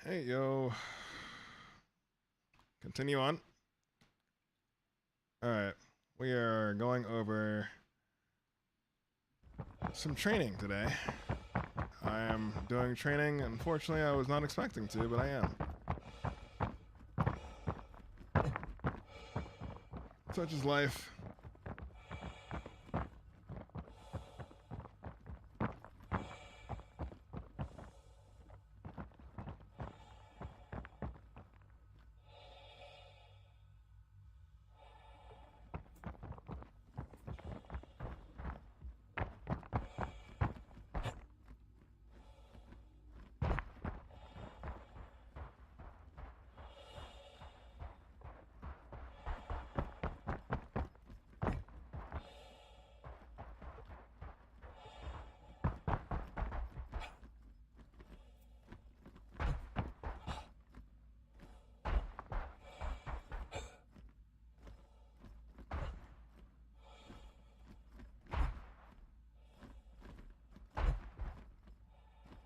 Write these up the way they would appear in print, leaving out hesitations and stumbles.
Hey, yo. Continue on. Alright. We are going over some training today. I am doing training. Unfortunately, I was not expecting to, but I am. Such is life.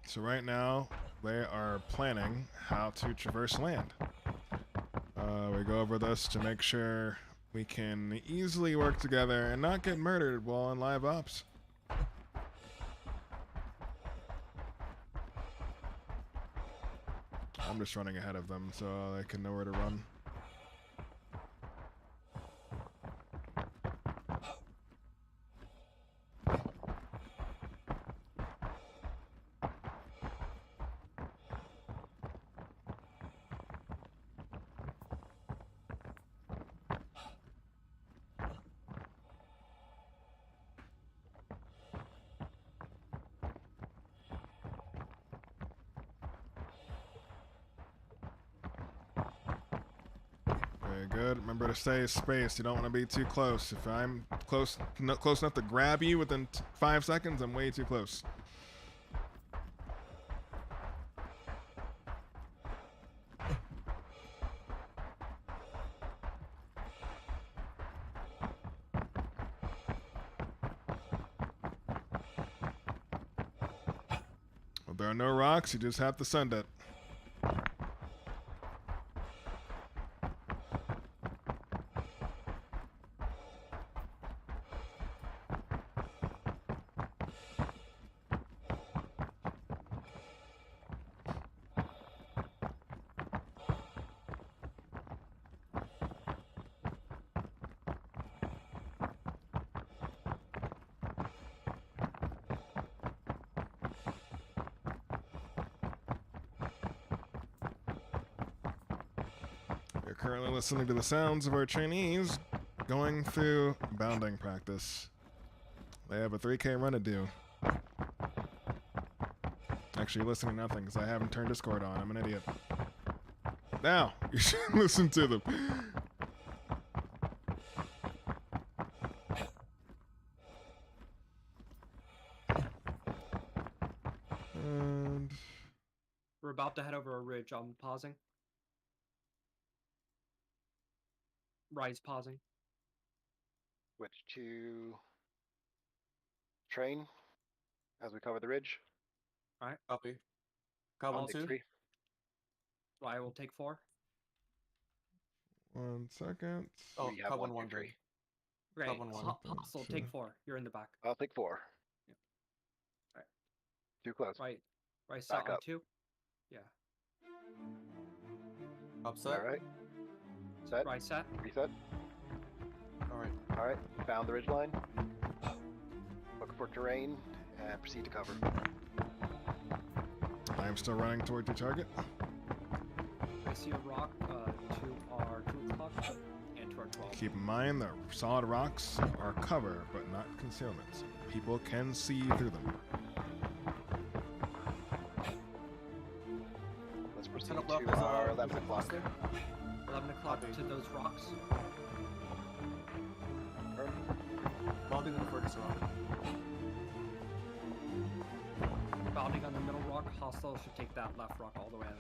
So right now, they are planning how to traverse land. We go over this to make sure we can easily work together and not get murdered while in live ops. I'm just running ahead of them so they can know where to run. Good. Remember to stay spaced. You don't want to be too close. If I'm close enough to grab you within 5 seconds, I'm way too close. Well, there are no rocks. You just have to send it. You're currently listening to the sounds of our trainees going through bounding practice. They have a 3K run to do. Actually, you're listening to nothing because I haven't turned Discord on. I'm an idiot. Now, you should listen to them. And We're about to head over a ridge. I'm pausing. Rise pausing. Switch to train as we cover the ridge. All right. Copy. I'll Carbon take 2. 3. I will take 4. 1 second. Oh, We have carbon 1, 1, 2, 3. Great. Carbon one. Hostile, take 4. You're in the back. I'll take 4. Yeah. Alright. Too close. Right set Back on up. 2. Yeah. Upset. Alright. Set. Right set. Reset. Alright. Alright. Found the ridge line. Look for terrain and proceed to cover. I am still running toward your target. I see a rock to our 2 o'clock and to our 12. Keep in mind that solid rocks are cover, but not concealment. People can see through them. Let's proceed 10 o'clock to is our 11 o'clock. cluster. 11 o'clock Copy. to those rocks. Bounding in the furthest rock. Bounding on the middle rock. Hostile should take that left rock all the way to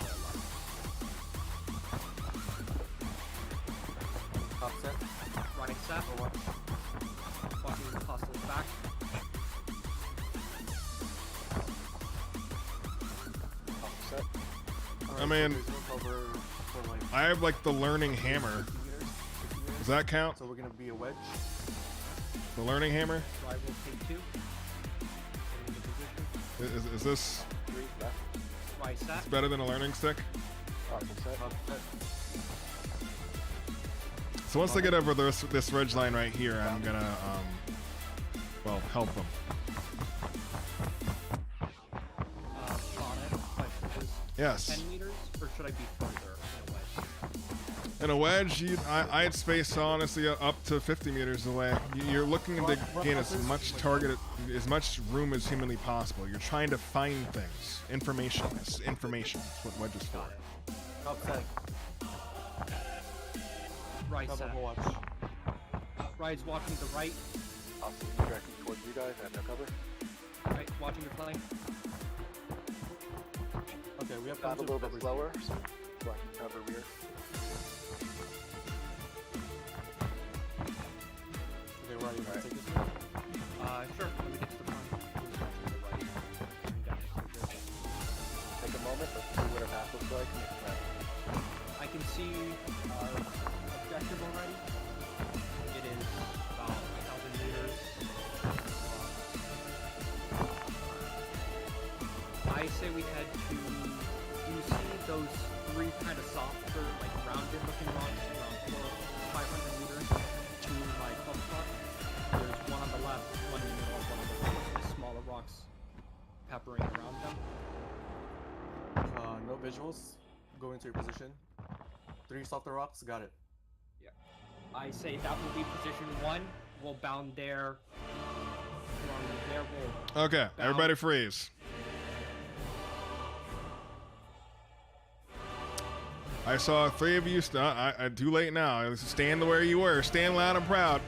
the left. Upset. Right set. Or what? Walking the hostiles back. Offset. I mean, There's no cover for like I have like the learning hammer. 50 meters. 50 meters. Does that count? So we're gonna be a wedge. The learning hammer? So I will take 2. Getting into position. Is this 3 left. Right set. better than a learning stick? Awesome set. So once they get over this ridge line right here, I'm gonna, well, help them. Sean, I have a question. Is Yes. 10 meters, or should I be further in a wedge? In a wedge, I'd space honestly up to 50 meters away. You're looking to gain as much as much room as humanly possible. You're trying to find things, information. It's information. That's what wedge is for. Got it. Top set. Right Top set. watch. Ride's watching the right. Awesome. Directly towards you guys. I have no cover. Right, watching your flank. Okay, we have Got a cover little bit slower, so I can cover rear. Okay, right. You want to take this? Sure. Let me get to the front. Who's watching the right? Bring down the center. Take a moment. Let's see what our path looks like. Make a map. I can see our objective already. It is about 1,000 meters. I say we head to. Do you see those 3 kind of softer, like rounded looking rocks around 500 meters to my 12 o'clock? There's one on the left, one in the middle, one on the right. The smaller rocks peppering around them. No visuals. Go into your position. 3 softer rocks. Got it. I say that will be position 1. We'll bound there. From there we'll Okay, everybody freeze. I saw 3 of you. Too late now. Stand where you were. Stand loud and proud.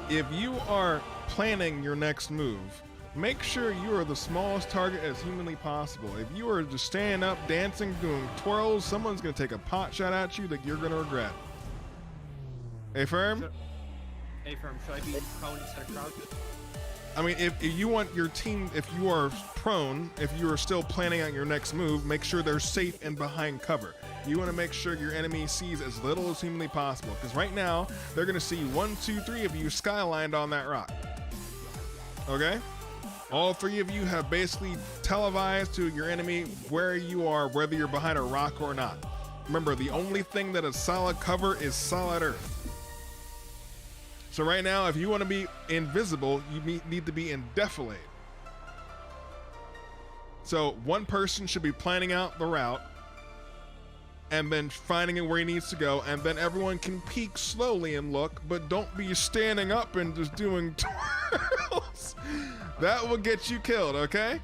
If you are planning your next move, make sure you are the smallest target as humanly possible. If you are just standing up, dancing, doing twirls, someone's going to take a pot shot at you that you're going to regret. Hey, firm? Hey, firm, should I be prone instead of crouch? I mean, if you want your team, if you are prone, if you are still planning out your next move, make sure they're safe and behind cover. You want to make sure your enemy sees as little as humanly possible, because right now, they're going to see 1, 2, 3 of you skylined on that rock. Okay? All 3 of you have basically televised to your enemy where you are, whether you're behind a rock or not. Remember, the only thing that is solid cover is solid earth. So right now, if you want to be invisible, you need to be in defilade. So one person should be planning out the route and then finding it where he needs to go, and then everyone can peek slowly and look, but don't be standing up and just doing twirls. That will get you killed, okay?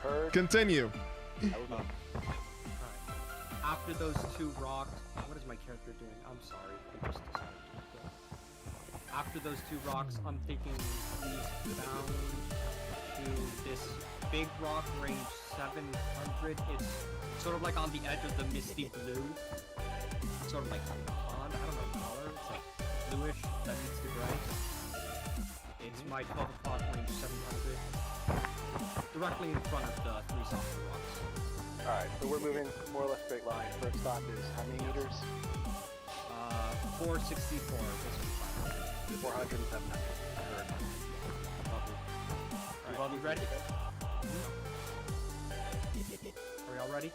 Heard. Continue. I would not. After those 2 rocks, what is my character doing? I'm sorry, I just decided to do it. After those 2 rocks, I'm taking these down to this big rock, range 700. It's sort of like on the edge of the misty blue. Sort of like a pond, I don't know color. It's like bluish that meets the gray. It's my 12 o'clock, range 700. Directly in front of the 3 softer rocks. Alright, so we're moving more or less straight line. First stop is how many meters? 464. This will be 500. 400 and 700. Heard. Alright, you ready? Are we all ready?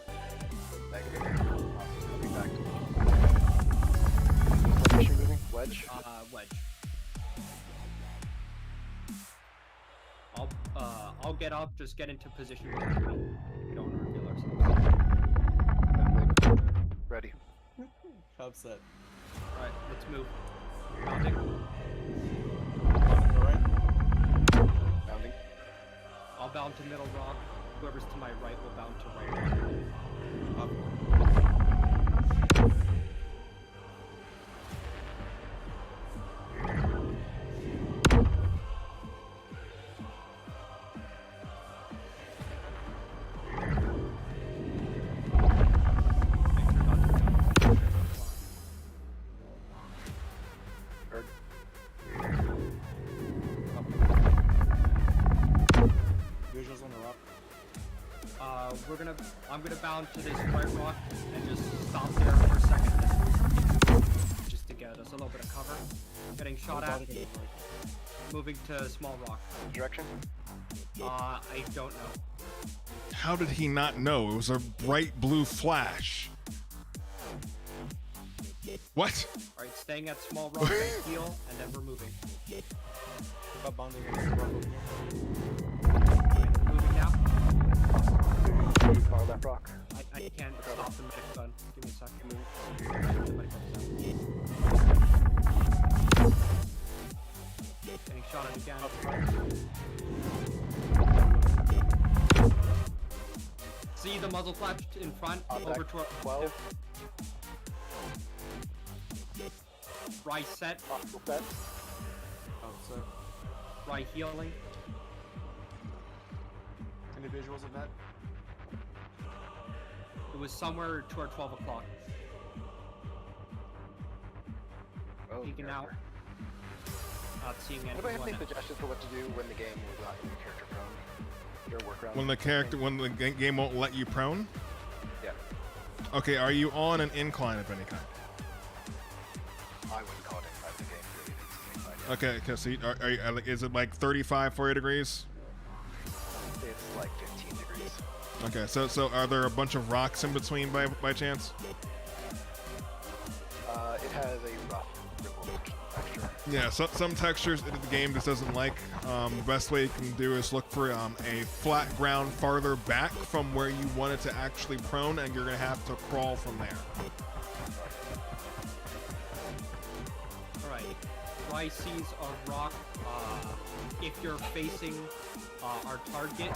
Negative. Awesome. Coming back to me. Formation moving. Wedge. Wedge. I'll get up, just get into position with me. We don't want to reveal ourselves. Ready. Upset. Alright, let's move. Bounding. Alright. Bounding. I'll bound to middle rock. Whoever's to my right will bound to right rock. Up. Heard. Visuals on the rock. I'm gonna bound to this white rock and just stop there for a second, just to get us a little bit of cover. Getting shot at. Moving to small rock. Direction? I don't know. How did he not know? It was a bright blue flash. What? Alright, staying at small rock, I heal, and then we're moving. Got bounding against the rock over here. Alright, moving now. Far left rock. I can't stop the medic gun. Give me a second. Getting shot at again. See the muzzle flash in front, over to our 12. right set, Possible set. Outside. right healing. Any visuals of that? It was somewhere toward 12 o'clock. Oh, Peeking out. character. Not seeing Anybody have any anyone. suggestions for what to do when the game will not your character prone? Your workaround? When the game won't let you prone? Yeah. Okay, are you on an incline of any kind? I wouldn't call it inside the game. Really, it's inside, yeah. Okay, okay, so is it like 35, 40 degrees? It's like 15 degrees. Okay, so are there a bunch of rocks in between by chance? It has a rough ripple texture. Yeah, some textures the game just doesn't like. The best way you can do is look for a flat ground farther back from where you want it to actually prone, and you're gonna have to crawl from there. Alright. Rye sees a rock. If you're facing our target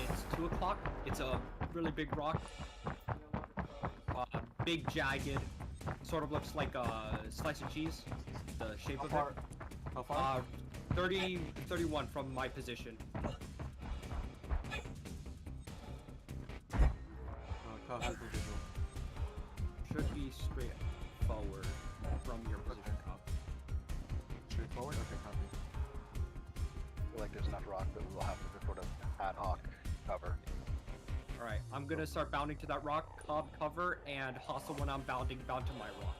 it's 2 o'clock. It's a really big rock. Big, jagged. Sort of looks like a slice of cheese. The shape How of far? it. How far? 31 from my position. Kyle has the visual. Should be straight forward from your position, Cop. Straightforward? Okay, copy. I feel like there's enough rock that we'll have to sort of ad hoc cover. Alright, I'm gonna start bounding to that rock, Cobb cover, and hostile when I'm bound to my rock.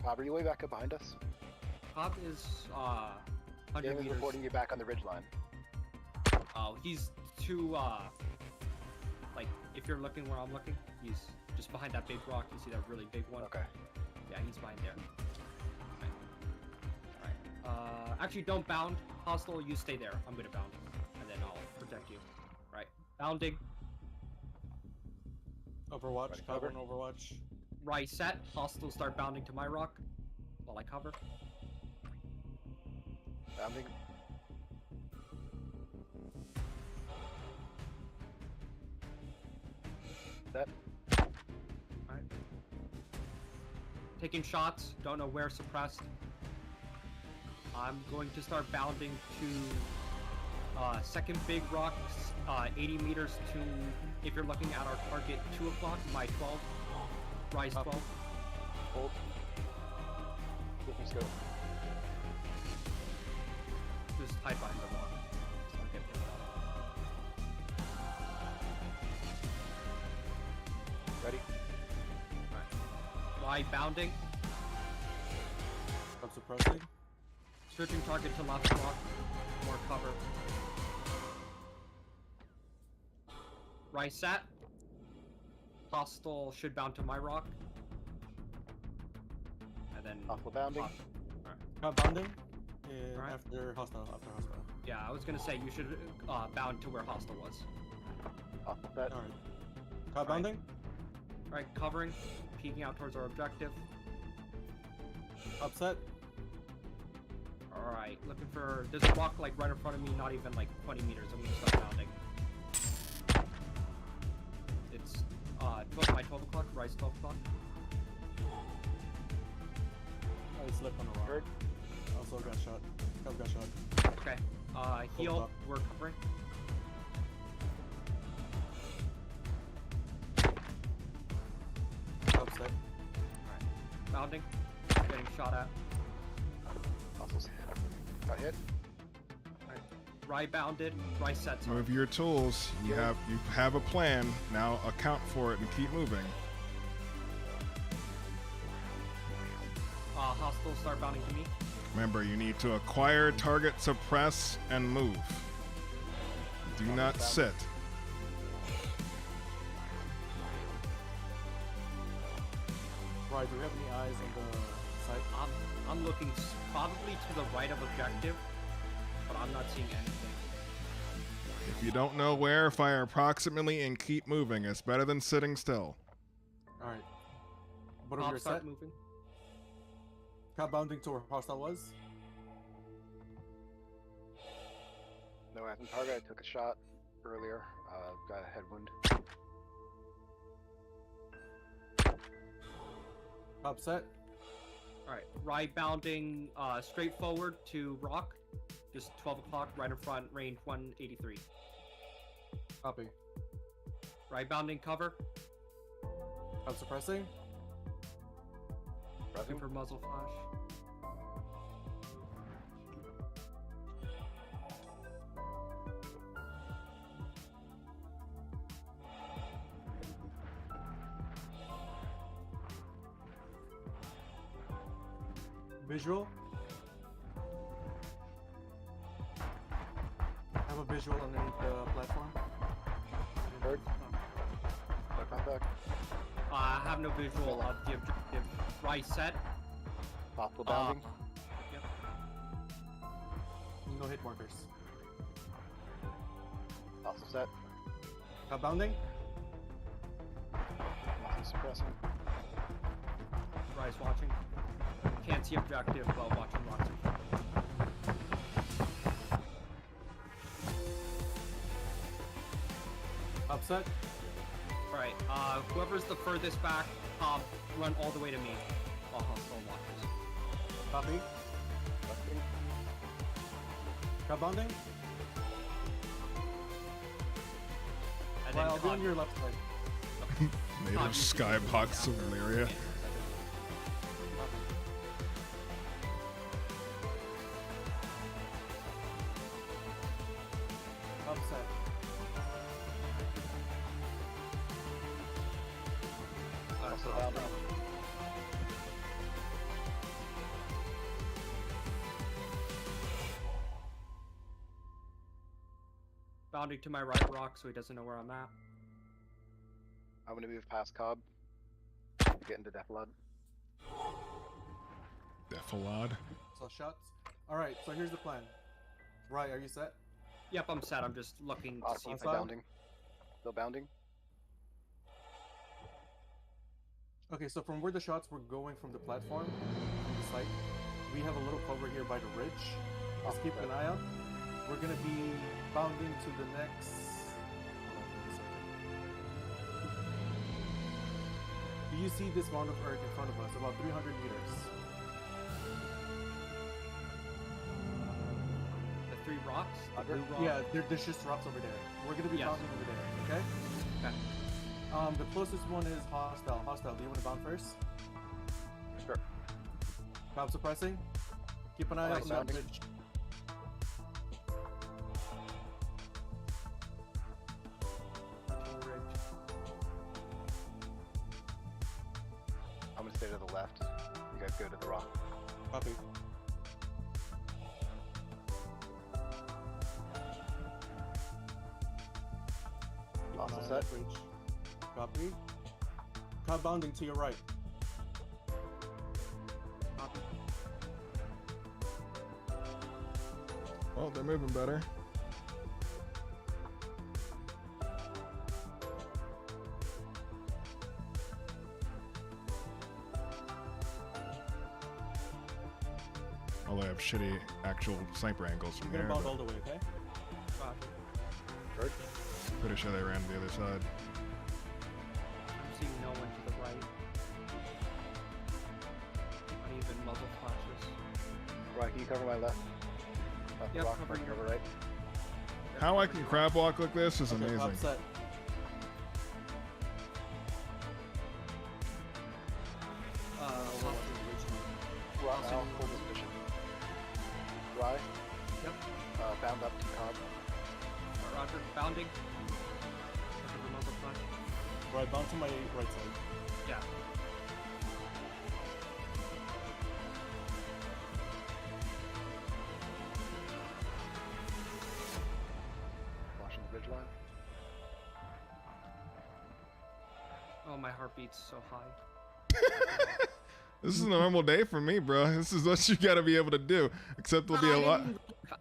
Bob, are you way back up behind us? Cobb is 100 Game is meters. reporting you back on the ridge line. Oh, he's too like if you're looking where I'm looking, he's just behind that big rock. You see that really big one? Okay. Yeah, he's behind there. Alright. Actually, don't bound. Hostile, you stay there. I'm gonna bound, and then I'll protect you. Right. Bounding. Overwatch, Ready, cover cover? and Overwatch. Right set. Hostile start bounding to my rock while I cover. Bounding. Set. Alright. Taking shots. Don't know where suppressed. I'm going to start bounding to second big rock, 80 meters to, if you're looking at our target, 2 o'clock, my 12. Rise 12. Hold. Looking scope. Just hide behind the rock. So I'll get there. Ready? Alright. Y bounding. I'm suppressing. Searching target to left rock. More cover. Right set. Hostile should bound to my rock. And then... Hostile bounding. Got bounding. And Alright. after hostile. Yeah, I was gonna say you should bound to where hostile was. Hostile set. Alright. Got bounding. Alright, covering. Peeking out towards our objective. Upset. Alright, looking for... There's a rock like right in front of me, not even like 20 meters. I'm gonna start bounding. It's my 12 o'clock, rise 12 o'clock. I slipped on the rock. Heard. Also got shot. Kyle got shot. Okay. Heal. Top. We're covering. Upset. Alright. Bounding. Getting shot at. Hostiles. Got hit. Rye bounded. Rye set. Move your tools. You have a plan. Now account for it and keep moving. Hostiles start bounding to me. Remember, you need to acquire, target, suppress, and move. Do not sit. Right, do we have any eyes on the site? I'm looking probably to the right of objective, but I'm not seeing anything. If you don't know where, fire approximately and keep moving. It's better than sitting still. Alright. What are Pop your start set? moving. Cap bounding to where hostile was. No weapon target. I took a shot earlier. Got a head wound. Top set. Alright, Rye bounding straight forward to rock. Just 12 o'clock, right in front, range 183. Copy. Rye bounding cover. Cap suppressing. Looking for muzzle flash. Visual. Have a visual underneath the platform. Bird. No contact. I have no visual of the objective. Rye set. Possible bounding. Yep. No hit markers. Also set. Cap bounding. Nothing suppressing. Rye's watching. Can't see objective while watching rocks. Upset. Right. Whoever's the furthest back, run all the way to me while hostile watches. Copy. Nothing. Cap bounding. And Right, then I'll be on your left side. Native skybox of Valeria. Upset. Also bounding. Bounding to my right rock so he doesn't know where I'm at. I'm gonna move past Cobb. Get into Deflod. Defilad. So shots. Alright, so here's the plan. Right, are you set? Yep, I'm set. I'm just looking to see if Still I bounding. Still bounding. Okay, so from where the shots were going from the platform, from the site, we have a little cover here by the ridge. Just keep an eye out. We're gonna be bounding to the next. Hold on a second. Do you see this mound of earth in front of us? About 300 meters. the three rocks. The Under? blue rock. Yeah, there's just rocks over there. We're gonna be Yes. bounding over there, okay? Okay. The closest one is hostile. Hostile, do you want to bound first? Sure. Bob suppressing. Keep an eye out on that Bounding. ridge. I'm gonna stay to the left. You guys go to the rock. Copy. Also Keep an eye set. on that ridge. Copy. Cop bounding to your right. Well, they're moving better. Although I have shitty actual sniper angles from You're there. gonna bound but all the way, okay? Bird. pretty sure they ran to the other side. I'm seeing no one to the right. Uneven muzzle flashes. Right, can you cover my left? Left Yep, rock, covering cover your- right. How I can crab walk like this is Okay, amazing. Bob set. Rock now, hold this position. Rye. Yep. bound up to Cobb. Roger, bounding. I can remember flash. Right, bound to my right side. Yeah. Flashing the ridgeline. Oh, my heart beats so high. This is a normal day for me, bro. This is what you gotta be able to do. Except there'll be a lot.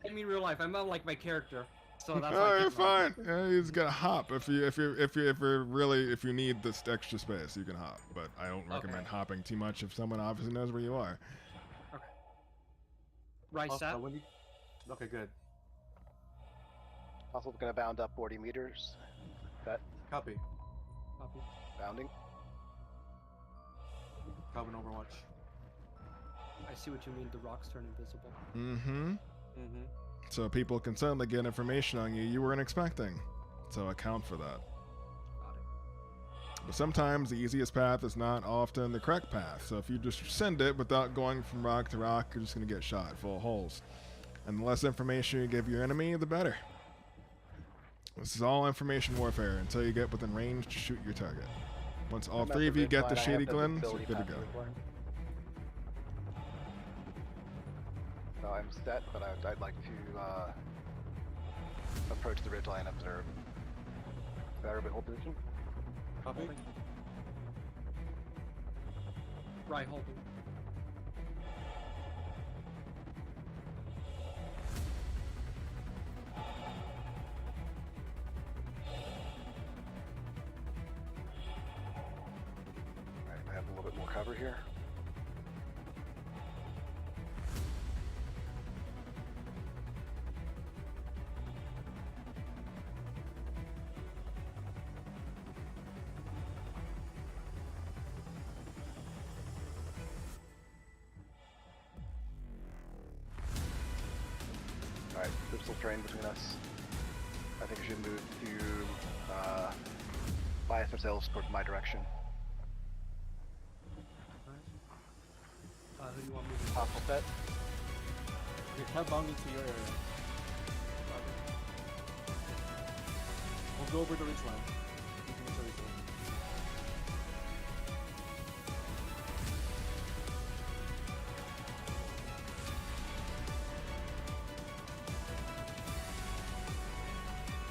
I mean real life. I'm not like my character. So that's Oh, why I you're can't run. fine. Yeah, you just gotta hop if you need this extra space, you can hop. But I don't recommend hopping too much if someone obviously knows where you are. Okay. Right Also, set. when you... Okay, good. Also gonna bound up 40 meters. That Copy. Copy. bounding. Carbon Overwatch. I see what you mean. The rocks turn invisible. Mm-hmm. Mm-hmm. So people can suddenly get information on you weren't expecting. So account for that. Got it. But sometimes the easiest path is not often the correct path. So if you just send it without going from rock to rock, you're just going to get shot full of holes. And the less information you give your enemy, the better. This is all information warfare until you get within range to shoot your target. Once all I'm at three of you get the ridgeline, I Shady have the Glens, you're visibility good to past go. the ridgeline. So I'm set, but I'd like to approach the ridgeline and observe. Everybody hold position. Copy. Holding. Right, holding. Alright, I have a little bit more cover here. Alright, there's still terrain between us. I think I should move to bias ourselves towards my direction. Who do you want me to Hostile set. Okay, cab bounding to your area. We'll go over the ridgeline. You can show yourself.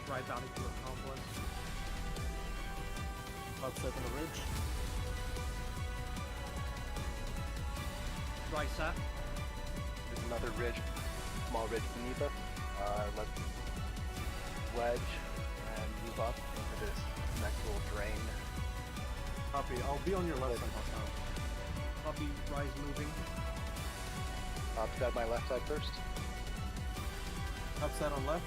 right bounding to a convoy? Outside on the ridge. Right set. There's another ridge, small ridge beneath us. Let's wedge and move up into this next little drain. Copy. I'll be on your left side now. Copy. Rise moving. Stab my left side first. Upside on left.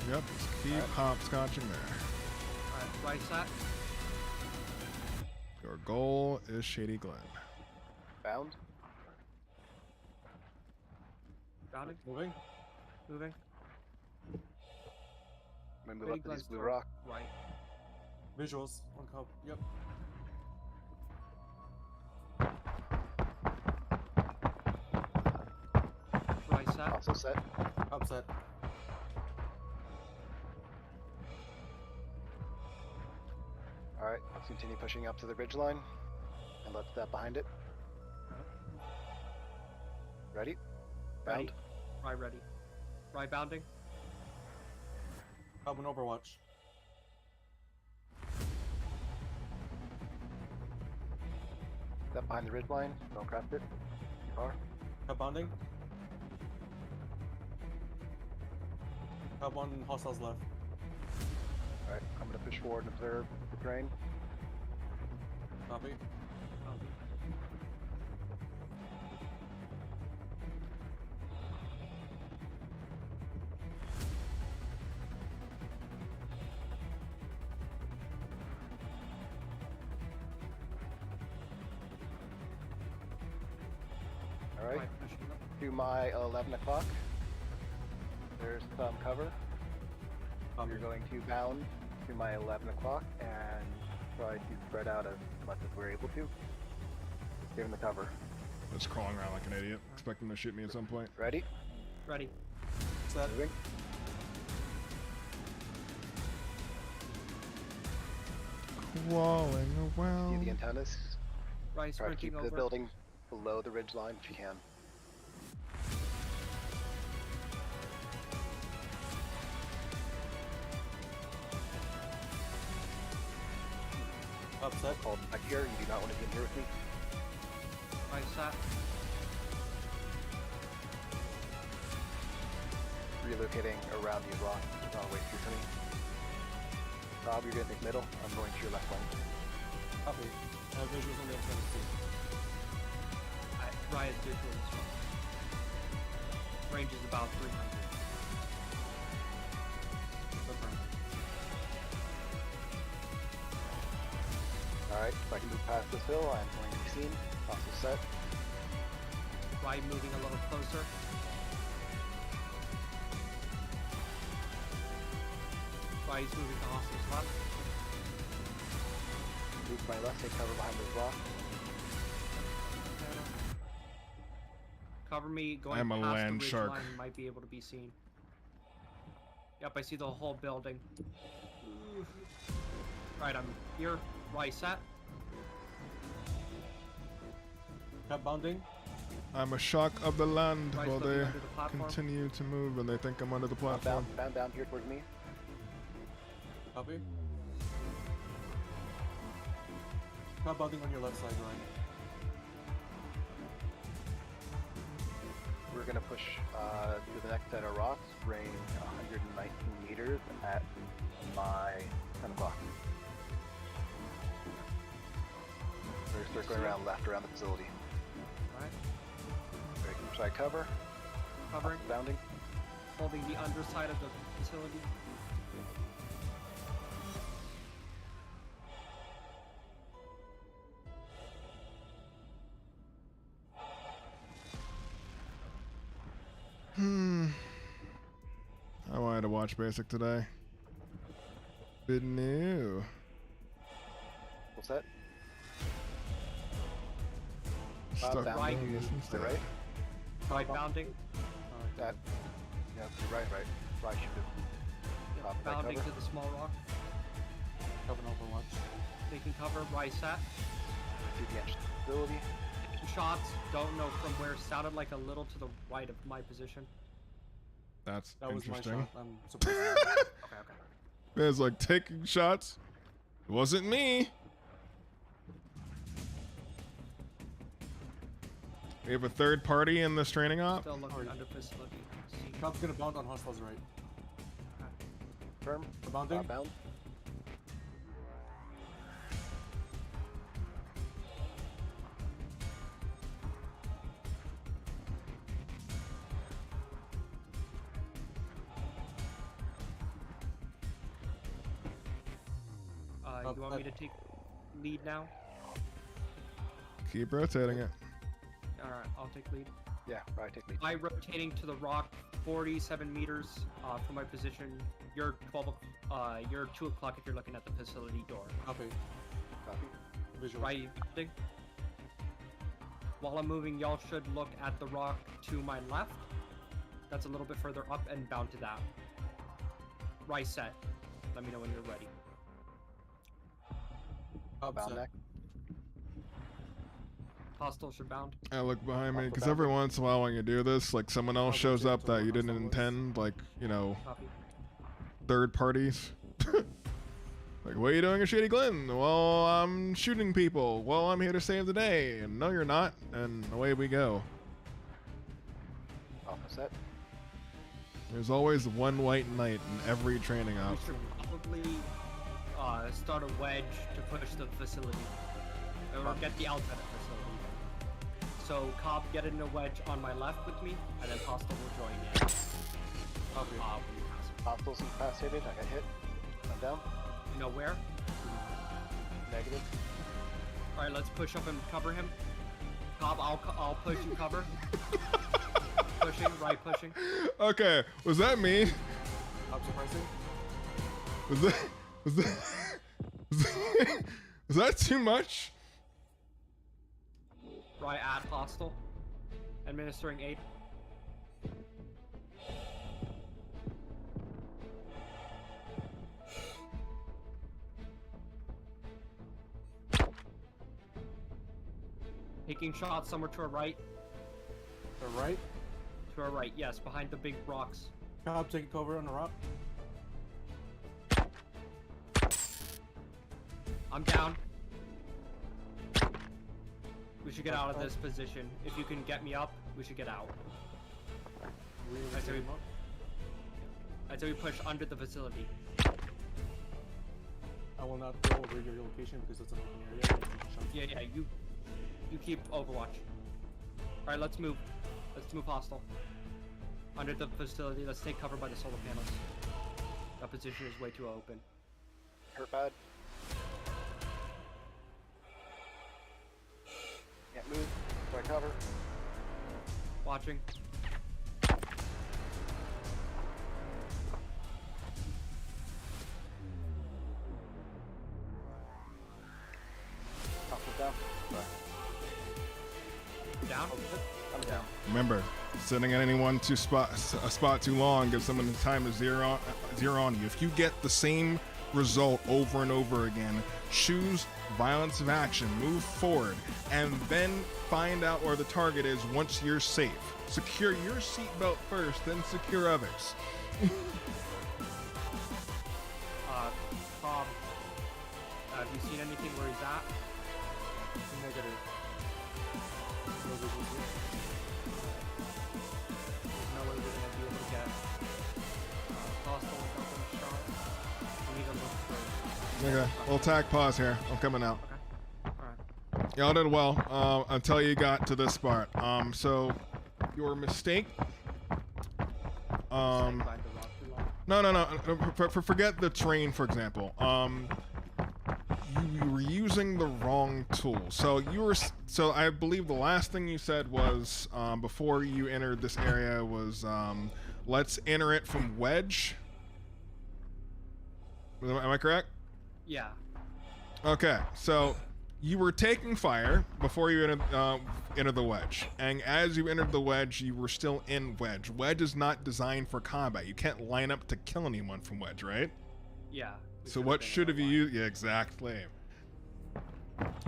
Yep, just keep hopscotching there. Alright, right set. Your goal is Shady Glen. Bound. Bounding. Moving. Moving. I'm gonna move Ready, up to this Glen's blue towards rock. Right. Visuals on cop. Yep. Right set. Also set. Upset. Alright, let's continue pushing up to the ridge line. And let's step behind it. Ready? Bound. Ready. Right ready. Right bounding. Carbon Overwatch. Step behind the ridge line. Don't cross it. Too far. Cab bounding. Cab on hostiles left. Alright, I'm gonna push forward and observe the terrain. Copy. Bounding. Alright, Right pushing up. to my 11 o'clock. There's some cover. You're going to bound to my 11 o'clock and try to spread out as much as we're able to. Given the cover. Just crawling around like an idiot, expecting to shoot me at some point. Ready? Ready. Set. Moving. Crawling See the around. antennas? Right, Try to sprinting keep over. the building below the ridge line if you can. Upset. Hold back here. You do not want to be in here with me. Right, set. Relocating around these rocks. Not waste your turning. Rob, you're going to take middle. I'm going to your left lane. Copy. Visuals on the other side of the scene. Right, visual as well. Range is about 300. Confirm. Alright, if I can move past this hill, I'm going to be seen. Also set. Right, moving a little closer. Right, he's moving to Austin's left. Move to my left, take cover behind this rock. Cover me going I'm a past land the ridge shark. line, might be able to be seen. Yep, I see the whole building. Right, I'm here. Right, set. Cap bounding. I'm a shock of the land Right, while looking they under the platform. continue to move and they think I'm under the Bound platform. down here towards me. Copy. Cap bounding on your left side, Ryan. We're going to push to the next set of rocks, range 119 meters at my 10 o'clock. We're circling around left around the facility. Right, Breaking side cover. covering, Bounding. holding the underside of the facility. I wanted to watch Basic today. Bit new. Full set. Stuck Bound right. doing this to the instead. right. Right, bounding. That. Yeah, to the right. Right should do. Yep, Top right bounding cover. to the small rock. Cover an overwatch. Taking cover, right, set. See the edge facility. Shots, don't know from where. Sounded like a little to the right of my position. That's That was my interesting. shot. I'm surprised. Okay, okay. Man's like taking shots. It wasn't me. We have a third party in this training op. Still looking Alright. under facility. See. Cap's gonna bound on hostiles right. Firm. Bounding. Bound. You want me to take lead now? Keep rotating it. Alright, I'll take lead. Yeah, right. Take lead. By rotating to the rock 47 meters from my position, you're 12. You're 2 o'clock if you're looking at the facility door. Copy. Copy. Visual. Right, bounding. While I'm moving, y'all should look at the rock to my left. That's a little bit further up and bound to that. Right, set. Let me know when you're ready. Bound Upset. neck. Hostile should bound. I look behind me Off the because every boundary. once in a while when you do this, like someone else I'll shows rotate up to that where you didn't hostile was. intend, like, you know, Copy. third parties. Like, what are you doing in Shady Glen? Well, I'm shooting people. Well, I'm here to save the day. And no, you're not. And away we go. Alpha set. There's always one white knight in every training We op. should probably start a wedge to push the facility. Or get the outside of the facility. So, Cobb, get in a wedge on my left with me, and then Hostile will join in. Copy. When you pass. Hostiles incapacitated. I got hit. I'm down. You know where? Negative. Alright, let's push up and cover him. Cobb, I'll push you cover. Pushing, right pushing. Okay, was that me? Up surprising. Was that was that was that too much? Right at Hostile. Administering aid. Taking shots somewhere to our right. To the right. To our right, yes, behind the big rocks. Cobb taking cover on the rock. I'm down. We should get out of this position. If you can get me up, we should get out. I'd say we push under the facility. I will not go over your location because it's an open area. Yeah, you keep Overwatch. Alright, let's move. Let's move hostile. Under the facility, let's take cover by the solar panels. That position is way too open. Hurt bad. Can't move. Try cover. Watching. Hostile down. Down? I'm down. Remember, sitting at anyone a spot too long gives someone the time to zero on you. If you get the same result over and over again, choose violence of action, move forward, and then find out where the target is once you're safe. Secure your seatbelt first, then secure others. Bob, have you seen anything where he's at? Negative. No visuals here. There's no way we're gonna be able to get hostile without them shot. We need to look for. Okay, we'll attack pause here. I'm coming out. Okay. Alright. Y'all did well until you got to this part. So your mistake. By the rock too long. No. Forget the terrain, for example. You were using the wrong tool. So I believe the last thing you said was before you entered this area was let's enter it from wedge. Am I correct? Yeah. Okay, so you were taking fire before you entered the wedge, and as you entered the wedge, you were still in wedge. Wedge is not designed for combat. You can't line up to kill anyone from wedge, right? Yeah. So what should have you used? Yeah, exactly.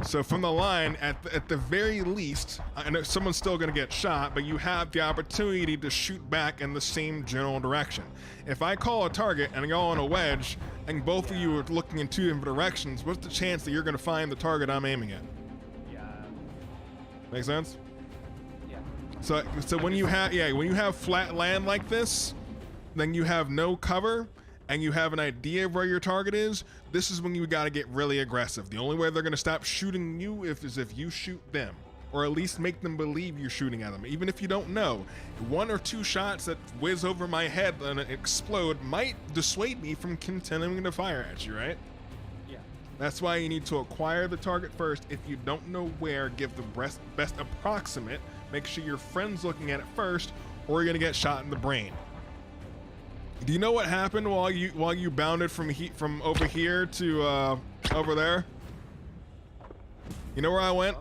So from the line, at the very least, I know someone's still going to get shot, but you have the opportunity to shoot back in the same general direction. If I call a target and y'all on a wedge, and both of you are looking in two different directions, what's the chance that you're going to find the target I'm aiming at? Yeah. Make sense? Yeah. So when you have flat land like this, then you have no cover, and you have an idea of where your target is, this is when you gotta get really aggressive. The only way they're gonna stop shooting you is if you shoot them, or at least make them believe you're shooting at them. Even if you don't know, one or two shots that whiz over my head and explode might dissuade me from continuing to fire at you, right? Yeah. That's why you need to acquire the target first. If you don't know where, give the best approximate. Make sure your friend's looking at it first, or you're gonna get shot in the brain. Do you know what happened while you bounded from over here to over there? You know where I went?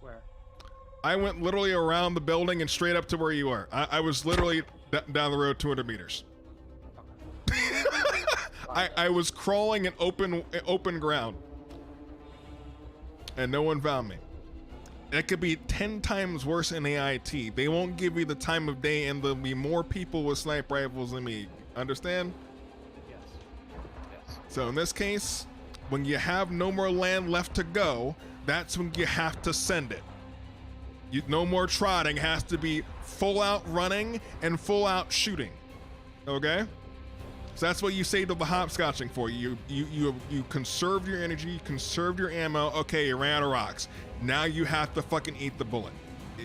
Where? I went literally around the building and straight up to where you were. I was literally down the road 200 meters. I was crawling in open ground, and no one found me. That could be 10 times worse in AIT. They won't give you the time of day, and there'll be more people with sniper rifles than me. Understand? Yes. So in this case, when you have no more land left to go, that's when you have to send it. No more trotting. Has to be full out running and full out shooting. Okay? So that's what you say to the hopscotching for. You conserve your energy, conserve your ammo. Okay, you ran out of rocks. Now you have to fucking eat the bullet.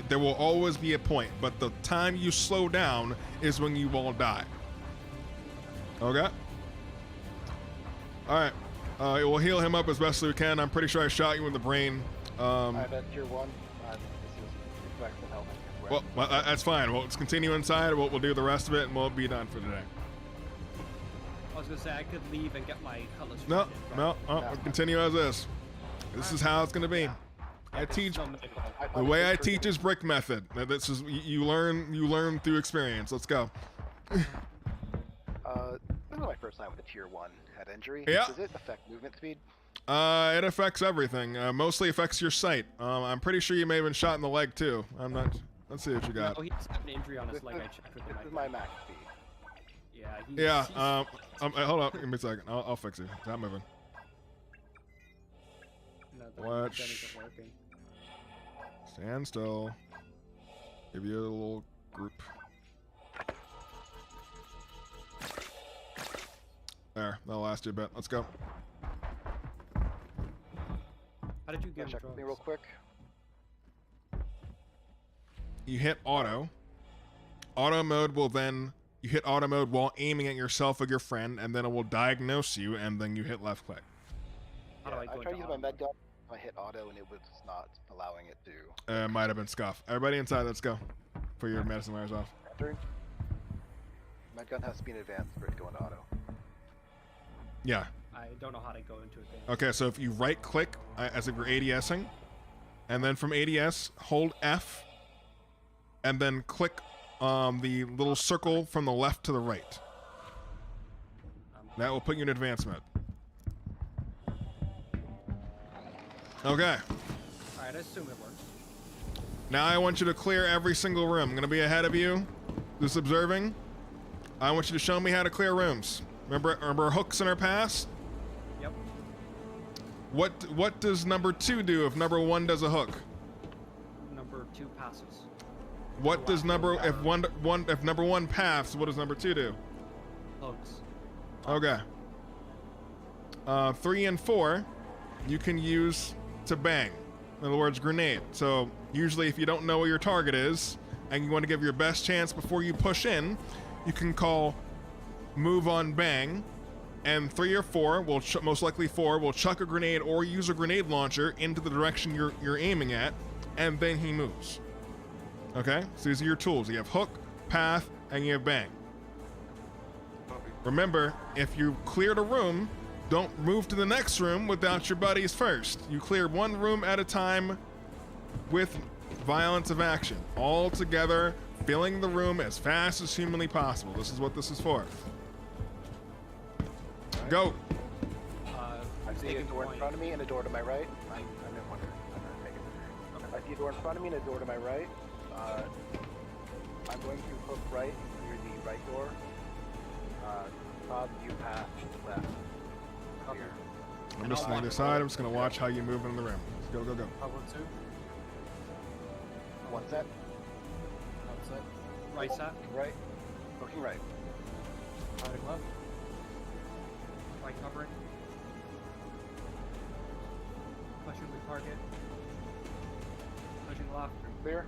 There will always be a point, but the time you slow down is when you will die. Okay? Alright. We'll heal him up as best as we can. I'm pretty sure I shot you in the brain. I'm at tier 1. This is reflex and helmet. Well, that's fine. We'll let's continue inside. We'll do the rest of it, and we'll be done for today. I was gonna say I could leave and get my cutlass. No, ready, but- we'll continue as is. This is how it's gonna be. I teach. The way I teach is brick method. This is you learn through experience. Let's go. This is my first time with a tier 1 head injury. Yeah. Does it affect movement speed? It affects everything. Mostly affects your sight. I'm pretty sure you may have been shot in the leg too. I'm not. Let's see what you got. Oh, he just had an injury on his leg. I checked with him. This is my max speed. Yeah. Yeah. Hold on. Give me a second. I'll fix it. It's not moving. No, the Watch. gun isn't working. Stand still. Give you a little group. There. That'll last you a bit. Let's go. How did you get Check with me real drugs? quick. You hit auto. Auto mode will then. You hit auto mode while aiming at yourself or your friend, and then it will diagnose you, and then you hit left click. How do I I go tried to into use my auto med mode? gun. I hit auto and it was not allowing it to. It might have been scuff. Everybody inside, let's go. Put your medicine wears off. Entering. Med gun has to be in advance for it to go into auto. Yeah. I don't know how to go into it. Okay, so if you right click as if you're ADSing, and then from ADS, hold F, and then click the little circle from the left to the right. That will put you in advanced mode. Okay. Alright, I assume it works. Now I want you to clear every single room. I'm going to be ahead of you, just observing. I want you to show me how to clear rooms. Remember hooks in our past? Yep. What does number 2 do if number 1 does a hook? Number 2 passes. What does number if number 1 paths, what does number 2 do? Hooks. Okay. 3 and 4 you can use to bang. In other words, grenade. So usually if you don't know where your target is and you want to give your best chance before you push in, you can call move on bang, and 3 or 4 will most likely 4 will chuck a grenade or use a grenade launcher into the direction you're aiming at, and then he moves. Okay, so these are your tools. You have hook, path, and you have bang. Remember, if you cleared a room, don't move to the next room without your buddies first. You clear one room at a time with violence of action, all together, filling the room as fast as humanly possible. This is what this is for. Go. I see a door in front of me and a door to my right. I'm in wonder. I'm gonna take it. I see a door in front of me and a door to my right. I'm going to hook right near the right door. Bob, you pass left. Here. I'm just on the other side. I'm just gonna watch how you move in the room. Let's go, go, go. How about 2? One set. One set. Right set. Right. Hooking right. Hiding left. Right covering. Pushing the target. Pushing left. Clear.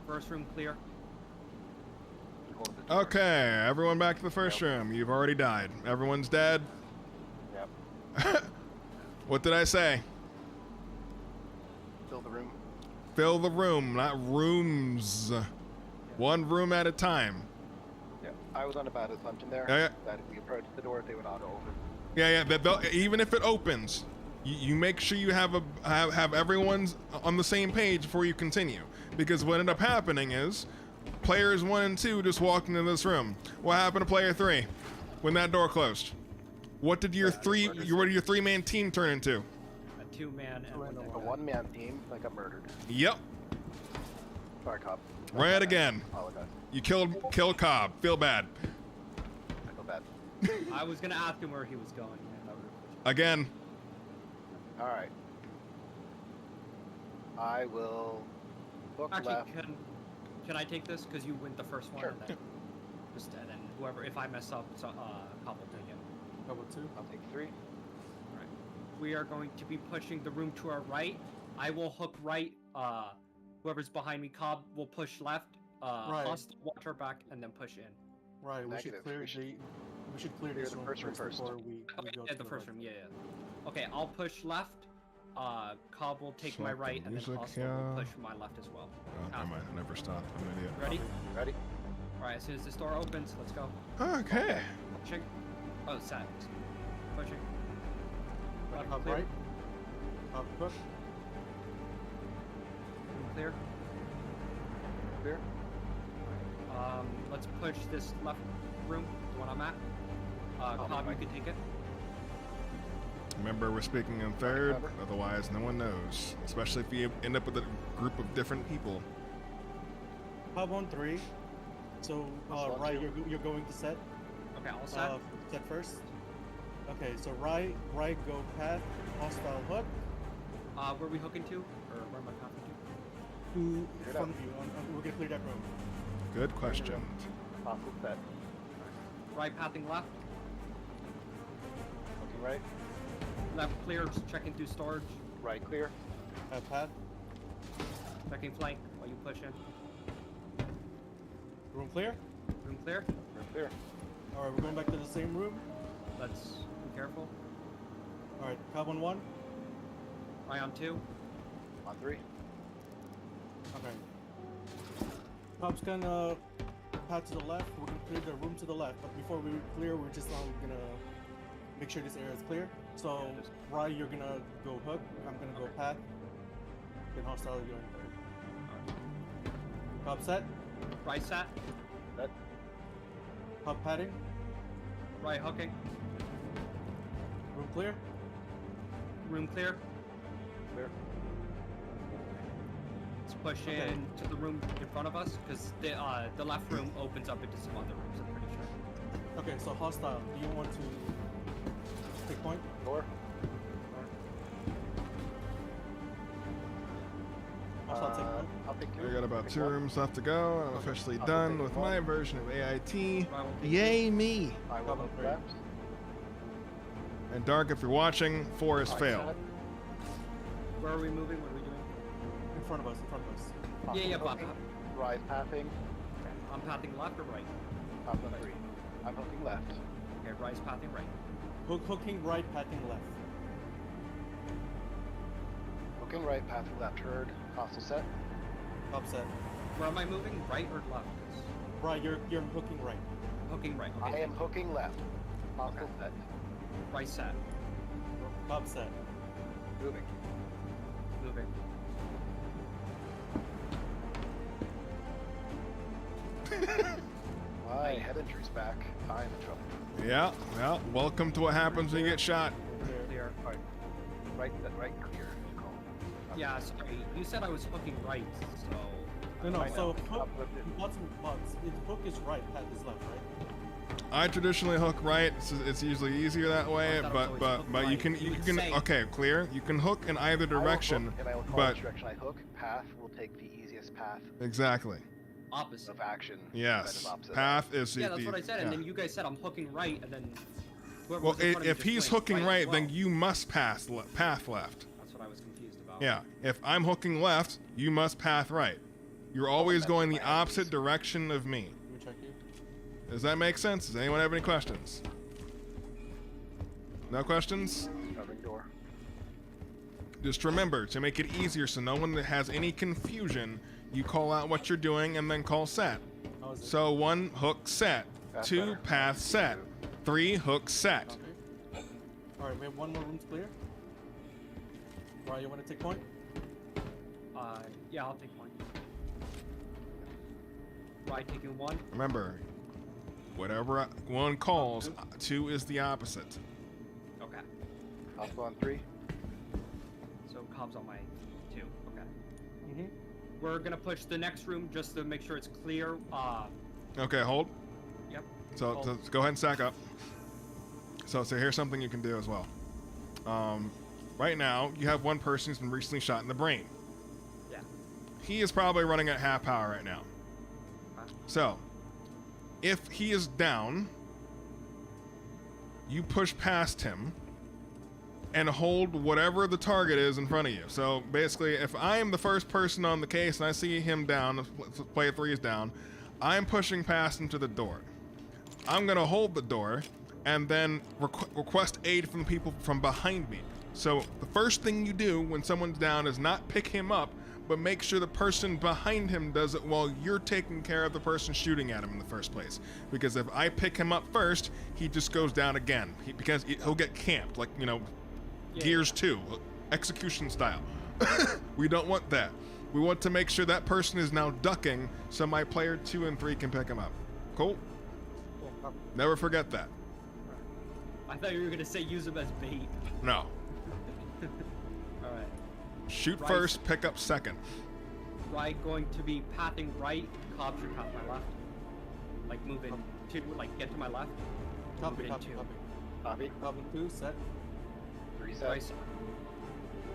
First room clear. Hold the door. Okay, everyone back to the first room. You've already died. Everyone's dead. Yep. What did I say? Fill the room. Fill the room, not rooms. One room at a time. Yeah. I was on a bad assumption there. Yeah. That if we approach the door, they would auto open. Yeah. Even if it opens, you make sure you have everyone's on the same page before you continue. Because what ended up happening is players 1 and 2 just walked into this room. What happened to player 3 when that door closed? What did your your 3-man team turn into? A 2-man and one A one-man team that got murdered. Yep. Sorry, cop. Right again. Apologize. You killed Cobb. Feel bad. I feel bad. I was gonna ask him where he was going. And Again. All right. I will hook actually, left. can I take this? Because you went the first one. Sure. And then, and then whoever, if I mess up, Cobb will take it. How about 2? I'll take 3. Alright. We are going to be pushing the room to our right. I will hook right. Whoever's behind me, Cobb will push left. Right. Hust, watch our back, and then push in. Right. We Negative. should clear We should we should clear clear this the room first room first. before we Okay, go yeah, to the first right. room. Yeah. Okay, I'll push left. Cobb will take my Stop the right, and then music, Hust yeah. will push my left as well. Oh, never mind. I never stopped. I'm an idiot. Ready? Ready? Alright, as soon as this door opens, let's go. Okay. Pushing. Oh, set. Pushing. Left Up clear. right. Up push. Room clear. Clear. Let's push this left room, the one I'm at. Cobb, you can take it. Remember, we're speaking in third, otherwise no one knows. Especially if you end up with a group of different people. Hub on 3. So, right, you're going to set. Okay, all set. Set first. Okay, so right, go path, hostile hook. Where are we hooking to? Or where am I pathing to? In front of you. We're gonna clear that room. Good question. Hostile set. Right pathing left. Looking right. Left clear, just checking through storage. Right clear. Path. Checking flank while you push in. Room clear. Room clear. Room clear. All right, we're going back to the same room. Let's be careful. All right, Cobb on 1. Ion 2. On 3. Okay. Cobb's gonna path to the left. We're gonna clear the room to the left. But before we clear, we're just gonna make sure this area is clear. So, Rye, you're gonna go hook. I'm gonna go path. Then hostile, you're in third. Cobb set. Right set. Set. Cobb padding. Right hooking. Room clear. Room clear. Clear. Let's push Okay. in to the room in front of us, because the left room opens up into some other rooms, I'm pretty sure. Okay, so hostile. Do you want to take point? Door. Hostile take point. I'll take 2. We got about Take 2 1. rooms left to go. I'm officially done with my version of AIT. Right, we'll take Yay me! I will Cover look three. left. And Dark, if you're watching, 4 has Right failed. set. Where are we moving? What are we doing? In front of us. In front of us. Yeah, Hostile Bob. hooking. Rise pathing. I'm pathing left or right? Top on 3. I'm hooking left. Okay, right's pathing right. Hooking right, pathing left. Hooking right, pathing left. Heard. Hostile set. Cobb set. Where am I moving? Right or left? 'Cause Right, you're hooking right. hooking right. I Okay. am hooking left. Hostile set. Right set. Cobb set. Moving. Moving. My head injury's back. I'm in trouble. Yeah, well, welcome to what happens when you get shot. Clear. Alright. Right clear. It's called. Yeah, sorry. You said I was hooking right, so... No, I so know. hook, Uplifted. butts, hook is right, path is left, right? I traditionally hook right. It's usually easier that way, I thought it was always hook but you right. can You would can say- okay, clear. You can hook in either I will direction, hook, and I will call but which direction I hook. Path will take the easiest path exactly. Opposite. of action. that Yes, is opposite. path is Yeah, the, that's what I said, yeah. and then you guys said I'm hooking right, and then... whoever Well, was in front of me if just he's went hooking as right, then well. you must path left. That's what I was confused about. Yeah, if I'm hooking left, you must path right. You're always that's going the my opposite ideas. direction of me. Let me check you. Does that make sense? Does anyone have any questions? No questions? Covering door. Just remember, to make it easier so no one has any confusion, you call out what you're doing and then call set. How is it? So 1, hook set. Path 2, better. path set. 3, hook set. Okay. Alright, we have one more room clear. Right, you want to take point? Yeah, I'll take one. Right, taking one. Remember, whatever one calls, 2 is the opposite. Okay. Hostile on 3. So Cobb's on my 2. Okay. Mm-hmm. We're gonna push the next room just to make sure it's clear. Okay, hold. Yep. So go ahead and stack up. So here's something you can do as well. Right now, you have one person who's been recently shot in the brain. Yeah. He is probably running at half power right now. Okay. So, if he is down, you push past him and hold whatever the target is in front of you. So basically, if I am the first person on the case and I see him down, player 3 is down, I'm pushing past him to the door. I'm gonna hold the door and then request aid from the people from behind me. So the first thing you do when someone's down is not pick him up, but make sure the person behind him does it while you're taking care of the person shooting at him in the first place. Because if I pick him up first, he just goes down again. Because he'll get camped, like, Gears 2, execution style. We don't want that. We want to make sure that person is now ducking so my player 2 and 3 can pick him up. Cool? Cool. Never forget that. I thought you were gonna say use them as bait. No. All right. Shoot Right. first, pick up second. Right, going to be pathing right. Cobb should path my left. Like moving to, like get to my left. Copy, Move copy, into. copy. Copy. Copy 2, set. Reset. Right.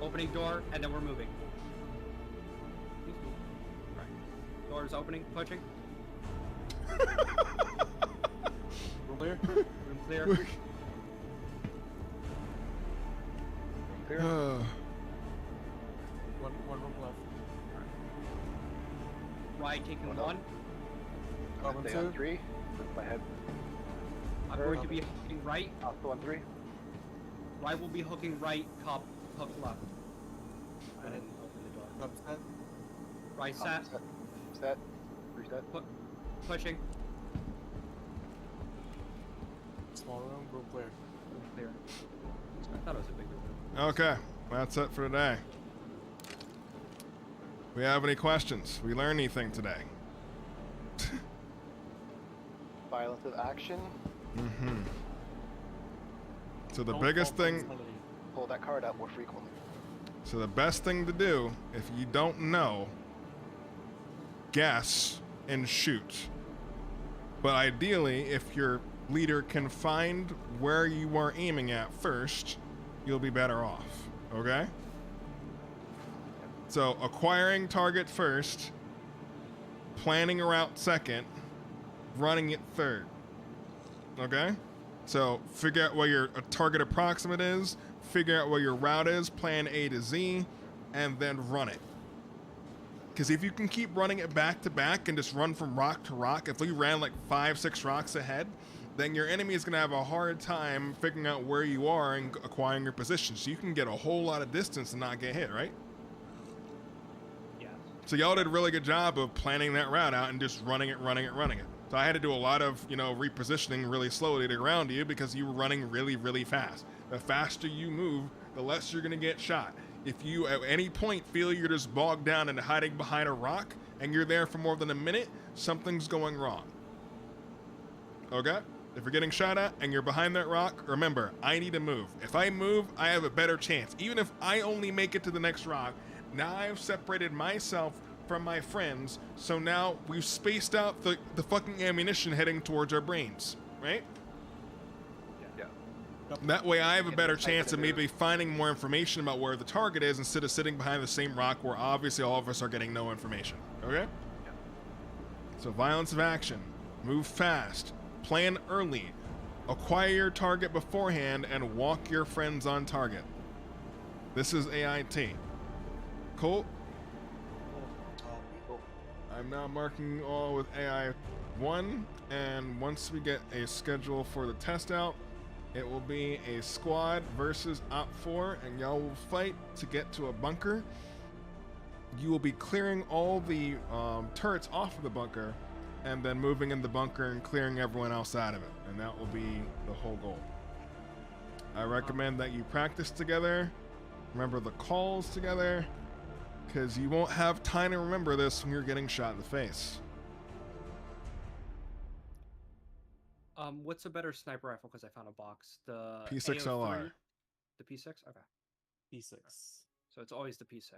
Opening door, and then we're moving. Right. Doors opening, pushing. Room clear. Room clear. Clear. One room left. Right, taking One up. one. I'm Carbon gonna stay on 2. 3. With my head. I'm Third. going to be hooking right. Also on 3. Right will be hooking right. Cop hook left. And then open the door. Copy, set. Right set. Set. Set. Reset. Pushing. Small room, room clear. Room clear. I thought it was a big room. Okay, that's it for today. We have any questions? We learn anything today? Violence of action. Mm-hmm. So the Don't biggest fall for thing, insanity. Pull that card out more frequently. so the best thing to do, if you don't know, guess and shoot. But ideally, if your leader can find where you are aiming at first, you'll be better off. Okay? So acquiring target first, planning a route second, running it third. Okay? So figure out where your target approximate is, figure out where your route is, plan A to Z, and then run it. Because if you can keep running it back to back and just run from rock to rock, if you ran like 5-6 rocks ahead, then your enemy is going to have a hard time figuring out where you are and acquiring your position. So you can get a whole lot of distance and not get hit, right? Yeah. So y'all did a really good job of planning that route out and just running it. So I had to do a lot of, repositioning really slowly to ground you because you were running really, really fast. The faster you move, the less you're going to get shot. If you at any point feel you're just bogged down and hiding behind a rock and you're there for more than a minute, something's going wrong. Okay? If you're getting shot at and you're behind that rock, remember, I need to move. If I move, I have a better chance. Even if I only make it to the next rock, now I've separated myself from my friends, so now we've spaced out the fucking ammunition heading towards our brains, right? Yeah. That way I have a better chance of maybe finding more information about where the target is instead of sitting behind the same rock where obviously all of us are getting no information, okay? Yeah. So violence of action, move fast, plan early, acquire your target beforehand, and walk your friends on target. This is AIT. Cool? Cool. I'm now marking all with AI1, and once we get a schedule for the test out, it will be a squad versus Op4, and y'all will fight to get to a bunker. You will be clearing all the turrets off of the bunker, and then moving in the bunker and clearing everyone else out of it, and that will be the whole goal. I recommend that you practice together, remember the calls together, because you won't have time to remember this when you're getting shot in the face. What's a better sniper rifle? Because I found a box. The P6LR. AO3? The P6. Okay. P6. So it's always the P6.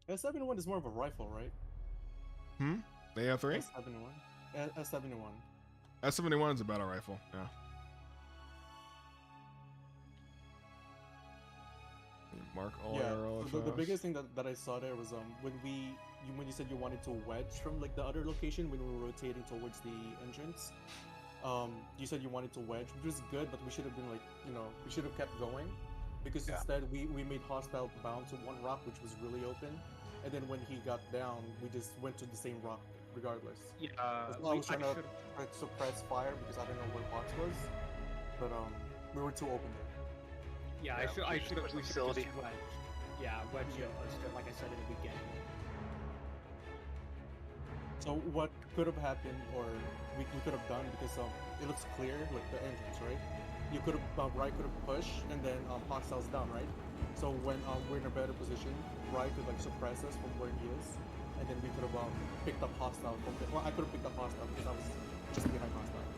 S71 is more of a rifle, right? The AO3? S71. S71. S71 is a battle rifle, yeah. You mark all Yeah. your So the biggest thing that I saw there was when you said you wanted to wedge from like the other location when we were rotating towards the entrance. You said you wanted to wedge, which was good, but we should have been like, we should have kept going, because instead we made hostile bound to one rock, which was really open, and then when he got down, we just went to the same rock regardless. Yeah. I was trying to suppress fire because I don't know where box was, but we were too open there. Yeah, I should have. We should have facility. just wedged. Yeah, wedge it, like I said in the beginning. So what could have happened, or we could have done, because it looks clear, like the entrance, right? You could have Rai could have pushed, and then hostiles down, right? So when we're in a better position, Rai could like suppress us from where he is, and then we could have picked up hostile from the. Well, I could have picked up hostile because I was just behind hostile.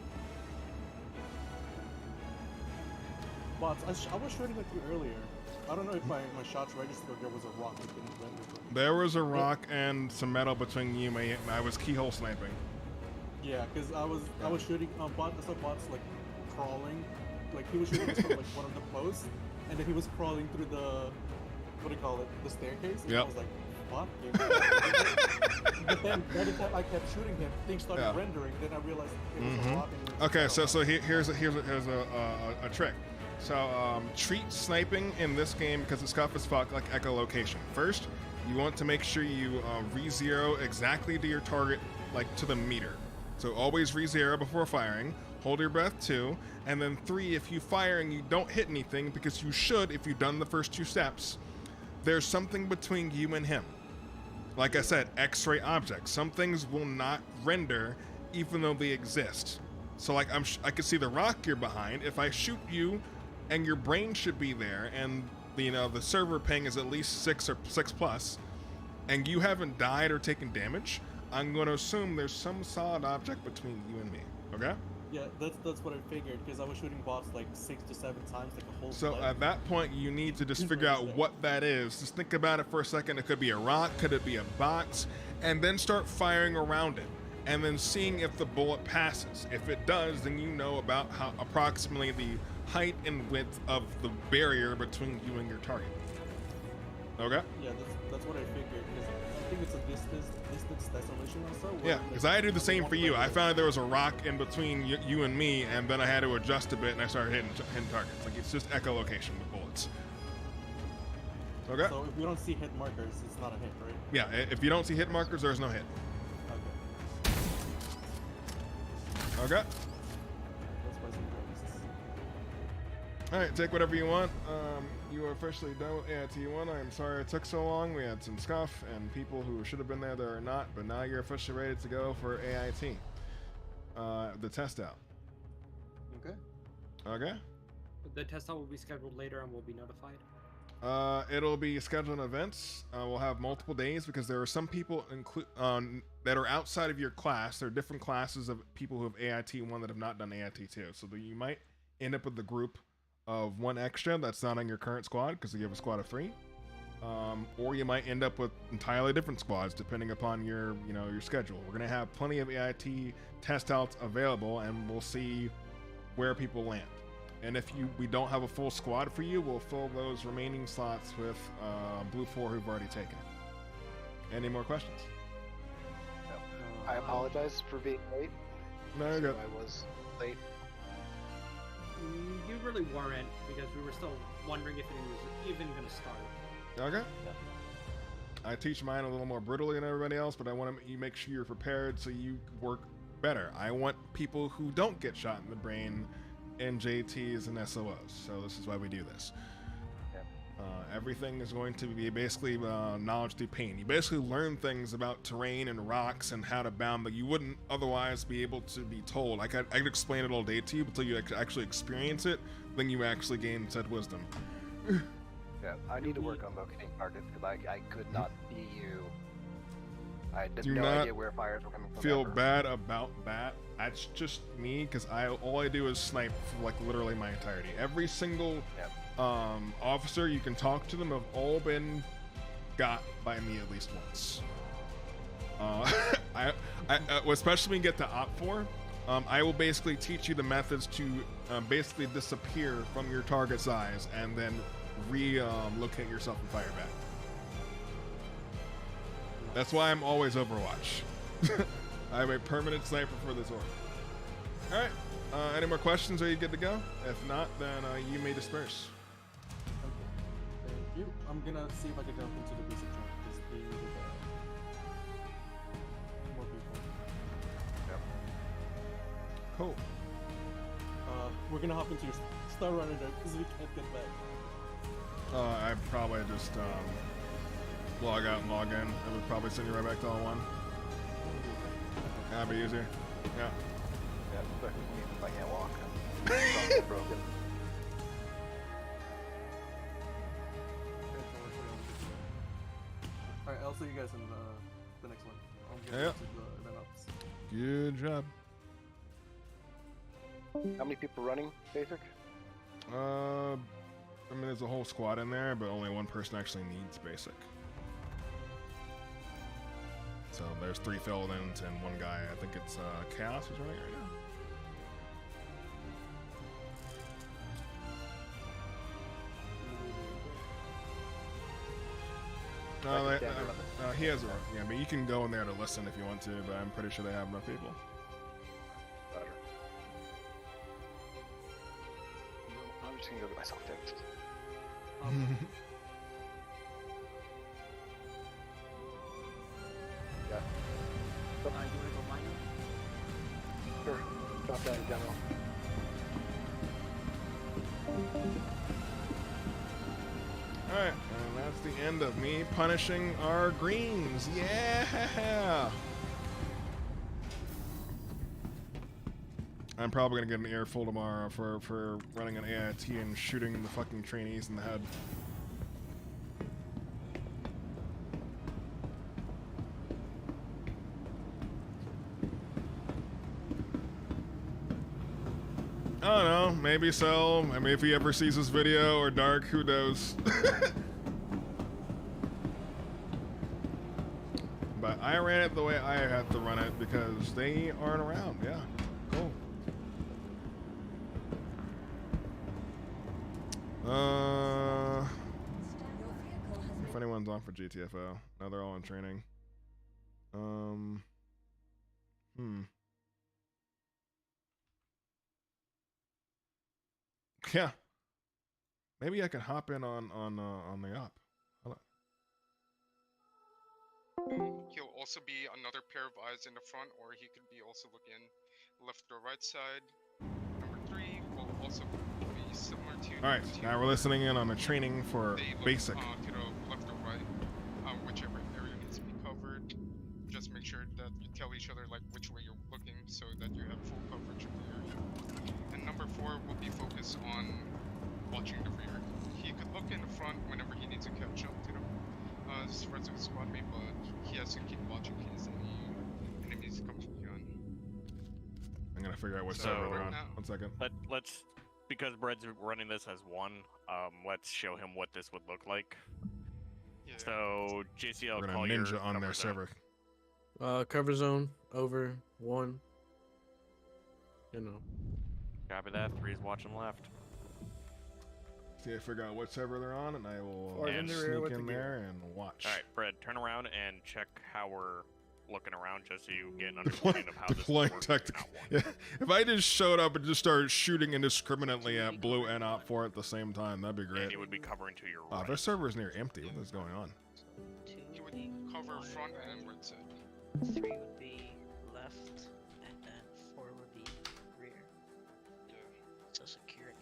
bots. I was shooting at you earlier. I don't know if my shots registered or there was a rock that didn't render for me. There was a rock and some metal between you and me. I was keyhole sniping. Yeah, because I was shooting I saw bots like crawling, like he was shooting us from like one of the posts, and then he was crawling through the what do you call it, the staircase. And I was like, what? But then by the time I kept shooting him, things started rendering. Then I realized it was a rock. Okay, so here's a trick. So treat sniping in this game, because it's tough as fuck, like echolocation. First, you want to make sure you re-zero exactly to your target, like to the meter. So always re-zero before firing. Hold your breath 2, and then 3, if you fire and you don't hit anything, because you should if you've done the first 2 steps, there's something between you and him. Like I said, X-ray objects. Some things will not render even though they exist. So like I could see the rock you're behind. If I shoot you, and your brain should be there, and the server ping is at least 6 or 6+, and you haven't died or taken damage, I'm going to assume there's some solid object between you and me. Okay? Yeah, that's what I figured, because I was shooting bots like 6 to 7 times, like a whole. So at that point, you need to just figure out what that is. Just think about it for a second. It could be a rock, could it be a box, and then start firing around it, and then seeing if the bullet passes. If it does, then you know about how approximately the height and width of the barrier between you and your target. Okay? Yeah, that's what I figured, because I think it's a distance desolation also. Yeah, because I do the same for you. I found there was a rock in between you and me, and then I had to adjust a bit, and I started hitting targets. Like, it's just echolocation with bullets. Okay? So if we don't see hit markers, it's not a hit, right? Yeah, if you don't see hit markers, there's no hit. Okay. Okay? That's why Alright, take whatever you want. You are officially done with AIT 1. I'm sorry it took so long. We had some scuff and people who should have been there that are not, but now you're officially ready to go for AIT. The test out. Okay. Okay? The test out will be scheduled later and we'll be notified. It'll be scheduled in events. We'll have multiple days because there are some people that are outside of your class. There are different classes of people who have AIT 1 that have not done AIT 2. So that you might end up with the group of 1 extra that's not on your current squad because you have a squad of 3. Or you might end up with entirely different squads depending upon your schedule. We're gonna have plenty of AIT test outs available, and we'll see where people land. And if we don't have a full squad for you, we'll fill those remaining slots with Blue 4 who've already taken it. Any more questions? No. I apologize for being late. No, you're good. I was late. You really weren't, because we were still wondering if it was even going to start. Okay. Yeah. I teach mine a little more brutally than everybody else, but I want to make sure you're prepared so you work better. I want people who don't get shot in the brain in JTs and SOOs, so this is why we do this. Everything is going to be basically knowledge through pain. You basically learn things about terrain and rocks and how to bound that you wouldn't otherwise be able to be told. I could explain it all day to you until you actually experience it, then you actually gain said wisdom. Yeah, I need to work on locating targets because I could not see you. I had Do no not idea where fires were coming from. feel ever. bad about that. That's just me, because all I do is snipe for like literally my entirety. Every single officer you can talk to them have all been got by me at least once. Especially when you get to Op 4, I will basically teach you the methods to basically disappear from your target's eyes and then locate yourself and fire back. That's why I'm always Overwatch. I'm a permanent sniper for this org. Alright, any more questions? Are you good to go? If not, then you may disperse. Okay. Thank you. I'm gonna see if I can jump into the basic jump because they needed more people. Yep. Cool. We're gonna hop into your Star Runner because we can't get back. I probably just log out and log in. It would probably send you right back to L1. That'd be easier. Yeah. Yeah, especially if I can't walk. I'm broken. Alright, I'll see you guys in the next one. I'm gonna Yeah. to the event ops. Good job. How many people running, Basic? I mean, there's a whole squad in there, but only one person actually needs basic. So there's 3 fill-ins and 1 guy. I think it's Chaos who's running right now. He has a yeah. I mean, you can go in there to listen if you want to, but I'm pretty sure they have enough people. Better. I'm just gonna go get myself fixed. Yeah. You wanna go mine? Sure. Drop that in general. Alright, and that's the end of me punishing our greens. Yeah! I'm probably gonna get an earful tomorrow for running an AIT and shooting the fucking trainees in the head. I don't know, maybe so. I mean, if he ever sees this video, or Dark, who knows? But I ran it the way I had to run it because they aren't around. Yeah, cool. If anyone's on for GTFO, now they're all in training. Yeah. Maybe I can hop in on the op. Hold on. He'll also be another pair of eyes in the front, or he could be also looking left or right side. Number 3 will also be similar to. All right, now we're listening in on the training for they look, basic. To the left or right, whichever area needs to be covered. Just make sure that you tell each other like which way you're looking, so that you have full coverage of the area. And number 4 will be focused on watching the rear. He could look in the front whenever he needs to catch up to them. His friends will squad me, but he has to keep watching in case any enemies come to the gun. I'm gonna figure out what So, server they're on. now- 1 second. Let's because Bread's running this as one. Let's show him what this would look like. Yeah. So JCL, We're call gonna your ninja on number their zone. server. Cover zone over 1. You know. Copy that. 3 is watching left. See, I figure out what server they're on, and I will Or in the rear sneak with the in gear. there and watch. All right, Brad, turn around and check how we're looking around, just so you get an Deploying, understanding of how this deploying works. tactic. Not one. Yeah, if I just showed up and just started shooting indiscriminately at Blue and Op 4 at the same time, that'd be And great. he would be covering to your Oh, right. their server's near empty. What is going on? He would cover front and right side. 3 would be left, and then 4 would be rear. Yeah. So security.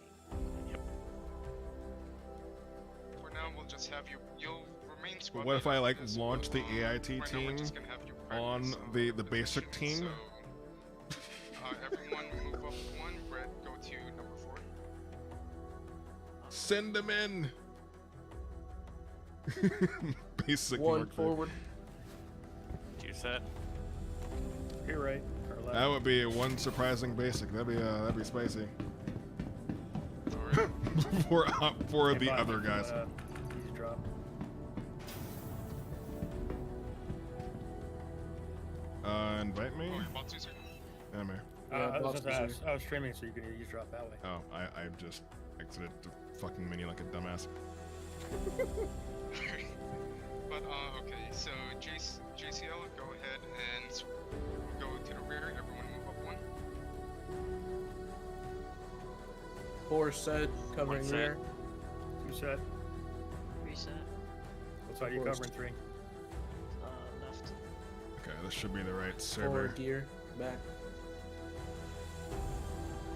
For now, we'll just have you. You'll remain squad. What if leader I for like this, launch but, the AIT right now we're team just gonna have you on practice, the basic position, team? So, everyone move up 1. Brett, go to number 4. Send them in. Basic 1 work forward. 2 set. You're right. Or left. That would be one surprising basic. That'd be spicy. Alright. for the other guys. Easy drop. Invite me. Oh, you're about to, sir? Yeah, I'm here. Yeah, box I was streaming, so you can easy drop that way. Oh, I just exited the fucking menu like a dumbass. But, okay, so JCL, go ahead and go to the rear. Everyone move up 1. 4 set, covering 1 set. rear. 2 set. Reset. What side are you Forced. covering? 3. Left. Okay, this should be the right 4 server. gear. Back.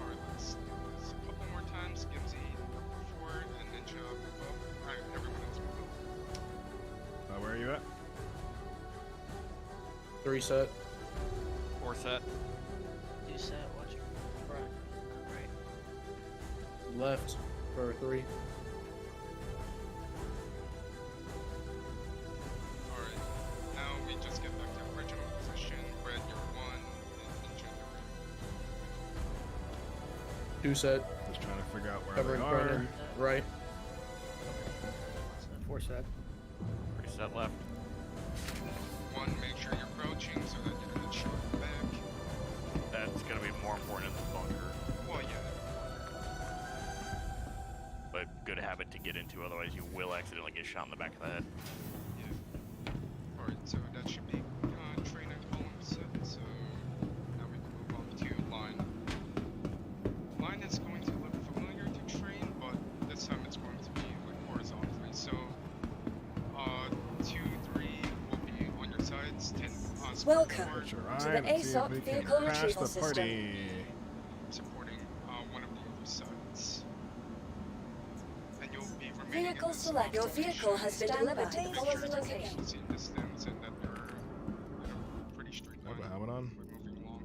Alright, let's do this a couple more times. Gimsy, number 4, and Ninja move up. Alright, everyone else move up. Where are you at? 3 set. 4 set. 2 set, watch your front, not right. Left for 3. Alright, now we just get back to original position. Red, you're 1, and Ninja, you're 2 set. Just trying to figure out where Covering they front are. and right. 4 set. Reset left. 1, make sure you're crouching so that you're not shot in the back. That's gonna be more important in the bunker. Well, yeah. But good habit to get into, otherwise you will accidentally get shot in the back of the head. Yeah. Alright, so that should be train and column set. So now we can move on to line. Line is going to look familiar to train, but this time it's going to be like horizontally. So 2, 3 will be on your sides. 10 Welcome forward, Put your to eye the and see if ASOC we can vehicle crash retrieval the system. party. supporting one of the other sides. And you'll be remaining in Vehicle this select. Your formation. vehicle has been delivered. Make Follow sure the it's location. same distance and that you're pretty straight line. Have a helmet on? We're moving along.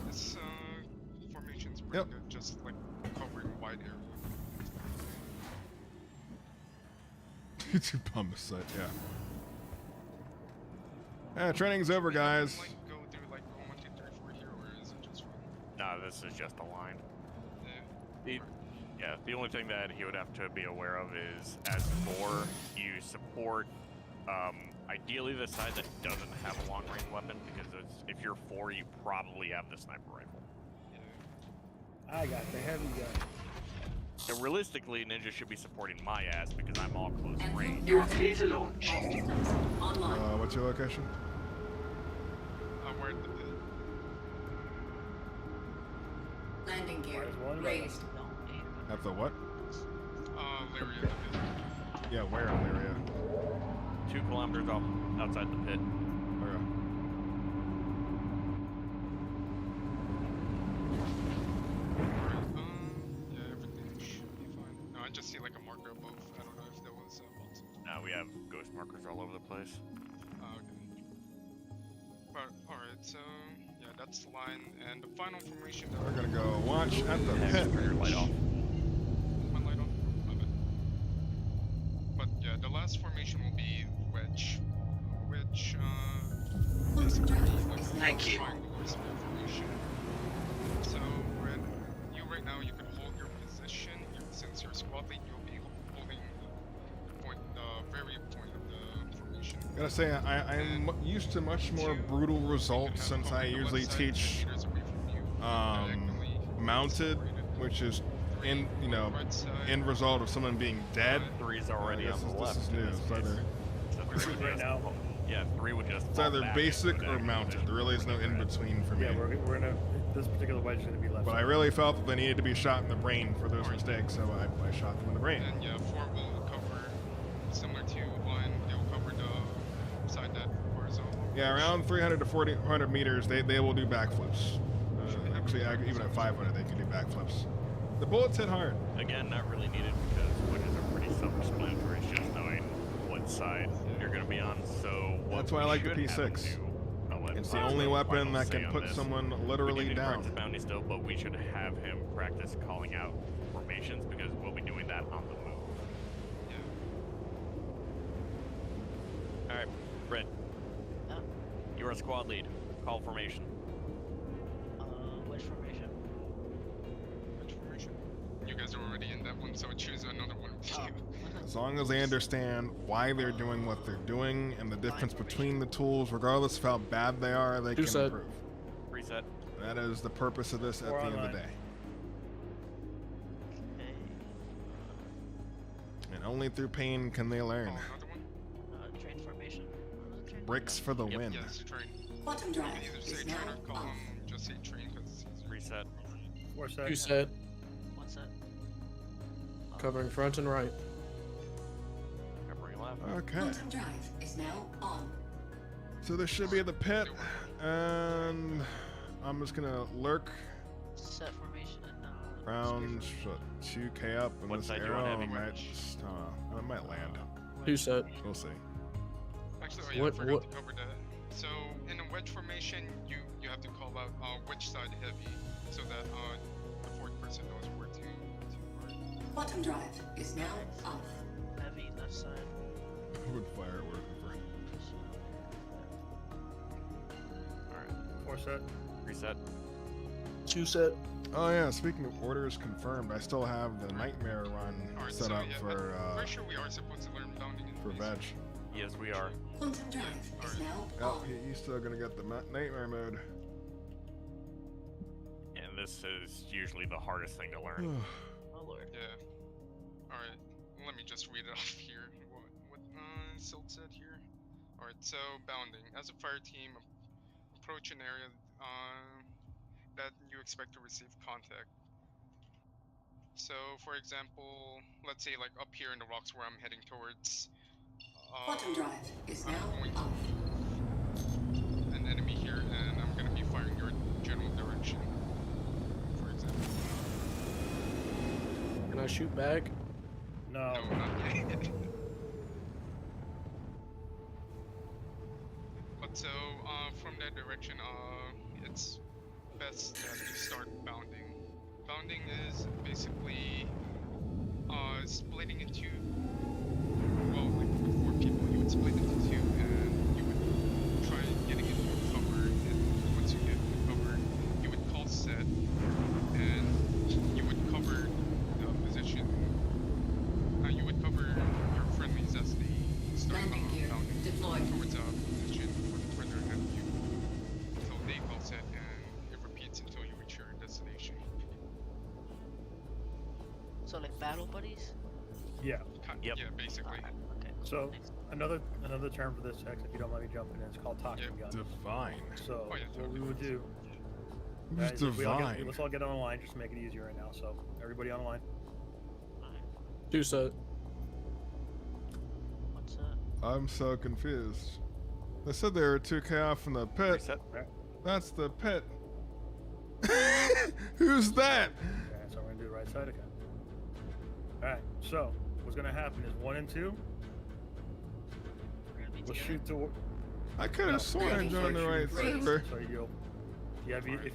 This formation's pretty Yep. good, just like covering a wide area. Two bum set, yeah. Yeah, training's over, guys. Like go through like 1, 2, 3, 4 here, or is it just one? No, this is just a line. Yeah. Yeah, the only thing that he would have to be aware of is, as 4, you support, ideally the side that doesn't have a long-range weapon, because if you're 4, you probably have the sniper rifle. I got the heavy gun. So realistically, Ninja should be supporting my ass because I'm all close range. You're clear to launch. Online. What's your location? We're at the pit. Landing gear There's one raised. At the what? Lyria, the pit. Yeah, where in Lyria? 2 kilometers off outside the pit. Okay. Yeah, everything should be fine. No, I just see like a marker above. I don't know if there was bolts. Now we have ghost markers all over the place. Okay. But alright, so yeah, that's the line, and the final formation that We're gonna go watch at the Have pit. turn your light off. my light on. My bad. But yeah, the last formation will be wedge, which basically like Thank you. triangle or square formation. So when you right now you can hold your position. Since you're squad lead, you'll be holding the point, the very point of the formation. Gotta say, I'm used to much more brutal results since I usually teach mounted, which is end result of someone being dead. 3's already this on the is- left. this is new. in this It's either- case. So 3 would right just- now. Yeah, 3 would just. It's fall either back basic into or that mounted. position. There really is no in between for me. Yeah, we're gonna. This particular wedge is gonna be left. But I really felt that they needed to be shot in the brain for those mistakes, so I shot them in the brain. And yeah, 4 will cover, similar to line, they'll cover the side that horizontal. Yeah, around 300 to 400 meters, they will do backflips. Actually, even at 500, they can do backflips. The bullets hit hard. Again, not really needed because wedges are pretty self-explanatory. It's just knowing what side you're going to be on. So what That's why I we like the should have him P6. do- I'll let It's the Rob only know weapon final that say can on put this. someone We literally need to down. practice bounty still, but we should have him practice calling out formations because we'll be doing that on the move. Yeah. All right, Brett. You're a squad lead. Call formation. Which formation? Which formation? You guys are already in that one, so choose another one with you. As long as they understand why they're doing what they're doing and the difference between the tools, regardless of how bad they are, they Two can set. improve. Reset. That is the purpose of this at the We're end of the online. day. Okay. And only through pain can they learn. Oh, another one? Train formation. Train Bricks for the Yep. win. Yes, train. Quantum You drive can either say is train now or call off. them, just say train because it's easier. Reset. 4 set. 2 set. What's that? Covering front and right. Covering left. Okay, Quantum drive is now on. so this should be at the pit, and I'm just gonna lurk Set formation and around 2K up, and What this side do you want arrow heavy might, wedge? it might land. 2 set. We'll see. Actually, oh yeah, What- I forgot what- to cover that. So in a wedge formation, you have to call out which side heavy, so that the fourth person knows where to guard. Quantum drive is now off. heavy left side. Would fire word for All right. 4 set. Reset. 2 set. Oh yeah, speaking of orders confirmed, I still have the nightmare run Alright, set so up yeah, for I'm pretty sure we are supposed to learn bounding in for these. veg. Yes, we are. Quantum drive is now Yep, on. you still gonna get the nightmare mode. And this is usually the hardest thing to learn. Oh lord. Yeah. Alright, let me just read it off here. What Silt said here? Alright, so bounding. As a fire team, approach an area that you expect to receive contact. So, for example, let's say like up here in the rocks where I'm heading towards. Quantum drive is I'm now going to off. an enemy here, and I'm gonna be firing your general direction. For example. Can I shoot back? No. No, not yet. But so, from that direction, it's best that you start bounding. Bounding is basically, splitting into, well, like with 4 people, you would split into 2, and you would try getting into cover, and once you get into cover, you would call set, and you would cover the position. You would cover your friendlies as they start Landing gear bounding deployed. towards a position further ahead of you until they call set, and it repeats until you reach your destination. So like battle buddies? Yeah. Yep. Yeah, basically. Okay. So another term for this, X, if you don't mind me jumping in, it's called talking Yep. gun. Divine. So Oh, yeah, what we would do, Who's guys, if we all divine? let's all get on the line, just to make it easier right now. So everybody on the line. 2 set. What's that? I'm so confused. They said they were 2K off from the pit. Reset. That's the pit. Who's that? Okay, so we're gonna do right side again. All right. So what's gonna happen is 1 and 2. We're gonna be We'll together. shoot toward. I could have sworn I joined the right server. So if you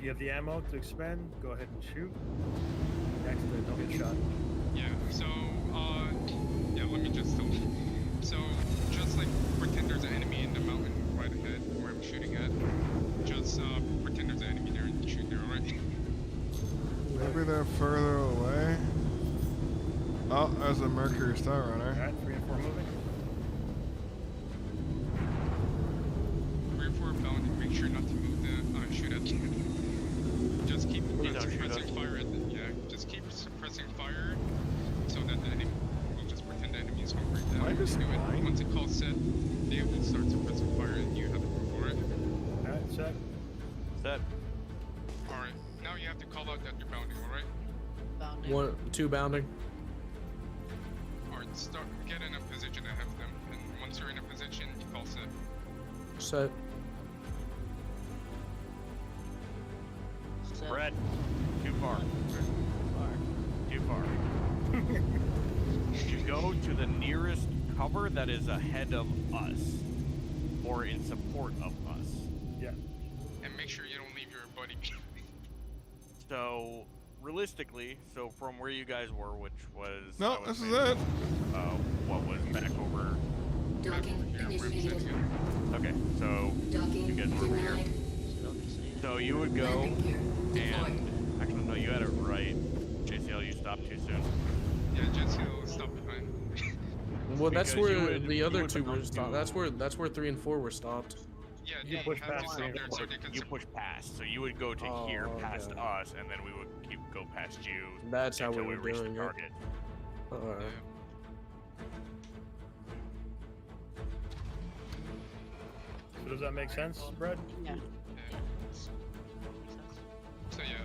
have the ammo to expend, go ahead and shoot. Next, don't get shot. Yeah, so, yeah, let me just tell you. So, just like pretend there's an enemy in the mountain right ahead where I'm shooting at. Just, pretend there's an enemy there and shoot there, alright? Maybe they're further away. Oh, there's a Mercury Star All Runner. right, 3 and 4 moving. 3 or 4 bounding, make sure not to move the, shoot at just keep Please don't shoot suppressing us. fire at the, yeah, just keep suppressing fire so that the enemy, we'll just pretend the enemy is going right down. Am I just do it. blind? Once it calls set, they will start suppressing fire and you have to move for it. All right, set. Set. Alright, now you have to call out that you're bounding, alright? Bounding. 2 bounding. Alright, get in a position ahead of them, and once you're in a position, you call set. Set. Set. Brett. Too far. Too far. You go to the nearest cover that is ahead of us, or in support of us. Yeah. And make sure you don't leave your buddy behind. So, realistically, so from where you guys were, which was No, I would this is say, it. what was back over? Docking initiated. Okay, so Docking you guys were over here. denied. So you would go Landing gear deployed. and actually no, you had it right. JCL, you stopped too soon. Yeah, Jesse will stop behind. Well, that's Because you where would- the you other would 2 were become stopped. That's where 3 and 4 were stopped. Yeah, You they push have to past stop me. there so they can You push past, so you would go to Oh, here past okay. us, and then we would go past you That's how we until we were reach the doing it. target. Alright. So does that make sense, Brad? Yeah. Yeah. Makes sense. So yeah,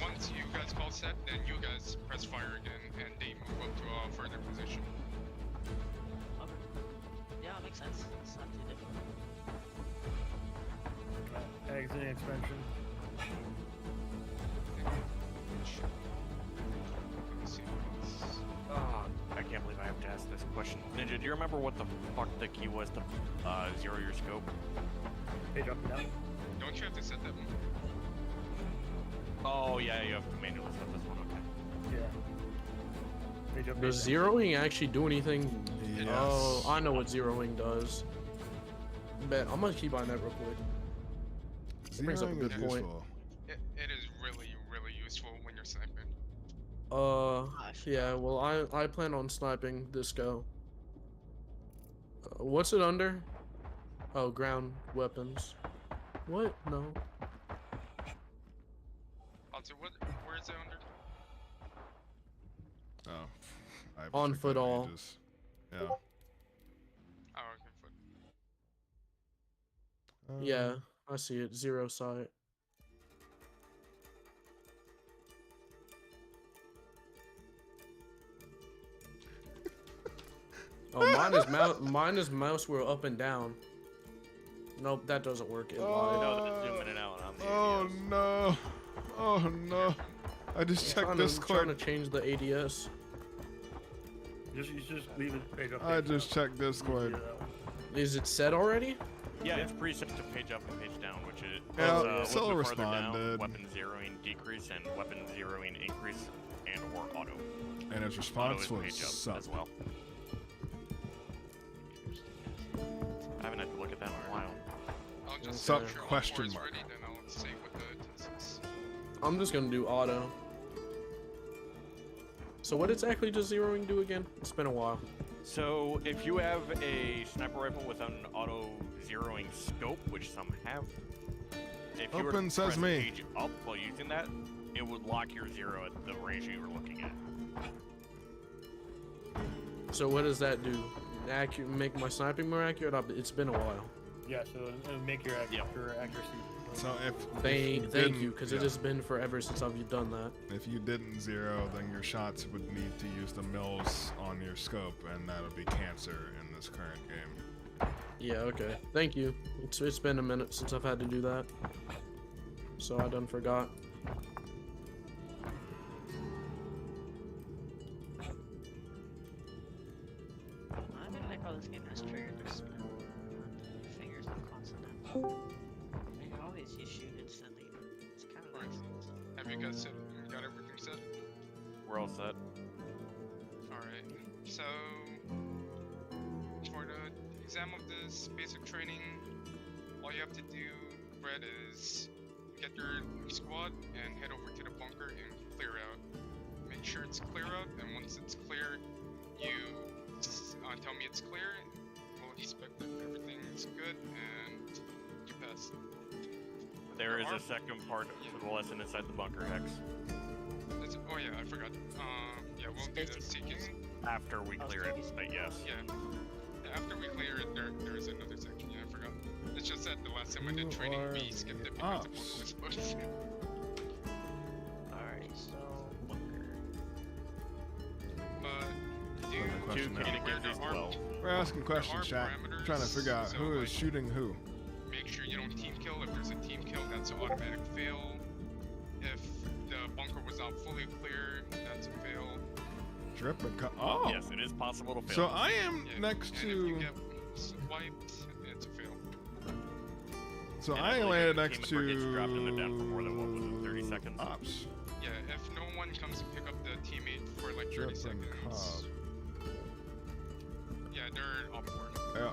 once you guys call set, then you guys press fire again, and they move up to a further position. Okay. Yeah, it makes sense. It's not too difficult. Exiting expansion. Let me see. Oh, I can't believe I have to ask this question. Ninja, do you remember what the fuck the key was to zero your scope? Page up and down. Don't you have to set that one? Oh yeah, you have to manually set this one. Okay. Yeah. Page up. Does page down. zeroing actually do anything? Yes. Oh, I know what zeroing does. Bet I'm gonna keep on that real quick. Brings up a Zeroing good is point. useful. It is really, sniping? Yeah. Well, I plan on sniping this go. What's it under? Oh, ground weapons. What? No. Also, where is it under? Oh, I've On checked foot that in all. ages. Yeah. Oh, okay, foot. Yeah, I see it. 0 sight. Oh, mine is mouse wheel up and down. Nope, that doesn't work. It lied. No, that's zooming in out on the Oh ADS. no! Oh no! I just checked trying Discord. to change the ADS. You just leave it page up. I page just down. checked Discord. Easier that way. Is it set already? Yeah, it's preset to page up and page down, which is Yeah, a little Scylla bit farther down, responded. weapon zeroing decrease and weapon zeroing increase and or auto. And his Auto response is was page up sup. as well. I haven't had to look at that in a while. I'll just Sup, make sure all question four is mark. ready, then I'll say what the test is. I'm just gonna do auto. So what exactly does zeroing do again? It's been a while. So if you have a sniper rifle with an auto zeroing scope, which some have, if you were Open to press sesame. page up while using that, it would lock your zero at the range you were looking at. So what does that do? Make my sniping more accurate? It's been a while. Yeah, so it'll make your accuracy. So if Thank didn't- you, because yeah. it has been forever since I've done that. If you didn't zero, then your shots would need to use the mills on your scope, and that would be cancer in this current game. Yeah, okay. Thank you. It's been a minute since I've had to do that. So I done forgot. I really like how this game has triggered to spin on the fingers and consonant. I can always use shoot instantly, but it's kind of nice. Have you guys got everything set? We're all set. Alright, so for the exam of this basic training, all you have to do, Brett, is get your squad and head over to the bunker and clear out. Make sure it's clear out, and once it's clear, you tell me it's clear. We'll inspect that everything is good, and you pass. There is a second part to the lesson inside the bunker, Hex. Oh yeah, I forgot. Yeah, we'll do the seeking. After we clear it, but yes. Yeah, after we clear it, there is another section. Yeah, I forgot. It's just that the last time I did You training, are we skipped it the because ops. it wasn't supposed to. Alright, so bunker. Do Another question now. anywhere there are, We're asking questions, there are chat. We're trying to figure out parameters, who so, is shooting who. make sure you don't team kill. If there's a team kill, that's an automatic fail. If the bunker was not fully clear, that's a fail. Drip and cut. Oh! Yes, it is possible to fail. So I am Yeah, next and if you to. get wiped, it's a fail. So And I believe landed the next team member gets dropped in the den for more than what was it, to 30 seconds? ops. Yeah, if no one comes to pick up the teammate for like 30 Drip and seconds. cob. Yeah, they're up for it. Yeah.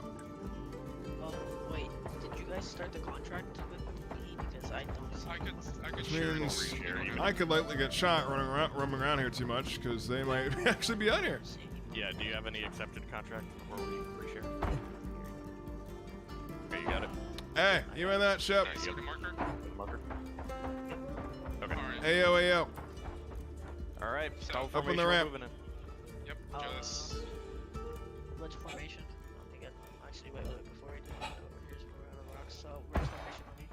Wait, did you guys start the contract with me? Because I don't see I could Which share it means over here. I could likely get shot roaming around here too much because they might actually be out here. see any Yeah, do you have any accepted contract before we reshare? Okay, you got it. Hey, you in that ship? I see the marker. Marker. Okay. Alright. Ayo, ayo. Alright, So, stall up on the formation, we're ramp. moving in. Yep, just ledge formation. I don't think I actually wait before I do it. Over here's where we're on the rocks. So ledge formation on me.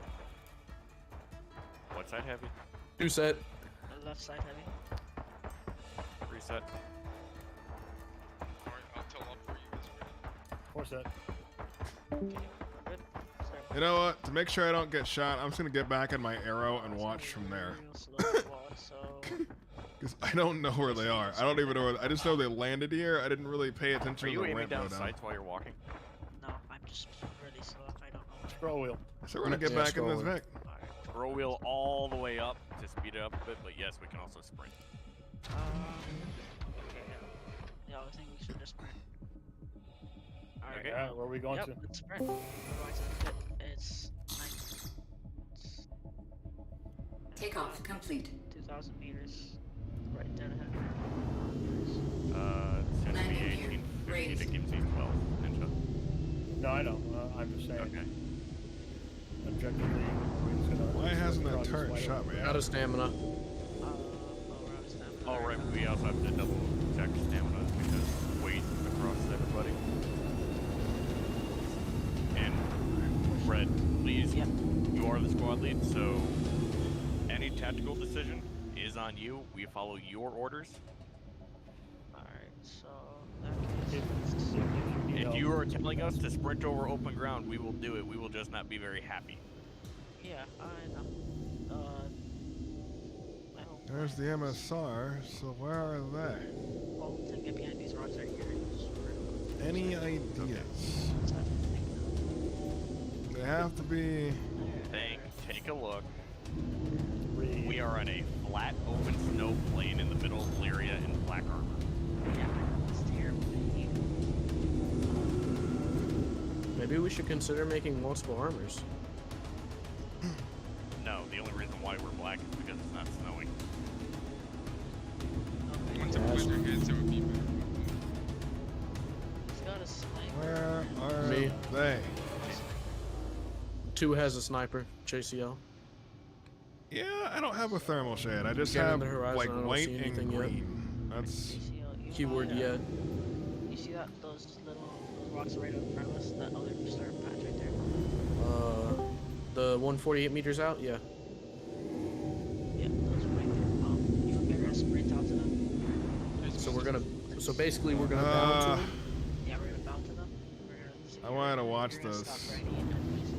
What side heavy? 2 set. Left side heavy. Reset. alright, I'll tell up for you guys ready. Force that. Okay, we're good. Start. You know what? To make sure I don't get shot, I'm just gonna get back in my arrow and watch from there. Real slow squad, so Because I don't know where they are. I don't even know where. I just know they landed here. I didn't really pay attention Are to you the aiming ramp down go down. sights while you're walking? no, I'm just really slow. I don't know why. Scroll wheel. So we're gonna get Yeah, back in this scrolling. Vic. Alright. Scroll wheel all the way up to speed it up a bit, but yes, we can also sprint. Okay, yeah. Yeah, I think we should just sprint. Alright. Okay. Alright, where are we going Yep, to? let's sprint. We're going to the pit. It's 9. Takeoff complete. To 2,000 meters. Right dead ahead. It's gonna be Landing gear 1850 raised. to Gimsey's 12, Ninja. No, I know. I'm just saying. Okay. Objectively, we're just gonna. Why hasn't that cross this turret wide shot open. me? Out of stamina. Oh, we're out of stamina. All right, we also have to double check stamina because weight across everybody. And Fred, please, Yep. you are the squad lead, so any tactical decision is on you. We follow your orders. Alright, so in that case, If you are telling us to sprint over open ground, we will do it. We will just not be very happy. yeah, I know. I don't There's the MSR, so where are they? Well, to get behind these rocks right here. Any ideas? Let's have to think They have to be. Take a look. We are on a flat, open snow plain in the middle of Lyria in black armor. Yeah, it's terrible. Maybe we should consider making multiple armors. No, the only reason why we're black is because it's not snowing. Once the blizzard hits, it would be better. He's got a sniper. Where are Me. they? 2 has a sniper, JCL. Yeah, I don't have a thermal shade. I just Scanning have the horizon, like I don't white see and anything yet. green. That's ACL, you Keyword know, yet. You see that those rocks right in front of us? That other star patch right there. The 148 meters out? Yeah. Yeah, those right there. You and me are gonna sprint out to them. So we're gonna. So basically, we're gonna bound to them. Yeah, we're gonna bound to them. We're gonna. I wanted to watch we're gonna this. stop right in enemies.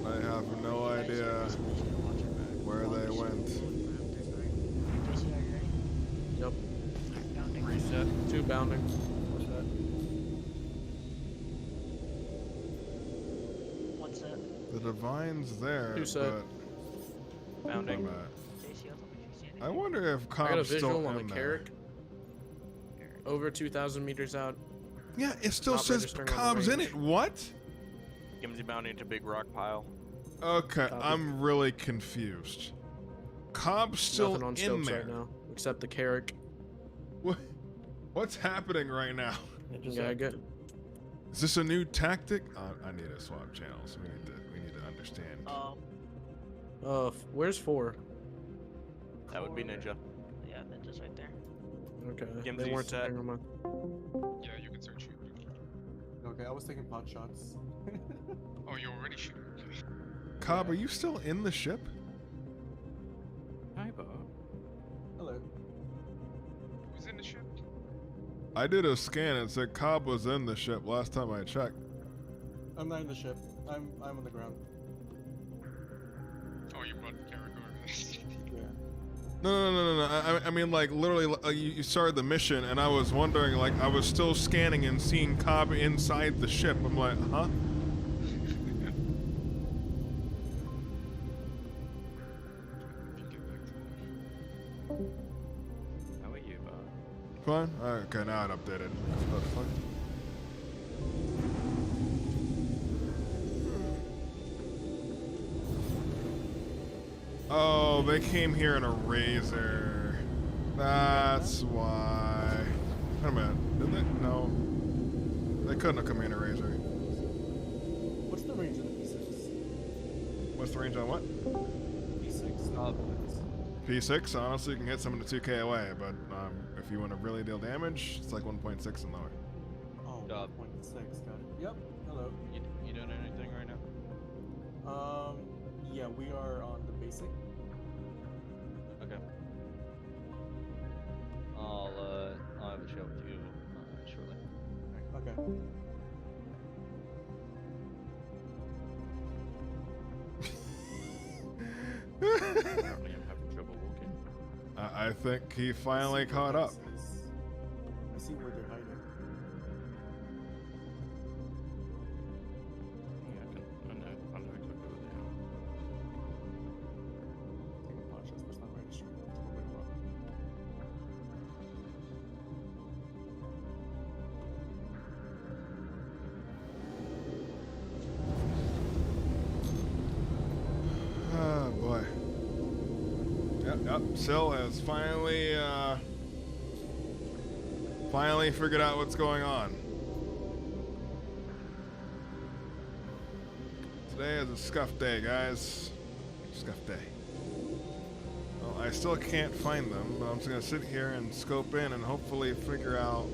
but I have no You guys idea are basically just gonna watch our back. where they Watch. went. JC, are you ready? Yep. Alright, bounding. Reset. 2 bounding. What's that? What's that? The divine's there, Who said? but Bounding. I'm at- JC, I'll tell me if you see anything. I wonder if I got a Cobb's still visual on the in there. Carrick. Over 2,000 meters out. Yeah, it still Not says registering on the Cobb's in range. it. What? Gimsey bounding to big rock pile. Okay, Copy. I'm really confused. Cobb's still Nothing on in Stokes there. right now, except the Carrick. What? What's happening right now? It just Yeah, I get. Is this a new tactic? I need to swap channels. We need to understand. Where's 4? That would be Ninja. Yeah, Ninja's right there. Okay. Gimsey They weren't set. saying on my. Yeah, you can search it. Okay, I was taking pot shots. Oh, you already shoot. Okay. Cobb, are you still in the ship? Hi, Bob. Hello. Who's in the ship? I did a scan and said Cobb was in the ship last time I checked. I'm not in the ship. I'm on the ground. Oh, you brought the character over. Yeah. No. I mean, like, literally, you started the mission, and I was wondering, like, I was still scanning and seeing Cobb inside the ship. I'm like, huh? How are you, Bob? Fine? Okay, now it updated. What the fuck? Oh, they came here in a razor. That's why. Wait a minute. Did they? No. They couldn't have come here in a razor. What's the range of the P6? What's the range on what? P6. P6? Honestly, you can hit someone to 2k away, but if you want to really deal damage, it's like 1.6 and lower. Oh, Job. 1.6. Got it. Yep. Hello. You doing anything right now? Yeah, we are on the basic. Okay. I'll have a chat with you shortly. Okay. Apparently I'm having trouble walking. I think he finally caught up. I see where they're hiding. Yeah, I know exactly where they are. Taking pot shots, but it's not registering. It's a little bit rough. Oh boy. Yep, Syl has finally figured out what's going on. Today is a scuff day, guys. Scuff day. Well, I still can't find them, but I'm just gonna sit here and scope in and hopefully figure out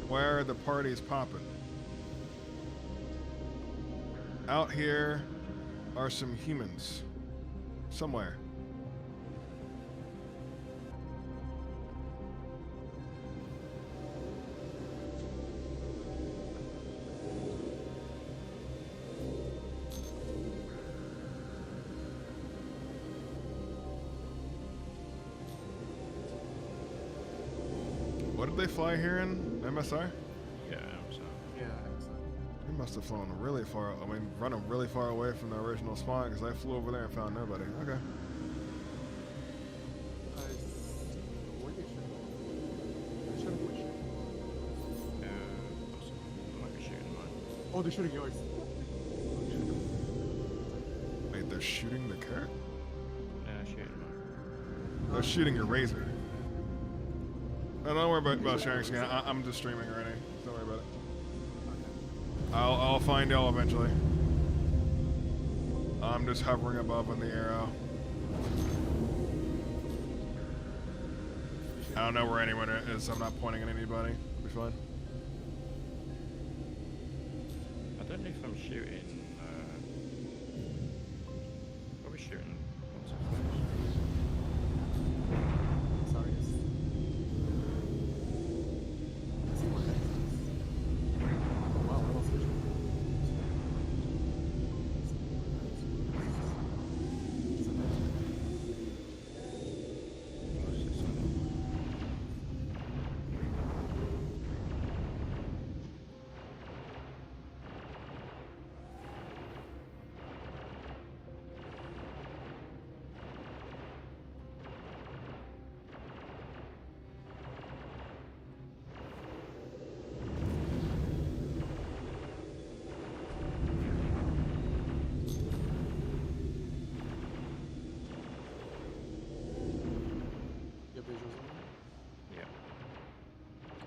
where the party's popping. Out here are some humans. Somewhere. What did they fly here in? MSR? Yeah, so. Yeah, They must have flown really far. I mean, running really far away from the original spawn because I flew over there and found nobody. Okay. where they shoot? They shooting which? Might be shooting mine. Oh, they're shooting yours. Wait, they're shooting the carrot? Yeah, shooting mine. They're shooting your razor. No, don't worry about sharing screen. I'm just streaming already. Don't worry about it. I'll find y'all eventually. I'm just hovering above in the arrow. I don't know where anyone is. I'm not pointing at anybody. It'll be fine. I don't know if I'm shooting. Probably shooting once or twice. Sorry. I see one next. Oh, wow, what else is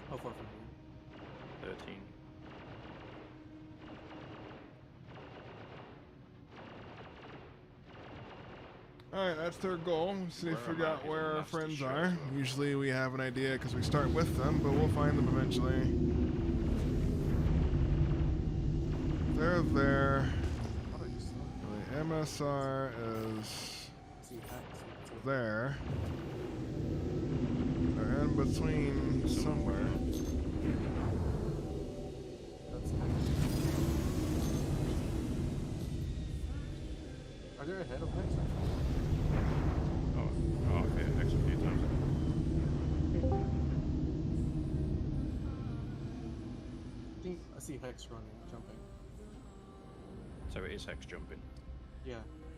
How far from here? 13. Alright, that's their goal. See, Where figure am I? out where our Enough to friends show are. as well. Usually we have an idea because we start with them, but we'll find them eventually. They're there. How do I just The MSR is see hacks? there. They're in between somewhere. That's Are they ahead of Hex? Oh, okay, Hex a few times. I think I see Hex running, jumping. So it is Hex jumping. Yeah.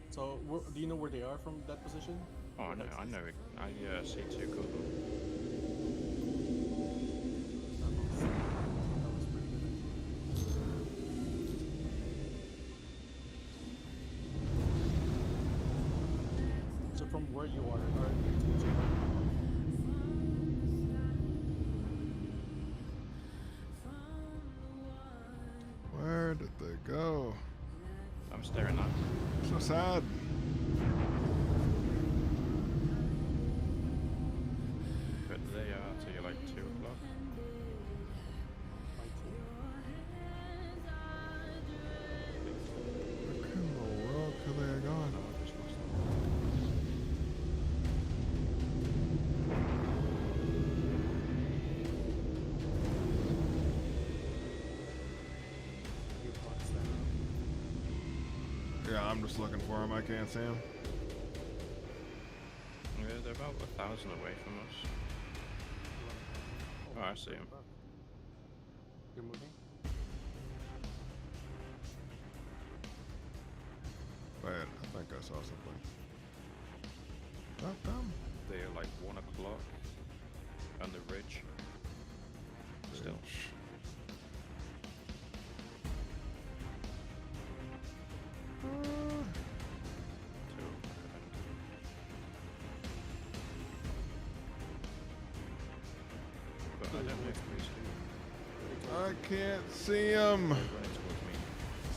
So, do you know where they are from that position? Oh, I know it. I see two of them. That was pretty good. So from where you are Where did they go? I'm staring at. So sad. But they are till like 2 o'clock. Where in the world could they have gone? No, I just lost them. Yeah, I'm just looking for them. I can't see them. Yeah, they're about 1,000 away from us. Oh, I see them. You're moving? Wait, I think I saw something. Not them. They're like 1 o'clock on the ridge. Still. Uh, 2 o'clock. but I don't know if Bruce do. I can't see him. They're running towards me.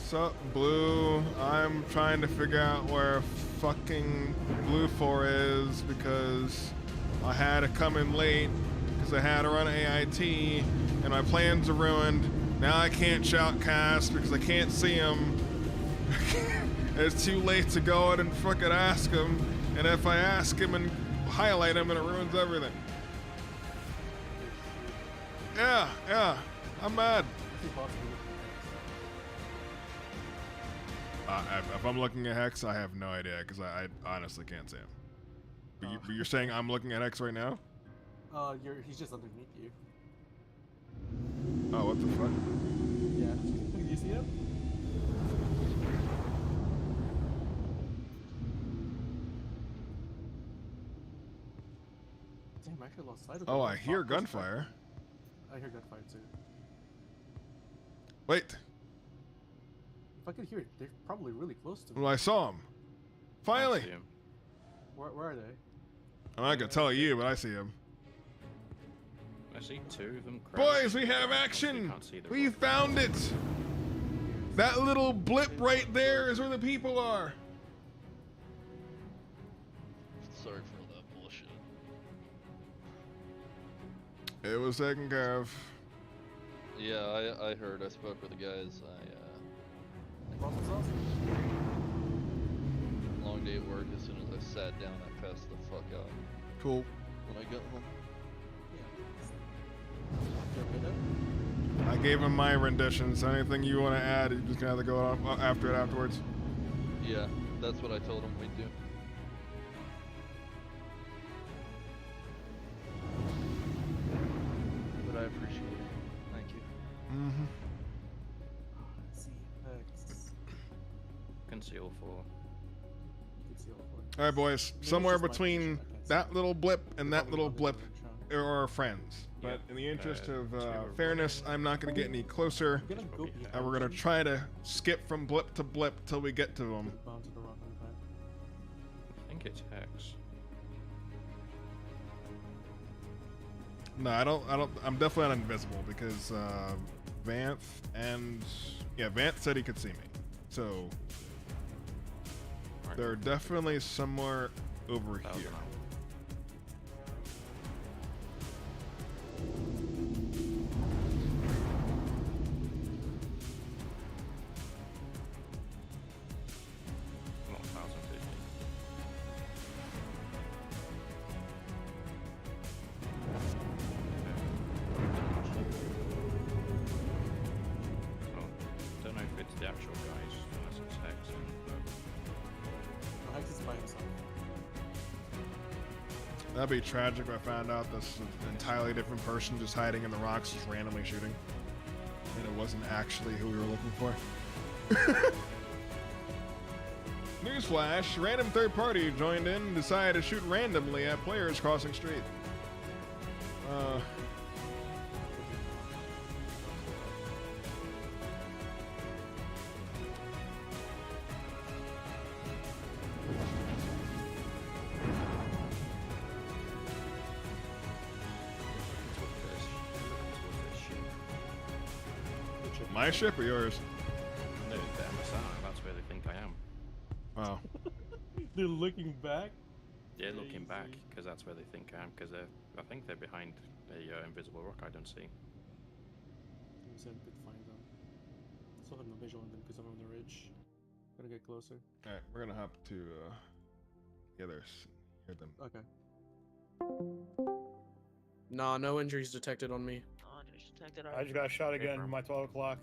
Sup, Blue? I'm trying to figure out where fucking Blue 4 is because I had to come in late because I had to run AIT and my plans are ruined. Now I can't shoutcast because I can't see him. It's too late to go out and fucking ask him. And if I ask him and highlight him, and it ruins everything. Yeah, I'm mad. If I'm looking at Hex, I have no idea because I honestly can't see him. But you're saying I'm looking at Hex right now? He's just underneath you. Oh, what the fuck? Yeah. You see him? Damn, I actually lost sight of Oh, them. I hear gunfire. I hear gunfire too. Wait. If I could hear it, they're probably really close to me. Well, I saw him. Finally. I see him. Where are they? I'm not gonna tell you, but I see him. I see two of them. Boys, we have action! We found it! That little blip right there is where the people are. Sorry for all that bullshit. It was taken care of. Yeah, I heard. I spoke with the guys. Long day at work. As soon as I sat down, I passed the fuck out. Cool. When I got home. I gave him my rendition, so anything you want to add, you're just gonna have to go on after it afterwards. Yeah, that's what I told him we'd do. But I appreciate it. Thank you. Mm-hmm. Conceal for. All right, boys. Somewhere between that little blip and that little blip are our friends. But in the interest of fairness, I'm not going to get any closer. And we're going to try to skip from blip to blip till we get to them. I think it's Hex. No, I don't. I'm definitely not invisible because Vanth and Vanth said he could see me. So they're definitely somewhere over here. That'd be tragic if I found out this is an entirely different person just hiding in the rocks, just randomly shooting. And it wasn't actually who we were looking for. Newsflash, random third party joined in and decided to shoot randomly at players crossing street. My ship or yours? No, the MSR. That's where they think I am. Wow. They're looking back? Yeah, looking back, because that's where they think I am, because I think they're behind a invisible rock I don't see. You said could find them. Still have no visual on them because I'm on the ridge. Gotta get closer. Alright, we're gonna hop to the others. Hear them. Okay. Nah, no injuries detected on me. Oh, injuries detected. I just got shot again from my 12 o'clock.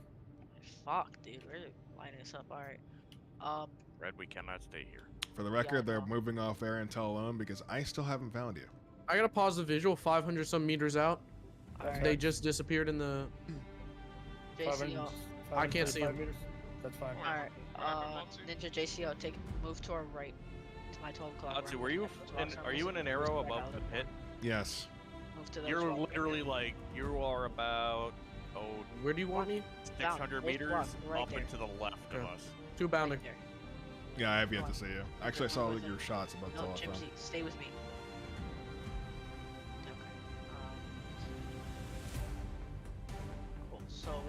Fuck, dude, we're lining this up. Alright. Red, we cannot stay here. For the record, Yeah, they're no. moving off air intel alone because I still haven't found you. I gotta pause the visual 500 some meters out. Alright. They just disappeared in the. JCO. I can't see 535 him. meters. That's fine. Alright. Ninja JCO, move to our right. To my 12 o'clock. Atsu, were you are you in an arrow above the pit? Yes. Move to the You're 12. literally like, you are about, Where do you want me? 600 Both meters blocks, right up there. and to the left of Okay. us. Two bounding. Right there. Yeah, I have yet to see you. Actually, I saw your shots about No, to off from. Gypsy, stay with me. Okay.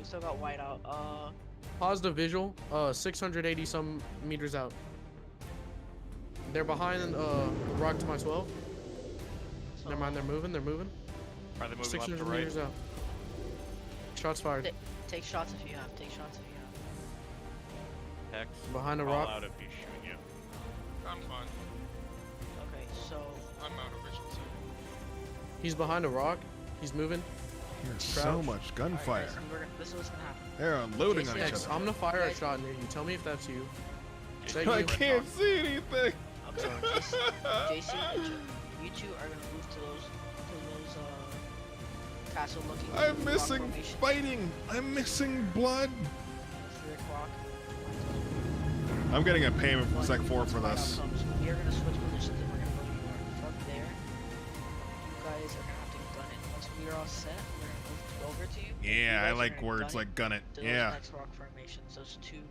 still got white out. Positive visual. 680 some meters out. They're behind the rock to my 12. So Never mind, they're moving. They're moving. Are they moving left 600 to right? meters out. Shots fired. Take shots if you have. Take shots if you have. Hex. Behind the Call rock. out if he's shooting you. I'm fine. Okay, so I'm out of vision, so. He's behind a rock. He's moving. Here's so Crouch. much gunfire. this is what's gonna happen. They're unloading on each Next, other. I'm gonna fire a shot near you. Tell me if that's you. Say I you. can't see anything. Okay, JC, you two are gonna move to those castle-looking. I'm rock missing formation. fighting. I'm missing blood. 3 o'clock. I'm getting a payment from Once- Sec 4 once for white this. out comes, we are gonna switch positions and we're gonna go to from there. You guys are gonna have to gun it. Once we are all set, we're gonna move over to you. Yeah, You I guys are like gonna words gun it like gun it. to those Yeah. next rock formations, those 2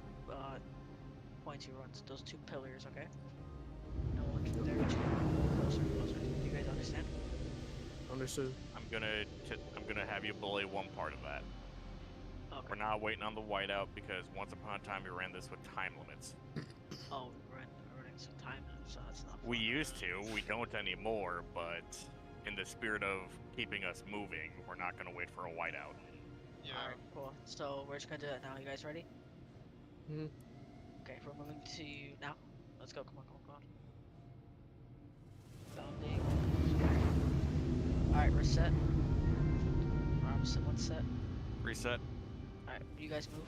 pointy runs, those 2 pillars, okay? No one can dare to closer. Do you guys understand? Understood. I'm gonna have you belay one part of that. Okay. We're not waiting on the whiteout because once upon a time we ran this with time limits. Oh, we're running some time, so that's not. We fun. used to, we don't anymore, but in the spirit of keeping us moving, we're not gonna wait for a whiteout. Yeah. Alright, cool. So we're just gonna do that now. You guys ready? Mhm. Okay, we're moving to now. Let's go. Come on. Bounding. Alright, we're set. We're set. One set. Reset. Alright, you guys move.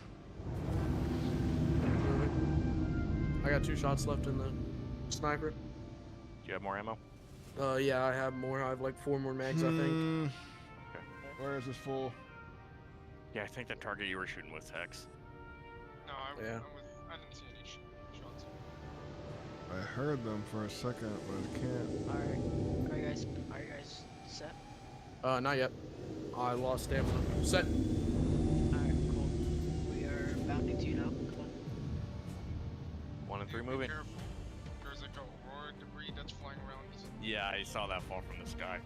Moving. I got 2 shots left in the sniper. Do you have more ammo? Yeah, I have more. I have like 4 more mags, I think. Hmm. Where is this fool? Yeah, I think the target you were shooting was Hex. No, Yeah. I didn't see any shots. I heard them for a second, but I can't. Alright. Are you guys set? Not yet. I lost stamina. Set. Alright, cool. We are bounding to you now. Come on. 1 and 3 Be moving. careful. There's like a aurora debris that's flying around. Yeah, I saw that fall from the sky.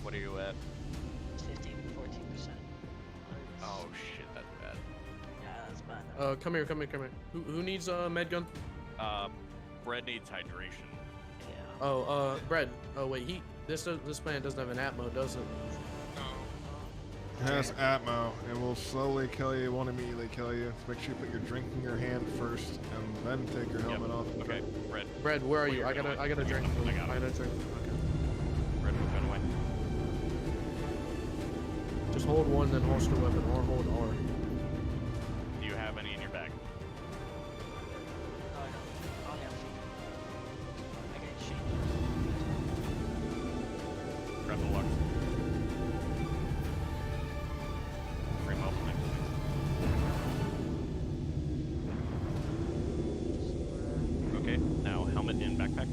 What are you at? 15, 14%. Oh shit, that's bad. Yeah, that's bad. Come here. Who needs a med gun? Bread needs hydration. Yeah. Oh, Bread. Oh wait, this man doesn't have an atmo, does it? No. It has atmo. It will slowly kill you. It won't immediately kill you. So make sure you put your drink in your hand first, and then take your helmet off. Okay, Bread. Bread, where are Where you? you're I going. got a drink. I got it. I got a drink. Bread, move gun away. Just hold 1, then holster weapon, or hold R. Do you have any in your bag? Oh, I don't. Oh, yeah. I can exchange. Grab the lux. Frame up, please. Okay, now helmet and backpack.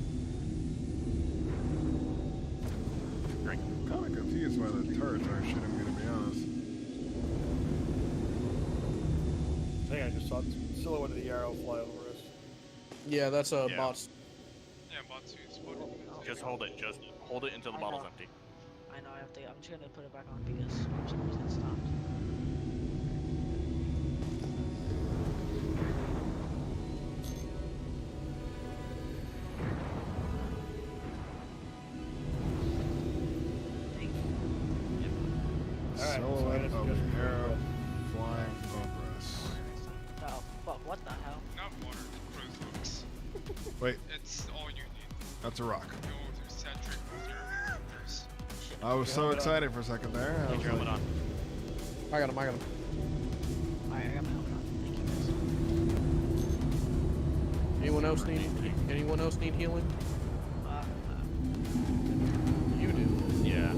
Drink. I'm kind of confused why the turrets are shooting me, to be honest. I think I just saw the silhouette of the arrow fly over us. Yeah, that's Yeah. bots. Yeah, Batsu spotted. Just hold it. Just hold it until the I bottle's know. empty. I know I have to. I'm just gonna put it back on because for some reason it stopped. Thank you. Alright, so I Silhouette just of just- an arrow flying over us. Oh, fuck, what the hell? Not water, crows hooks. Wait, It's all you need. that's a rock. Go to saturate with your characters. Shit. I was so helmet on. excited for a second there. I Get was your helmet like, on. I got him. Alright, I got my helmet on. Thank you guys. Anyone else need healing? You do. Yeah.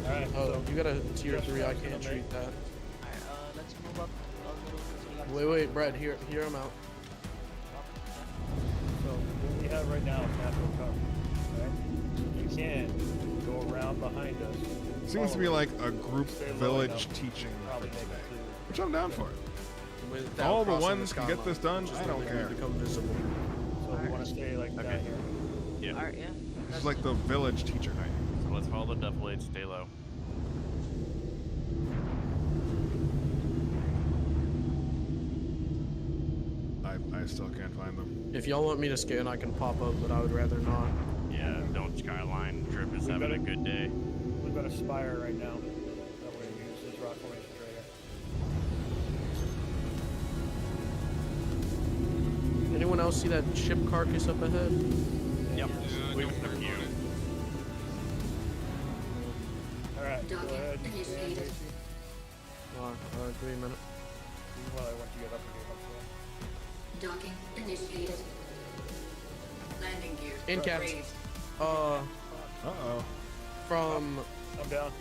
Alright, Oh, so you got a tier just 3. I gonna can't make- treat that. Alright, let's move up a little bit. So we got Wait, Brad. Here I'm out. So what we have right now is natural cover. Right? You can go around behind us. seems to be follow like a group Stay low village enough, teaching probably for make it today, to- which I'm down for. Without all the crossing ones the can get skyline, this done, which is I when don't they care. Become visible. So we want to stay like down here. Yeah. Alright, yeah. This is like the village teacher night. So let's follow the death blade, stay low. I still can't find them. If y'all want me to scan, I can pop up, but I would rather not. Yeah, don't skyline. Drip is We having a better- good day. We've got a spire right now. That we're gonna use this rock formation right here. Anyone else see that ship carcass up ahead? Yep. Don't worry about it. Alright, go Docking ahead. initiated. Casey. Give me a minute. Well, once you get up again, Docking initiated. Landing gear. In caps. raised. Uh-oh. From I'm down.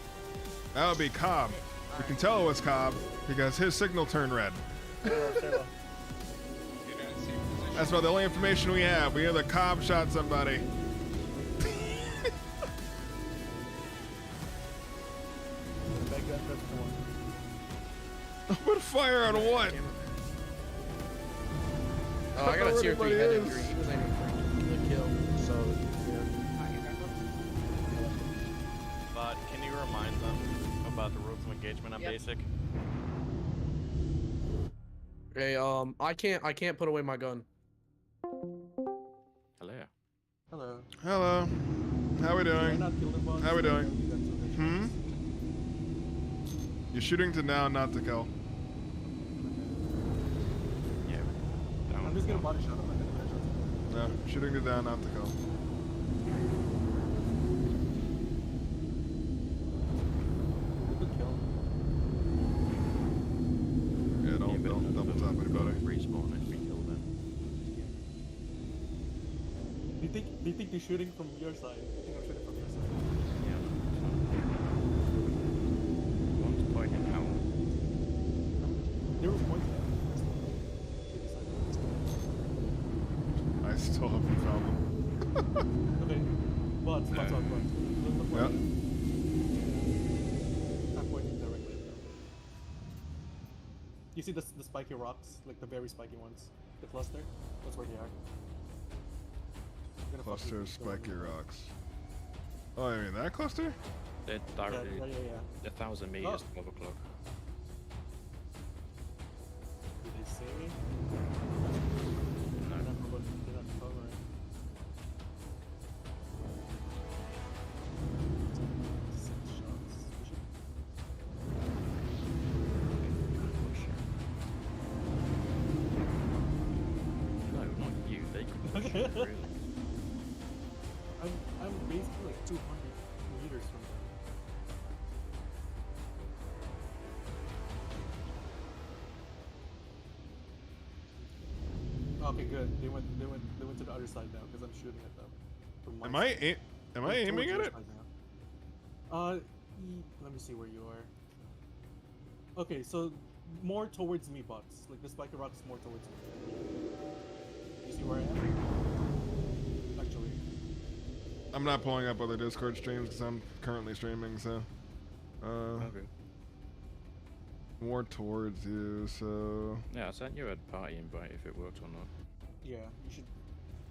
That would be Cobb. We can tell it was Cobb because his signal turned red. Stay low, stay low. Get in a safe position. That's about the only information we have. We hear the Cobb shot somebody. Back gun, that's the one. Open fire on what? Oh, I got a know tier where 3 head anybody injury. is. He was aiming for the kill, so yeah. But can you remind them about the rules of engagement on Yep. basic? Hey, I can't put away my gun. Hello. Hello. Hello. How we Did I doing? not kill the boss? How we doing? We got two headshots. Hmm? You're shooting to down, not to kill. Yeah. I'm just gonna body shot him. I'm gonna headshot him. No, shooting to down, not to kill. Good kill. Yeah, don't double tap anybody. Respawn if we kill them. Do you think they're shooting from your side? I think I'm shooting from your side. Yeah. One's pointing out. They were pointing at me. I still haven't found them. Okay. Bots. Look Yep. I'm pointing directly at them. You see the spiky rocks? Like the very spiky ones? The cluster? That's where they are. I'm gonna fuck Cluster you. of spiky rocks. Oh, you mean that cluster? They're Yeah, directly yeah. 1,000 meters above o'clock. Did they see me? No. They're not covering. Six shots. We should- No, not you. They can push it, really. I'm basically like 200 meters from them. Okay, good. They went to the other side now because I'm shooting at them. From my Am side. I They're aiming towards at your it? side now. Let me see where you are. Okay, so more towards me, bots. Like the spiky rock is more towards me. You see where I am? Actually. I'm not pulling up other Discord streams because I'm currently streaming, so. Okay. More towards you, so. Yeah, I sent you a party invite if it worked or not. Yeah, you should.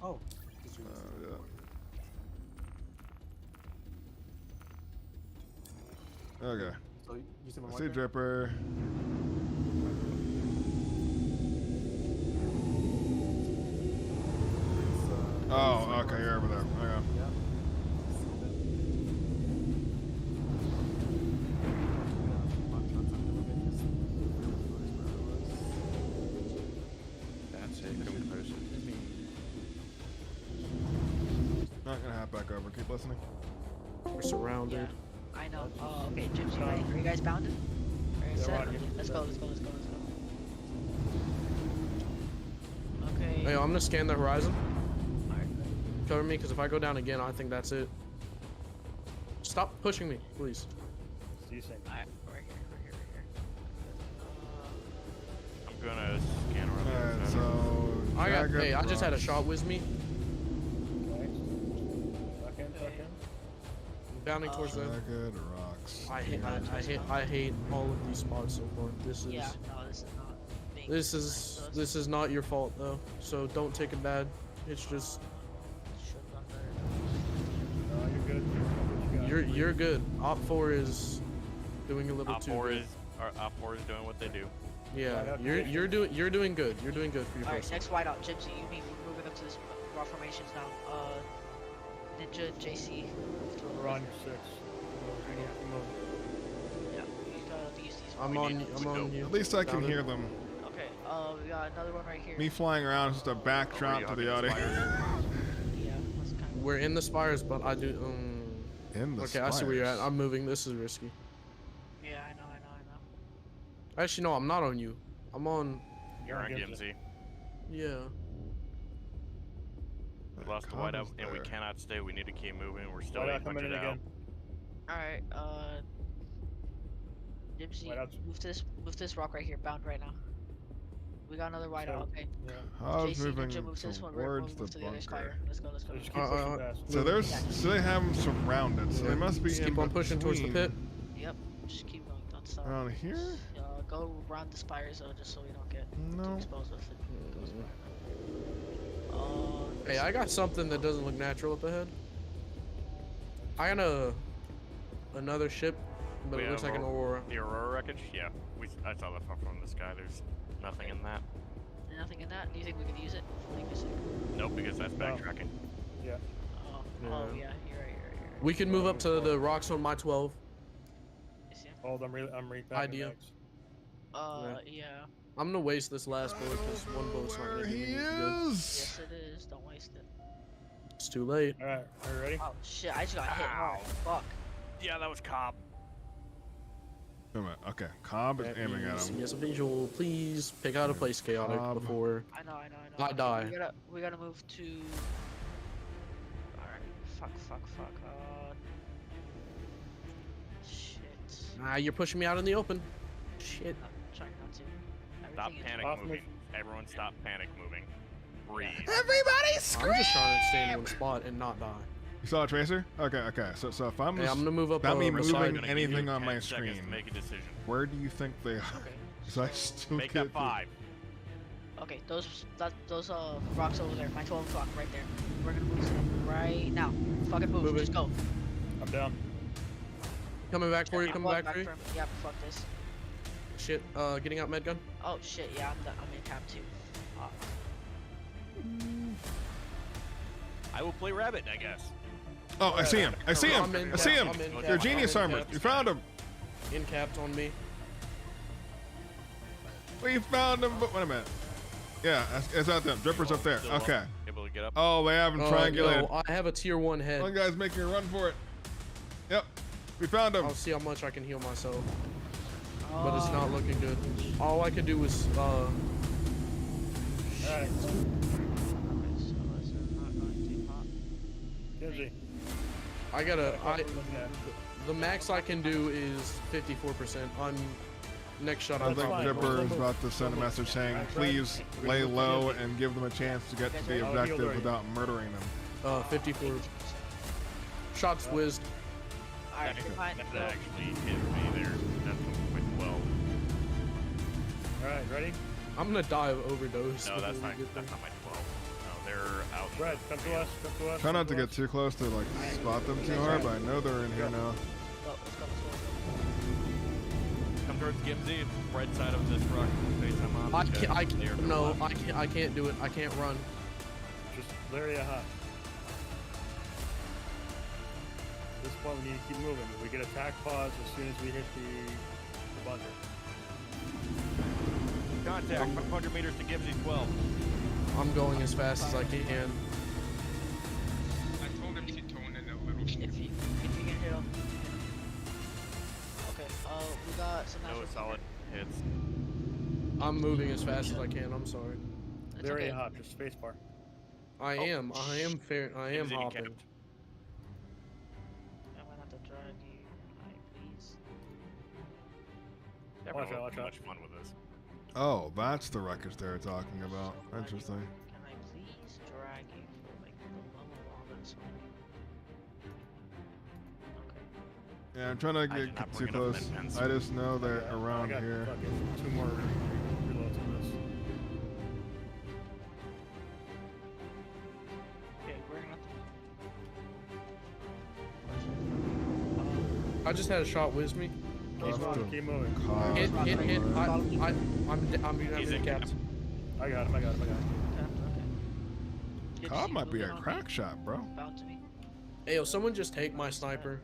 Oh. just realized it's Yeah. recording. Okay. So you see my I see marker? Dripper. It's, Oh, it's like okay, right- you're over there. Okay. Yeah. See that? That's it. Come closer to me. Not gonna hop back over. Keep listening. We're surrounded. Yeah, I know. Oh, okay, Gypsy, are you guys bounded? Are you Yeah, set? we're on you. Let's go. Okay. Hey, I'm gonna scan the horizon. Alright. Cover me, because if I go down again, I think that's it. Stop pushing me, please. Decent. Alright, we're here. I'm gonna scan around. Alright, the so. jagged Hey, I just had a rocks. shot with me. Nice. Tuck in. I'm bounding towards them. Jagged rocks. I hate all of these spots so far. This is Yeah, no, this is not me. paying. This so is it's- not your fault though, so don't take it bad. It's just Should've done better. No, you're good. What you got? you're good. Op 4 is doing a little Op too 4 good. is Op 4 is doing what they do. Yeah, Right up you're doing good. You're doing good for your Alright, first. next whiteout, Gypsy. You mean we're moving up to this raw formations now. Ninja, JC. Move to We're on your 6. Yeah, you gotta use these. I'm on you. At least I can Got it. hear them. Okay, we got another one right here. Me flying around is just a backdrop to the audio. Yeah, that's kind of. We're in the spires, but I do. In the Okay, I see where you're at. spires. I'm moving. This is risky. Yeah, I know. Actually, no, I'm not on you. I'm on. You're on Gimsy. Yeah. We lost the Cobb whiteout is and we there. cannot stay. We need to keep moving. We're still Whiteout coming in 800 out. again. Alright, Gypsy, Whiteouts. move to this rock right here, bound right now. We got another whiteout, So- okay. Yeah. How's JC, moving Ninja, move to this one. We're towards move the to the other spire. bunker. Let's go. So just keep Uh, pushing past. So so they have them surrounded. So they must be Just in keep on pushing towards the pit. between. Yep, just keep going, don't stop. Around here? Go around the spires though, just so we don't get too No. exposed if it goes by. Hey, I got something that doesn't look natural up ahead. I got another ship, but We it looks have like an Aurora. The Aurora wreckage? Yeah. I saw that from the sky. There's nothing in that. Nothing in that? Do you think we could use it? Leave this in? Nope, because that's backtracking. Yeah. Oh, Yeah. oh yeah, you're right. We can move up to the rocks on my 12. You see him? Hold, I'm repacking Idea. mags. Yeah. I'm gonna waste this last bullet because one bullet's not There gonna do he me good. is. Yes, it is. Don't waste it. It's too late. Alright, are you ready? Oh shit! I just got hit hard. Fuck. Yeah, that was Cobb. Wait a minute. Okay, Cobb is aiming at him. Yes, a visual. Please pick out a place chaotic Cobb. before. I know. I die. We gotta move to. Alright. Fuck. Shit. Ah, you're pushing me out in the open. Shit. I'm trying not to. Stop Everything is- panic Off moving. Everyone stop panic moving. Breathe. Everybody I'm just trying to stay in one spot and not die. You saw a tracer? Okay. So if I'm Hey, I'm gonna move up. Not me beside- moving Gonna give anything you on 10 my seconds to screen. make a decision. where do you think they are? Okay. 'Cause I still Make can't that 5. Okay, those rocks over there, my 12 o'clock right there. We're gonna move right now. Fucking move, Moving. just go. I'm down. Coming back for you. I'm Coming going back for you. him. Yep, fuck this. Shit. Getting out med gun. Oh shit, yeah, I'm in tab 2. I will play rabbit, I guess. Oh, I see him. I see him. I'm in I see cap, him. I'm in cap, They're genius I'm in armor. cap. You found him. Incapped on me. We found him. But wait a minute. Yeah, it's out them. Dripper's up there. Still up. Okay. Able to get up. Oh, they have him triangulated. No, I have a tier 1 head. One guy's making a run for it. Yep. We found him. I'll see how much I can heal myself. Oh, But it's not looking good. All I could do was Alright. Okay, so this is not going too hot. Kenzie. I gotta What are we looking at? the max I can do is 54%. I'm next shot I I'm think fine. Dripper is about to send a message saying, please lay low and give them a chance to get to the I'll heal objective already. without murdering them. 54. Shots whizzed. Alright, fine. That actually hit me there. That's 1.12. Alright, ready? I'm gonna die of overdose. No, before that's we not get there. my 12. No, they're out. Brad, come to us, come to us. Try not to come get too close to like spot them too hard, but I know they're in here now. Let's go. Come towards Gimsy, right side of this rock face I'm on. I because can't. they are to the No, left. I can't do it. I can't run. Just Larry hot. At this point, we need to keep moving. We get attack pause as soon as we hit the bunker. Contact, 500 meters to Gimsy 12. I'm going as fast as I can. I told him to tone it a little. If you can hit him. Okay, we got some No natural solid hits. I'm moving as fast as I can. I'm sorry. It's Larry okay. hot, just spacebar. I am fair. I am Gimsy hopping. capped. I'm gonna have to drag you. Alright, please. Everyone Watch out, will watch have out. much fun with this. Oh, that's the wreckage they were talking about. Interesting. Can I please drag you for like the level all this way? Okay. Yeah, I'm trying to I did get not too bring enough close. med pens. I just know they're I around got here. fucking 2 more reloads of this. I just had a shot whiz me. Keep moving, keep moving. Hit. I'm He's in in capped. I got him. Okay. Good to Cobb see might be a moving on crack me. shot, bro. Bound to me. Hey, yo, someone just take my sniper.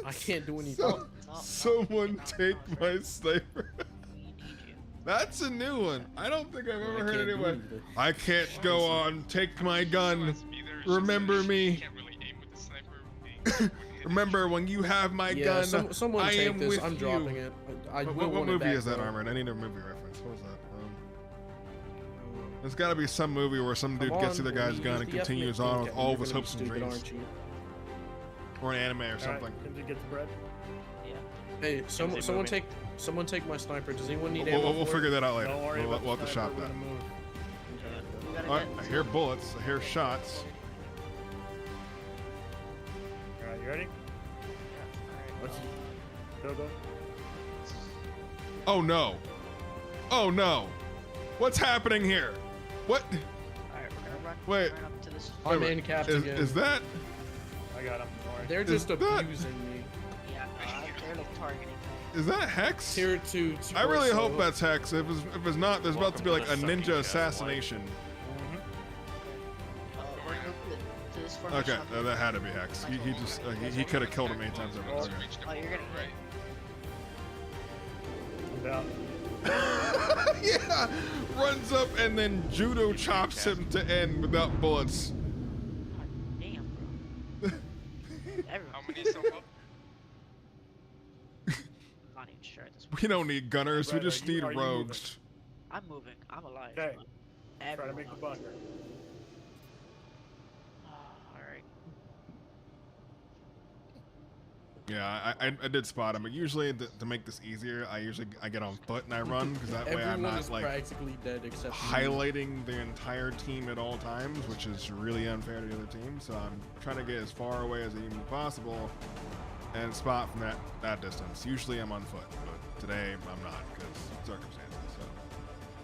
I can't do anything. So- Someone take my sniper. We need you. That's a new one. I don't think I've ever I heard can't do anyone. anything. I can't go on. Take my gun. USB there, it's just Remember that me. You can't really aim with the sniper. Remember when you have my Yeah, gun, someone I take am this. with I'm you. dropping it. I What will want it movie back, is that, though. Armored? I need a movie reference. What was that? There's got to be some movie where some dude Come gets on, the other guy's use gun and the continues ethnic on with thing, all you're of his gonna be hopes and stupid, dreams. aren't you? Or an anime or Alright, something. Kimsey, get the bread. Yeah. Hey, someone moving. take my sniper. Does anyone need We'll, ammo we'll for figure it? that out later. Don't worry We'll, about we'll have to sniper, shop we're that. gonna move. We gotta Alright, get I hear bullets. I hear shots. Alright, you ready? Alright, Go. Oh no. Oh no. What's happening here? What? alright, we're gonna run. Wait. Run up to this. I'm Wait, in capped Is, again. is that? I got him. Don't worry. They're is just that- abusing me. Yeah, they're like targeting. Is that Hex? Tier 2. I really torso. hope that's Hex. If it's not, there's about to be like Welcome a to the ninja sucking chest, assassination. We're gonna to this formation. Okay, that had to be Hex. He just he could have killed him many times over. Once Okay. you reach the Oh, you're border, gonna right? I'm down. Yeah, runs up and then judo chops him to end without bullets. God damn, bro. Everyone. How many still up? I'm not even sure at this point. We don't need gunners. We Right, just are you- need are you rogues. I'm moving. I'm alive. Okay. but Try to everyone make the else- bunker. Alright. Yeah, I did spot him. But usually to make this easier, I get on foot and I run because that way I'm Everyone not is like practically dead except me. highlighting the entire team at all times, which is really unfair to the other team. So I'm trying to get as far away as humanly possible and spot from that distance. Usually I'm on foot, but today I'm not because circumstances. So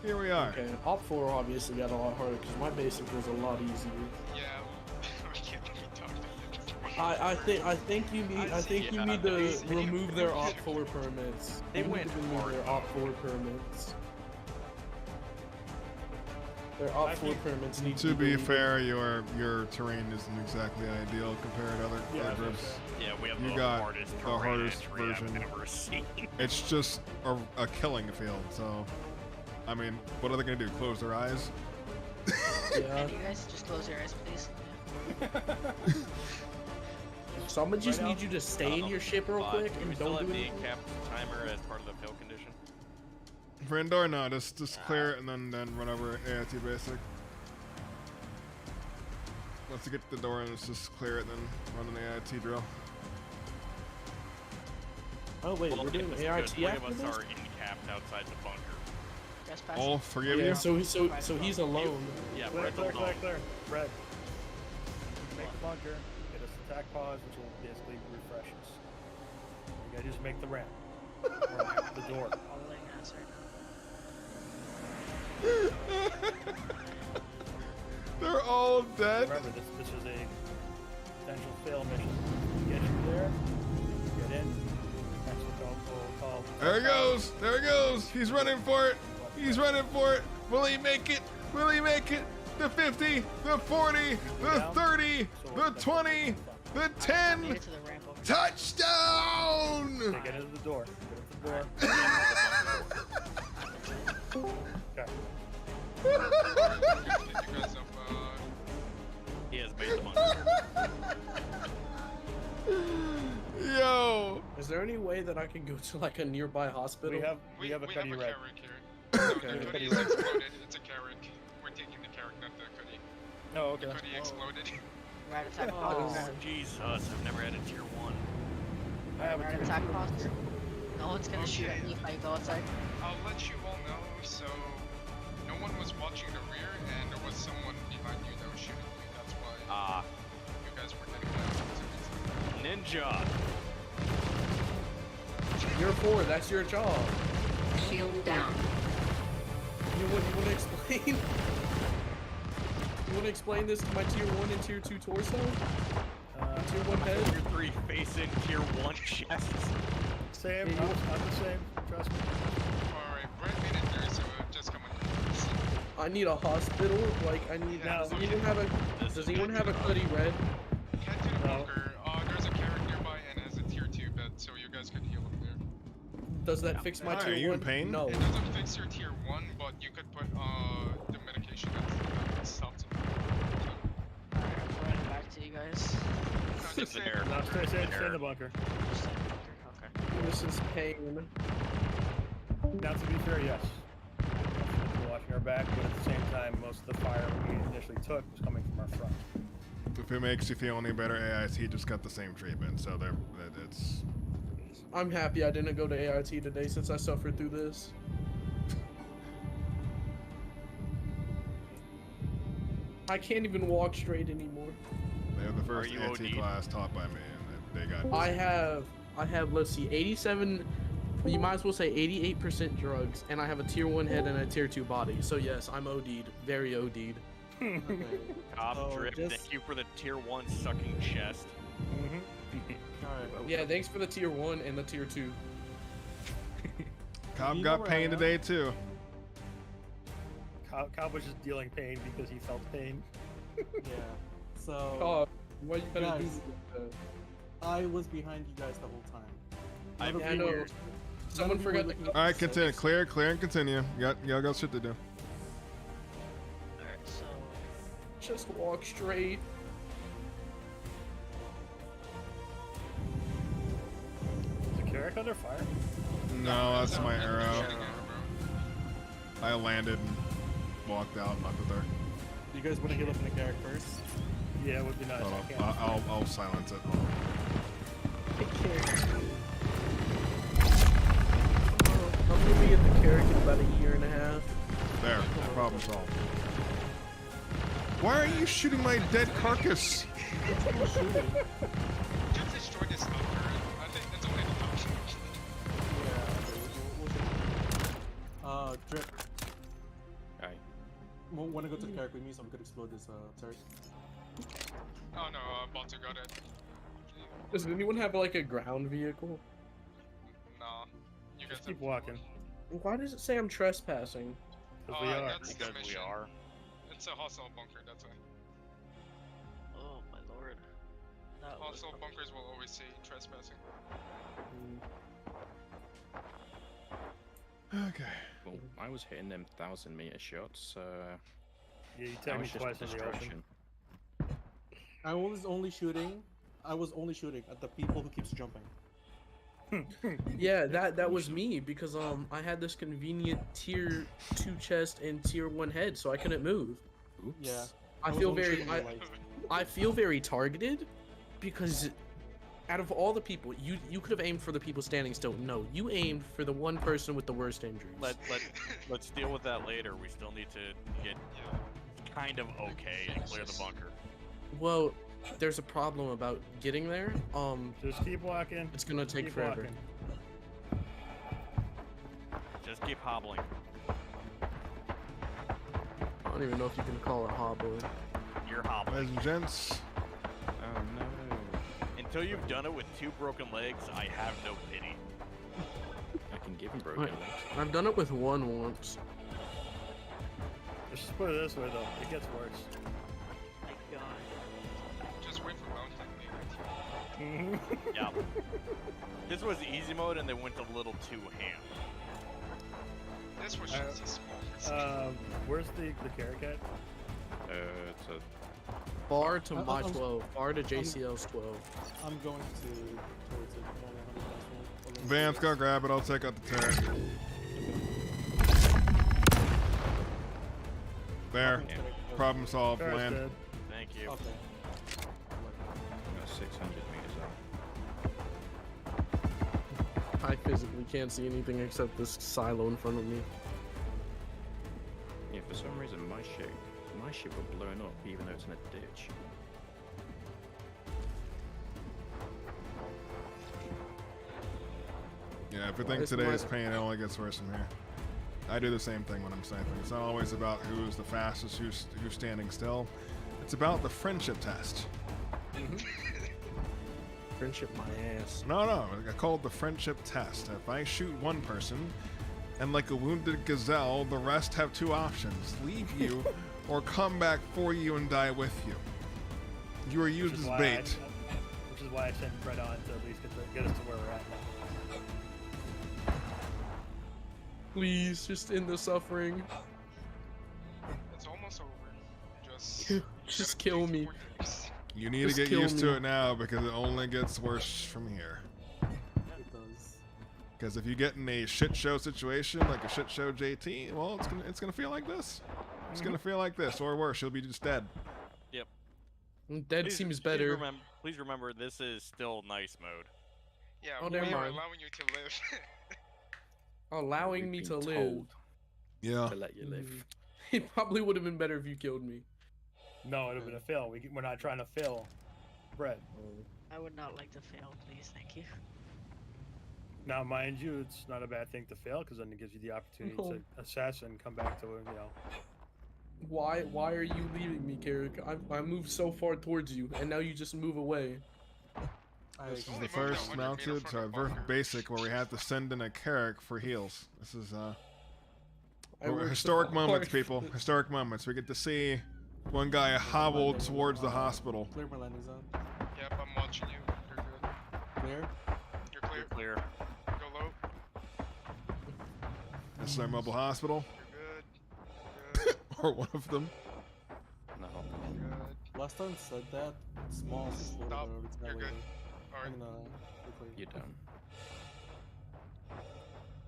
here we are. Okay, Op 4 obviously got a lot harder because my basic was a lot easier. Yeah. I can't really talk to you. I think you need to remove their Op 4 permits. They You need went to remove hard, their Op 4 permits. Their Op 4 permits need To be deleted. fair, your terrain isn't exactly ideal compared to other groups. Yeah, we have You the got hardest the terrain hardest entry I've version. ever seen. It's just a killing field. So, I mean, what are they gonna do? Close their eyes? Yeah. Can you guys just close your eyes, please? So I'm gonna just Right need now? you to stay in your ship real quick Do we and still don't have do the anything. cap timer as part of the fail condition? For indoor, no, just clear it and then run over AIT basic. Once you get to the door and let's just clear it, then run an AIT drill. Oh wait, Well, we're doing because AIT three of after us this? are encapped outside the bunker. Guys, pass. All three of Yeah, you? so he's alone. Yeah, Clear, Brett's clear, alone. clear. Bread. Make the bunker. Get us attack pause, which will basically refresh us. You gotta just make the ramp. Or the door. Following us right now. They're all dead. Remember, this is a potential fail mission. Get in there. Get in. That's what we'll call. There he goes. There he goes. He's running for it. He's running for it. Will he make it? Will he make it? The 50, the 40, the 30, the 20, the Made 10. it to the ramp over. Touchdown! Okay, get into the door. Get into the door. Okay. Did you guys up, He has made the bunker. Yo! Is there any way that I can go to like a nearby hospital? We have a cuddy red. carrick here. No, Okay. the cuddy is exploded. It's a carrick. We're taking the carrick, not the cuddy. No, The okay. cuddy exploded. We're at attack Oh. pause. Jesus, I've never had a tier 1. I have We're a at tier attack two. pause. No one's gonna shoot at Okay. me if I go outside. I'll let you all know, so no one was watching the rear, and there was someone behind you that was shooting you. That's why Ah, you guys were getting that. ninja. You're 4, that's your job. Shield down. You want to explain? You want to explain this to my tier 1 and tier 2 torso? Tier 1 head. Tier 3 facing Tier 1 chests. Same. I'm the same. Trust me. Alright, Brent made it there, so just come on. I need a hospital. Like, I need. Yeah, Does anyone have a? Does anyone have a hoodie red? Head to the bunker. There's a carrot nearby and has a tier 2 bed, so you guys can heal up there. Does that fix my Hi, tier are you 1? in pain? No. It doesn't fix your tier 1, but you could put the medication that stops it. Alright, I'm running back to you guys. No, just say there. No, stay in the bunker. Just in the bunker, okay. This is pain. Now, to be fair, yes. We're watching our back, but at the same time, most of the fire we initially took was coming from our front. If it makes you feel any better, AIT just got the same treatment, so it's. I'm happy I didn't go to AIT today since I suffered through this. I can't even walk straight anymore. They have the first Are you AIT OD'd? class taught by me, and they got. I have, let's see, 87, you might as well say 88% drugs, and I have a tier 1 head and a tier 2 body. So yes, I'm OD'd, very OD'd. Cop So Drip, just- thank you for the Tier 1 sucking chest. Alright. Yeah, thanks for the tier 1 and the tier 2. Cobb You know got where pain I am? today too. Cobb was just dealing pain because he felt pain. Yeah. So Oh, why you gotta do Guys. that? I was behind you guys the whole time. I Yeah, I know. Someone forgot to. All right, continue. Clear, and continue. Y'all got shit to do. Alright, so Just walk straight. Is the Carrick under fire? No, that's my arrow. Shooting arrow, I landed and walked out, knocked with her. You guys want to heal up in the Garrick first? Yeah, it would be nice. Hold I on, can't. I'll silence it. I'm gonna be at the Carrick in about a year and a half. There, problem solved. Why are you shooting my dead carcass? Just destroy this number. I think that's only the option. Drip. Aye. Want to go to the Garrick with me so we could explode this turret? Oh no, Balto got it. Does anyone have like a ground vehicle? No. You guys Just keep have- walking. Why does it say I'm trespassing? Because we are. That's the Because we mission. are. It's a hostile bunker, that's why. oh my lord. That was Hostile bunkers will always say trespassing. Okay. Well, I was hitting them 1,000-meter shots. Yeah, you That tagged me was just twice a in the ocean. distraction. I was only shooting at the people who keeps jumping. Yeah, that was me because I had this convenient tier 2 chest and tier 1 head, so I couldn't move. Oops. Yeah. I was feel only very shooting the lights. I feel very targeted because out of all the people, you could have aimed for the people standing still. No, you aimed for the one person with the worst injuries. Let's deal with that later. We still need to get kind of okay and clear the bunker. Well, there's a problem about getting there. Just keep walking. It's gonna take Keep forever. walking. Just keep hobbling. I don't even know if you can call it hobbling. You're hobbling. Ladies and gents, Oh no. Until you've done it with 2 broken legs, I have no pity. I can give him broken Wait. legs. I've done it with one once. Let's just put it this way, though. It gets worse. my god. Just wait for mountain. Yeah. This was easy mode and they went a little too ham. This was just a small. Where's the Carrick at? It's a Bar to I- my I'm- 12. Bar to JCL's 12. I'm going towards it. I'm only 100 plus. Vance, go grab it. I'll take out the turret. There. Problem solved. Carrick's Land. dead. Thank you. Okay. about 600 meters out. I physically can't see anything except this silo in front of me. Yeah, for some reason my ship got blown up even though it's in a ditch. Yeah, if you think It's today my- is pain, it only gets worse from here. I do the same thing when I'm sniping. It's not always about who's the fastest, who's standing still. It's about the friendship test. friendship my ass. No, I call it the friendship test. If I shoot one person, and like a wounded gazelle, the rest have two options: leave you, or come back for you and die with you. You are used as bait. Which is why I sent Fred on to at least get us to where we're at now. Please, just end the suffering. It's almost over. Just kill me. You need Just to get kill used to me. it now because it only gets worse from here. It does. Because if you get in a shit show situation, like a shit show JT, well, it's gonna feel like this. It's gonna feel like this, or worse, you'll be just dead. Yep. Dead seems better. Please remember, this is still nice mode. Yeah, Oh, we never are mind. allowing you to live. Allowing We've me been to live. told Yeah. to let you live. It probably would have been better if you killed me. No, it would have been a fail. We're not trying to fail Fred. I would not like to fail, please, thank you. Now, mind you, it's not a bad thing to fail because then it gives you the opportunity No. to assess and come back to Why are you leaving me, Carrick? I moved so far towards you, and now you just move away. This is only the moved first 100 mounted, meters from the very bunker. basic, where we have to send in a Carrick for heals. This is I worked so historic moments, hard. people. Historic moments. We get to see one guy hobble towards the hospital. Clear my landing zone. Yep, I'm watching you. You're good. Clear. You're clear. Clear. Go low. This is our mobile hospital, You're good. You're good. or one of them. No. You're good. Last time said that. Small. Stop. You're good. Alright. You don't.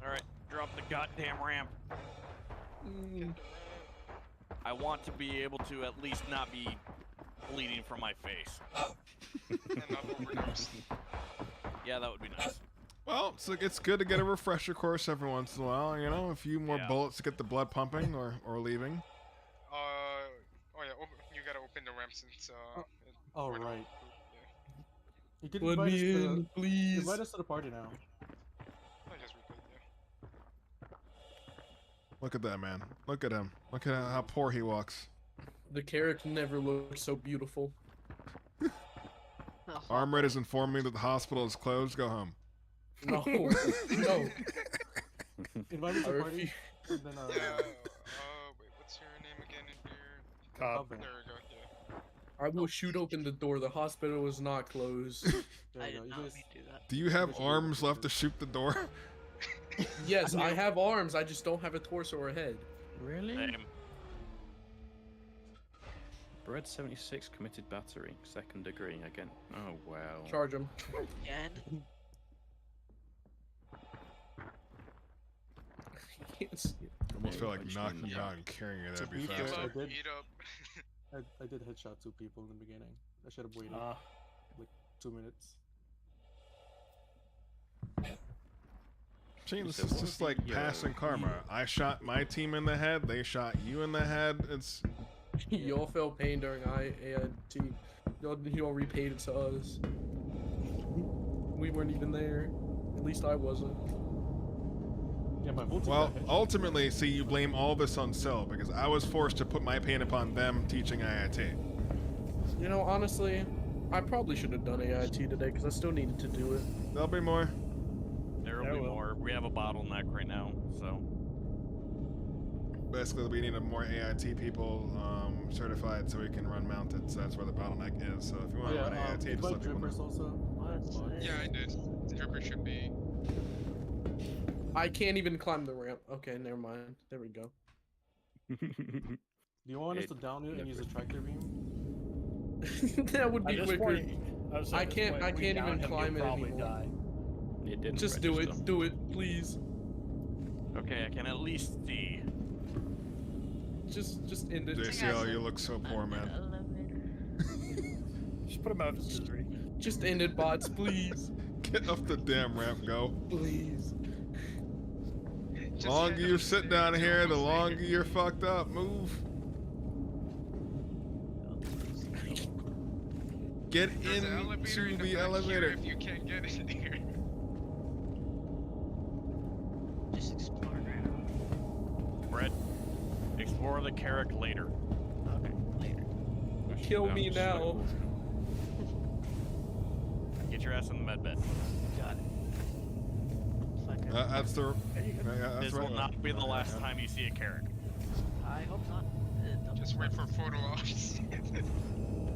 Alright, drop the goddamn ramp. I want to be able to at least not be bleeding from my face. And not overdose. Yeah, that would be nice. Well, it's good to get a refresher course every once in a while. You know, a few more Yeah. bullets to get the blood pumping or leaving. Oh yeah, you gotta open the ramp since Oh, we're not right. approved, yeah. You can Let invite us me to in, please. invite us to the party now. I guess we could, yeah. Look at that man. Look at him. Look at how poor he walks. The Carrick never looked so beautiful. Armored has informed me that the hospital is closed. Go home. No, no. Invite me to I the party. refuse. And then, Yeah. Wait, what's your name again in here? Cobb. There we go. Yeah. I will shoot open the door. The hospital is not closed. There I you did go. You not guys, mean to do that. Do you have arms left to shoot the door? Yes, I have arms. I just don't have a torso or a head. Really? Same. Bread 76 committed battery, 2nd degree again. Oh wow. Charge him. Again? Can't see it. Almost feel like punch him in knocking the you back. out and carrying it. To That'd be be fair, faster. I did- Eat up. I did headshot 2 people in the beginning. I should have waited like 2 minutes. See, this So is what just would like be, passing karma. I shot my team in the head. They shot you in the head. It's Y'all felt pain during AIT. Y'all repaid it to us. We weren't even there. At least I wasn't. Yeah, my whole team well, got hit. ultimately, see, you blame all this on Cell because I was forced to put my pain upon them teaching IIT. You know, honestly, I probably should have done AIT today because I still needed to do it. There'll be more. There will There be will. more. We have a bottleneck right now, so. Basically, we need more AIT people certified so we can run mounted. So that's where the bottleneck is. So if you want to run AIT, just invite let people drippers know. also. What's this? Yeah, I did. Dripper should be. I can't even climb the ramp. Okay, never mind. There we go. Do you want us It to down it and use a never- tractor beam? That would At be this quicker. point, was saying I at this can't- point, I if we can't down even him, he'll climb it probably anymore. die. It didn't Just do register. it. Do it, please. Okay, I can at least see. Just end it. JCL, you look so poor, man. Just put him out of his misery. Just end it, bots, please. Get off the damn ramp, go. Please. The longer you sit down here, the longer you're fucked up. Move. Get There's an elevator into in the back elevator. Here if you can't get in here. Just explore around. Brett, explore the Carrick later. Okay, later. Kill me now. Get get your ass in the med bed. Got it. Fuck it. That's the. That's This right. will not be the last time you see a Carrick. I hope not. Just wait for photo ops.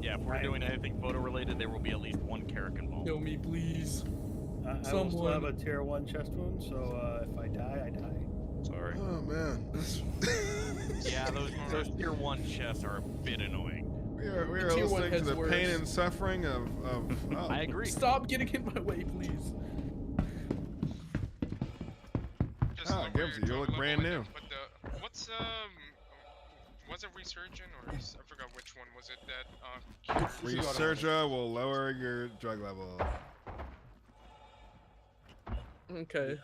Yeah, if we're doing anything photo related, there will be at least one Carrick involved. Kill me, please. I will still Someone. have a tier 1 chest wound, so if I die, I die. Sorry. Oh man. Yeah, those tier 1 chests are a bit annoying. We are tier one listening to head's the pain worse. and suffering of oh. I agree. Stop getting in my way, please. Just Ah, lower Gibbsy, your you look drug brand level new. and then put what's was it Resurgent or I forgot which one was it that Resurgia will lower your drug level. Okay.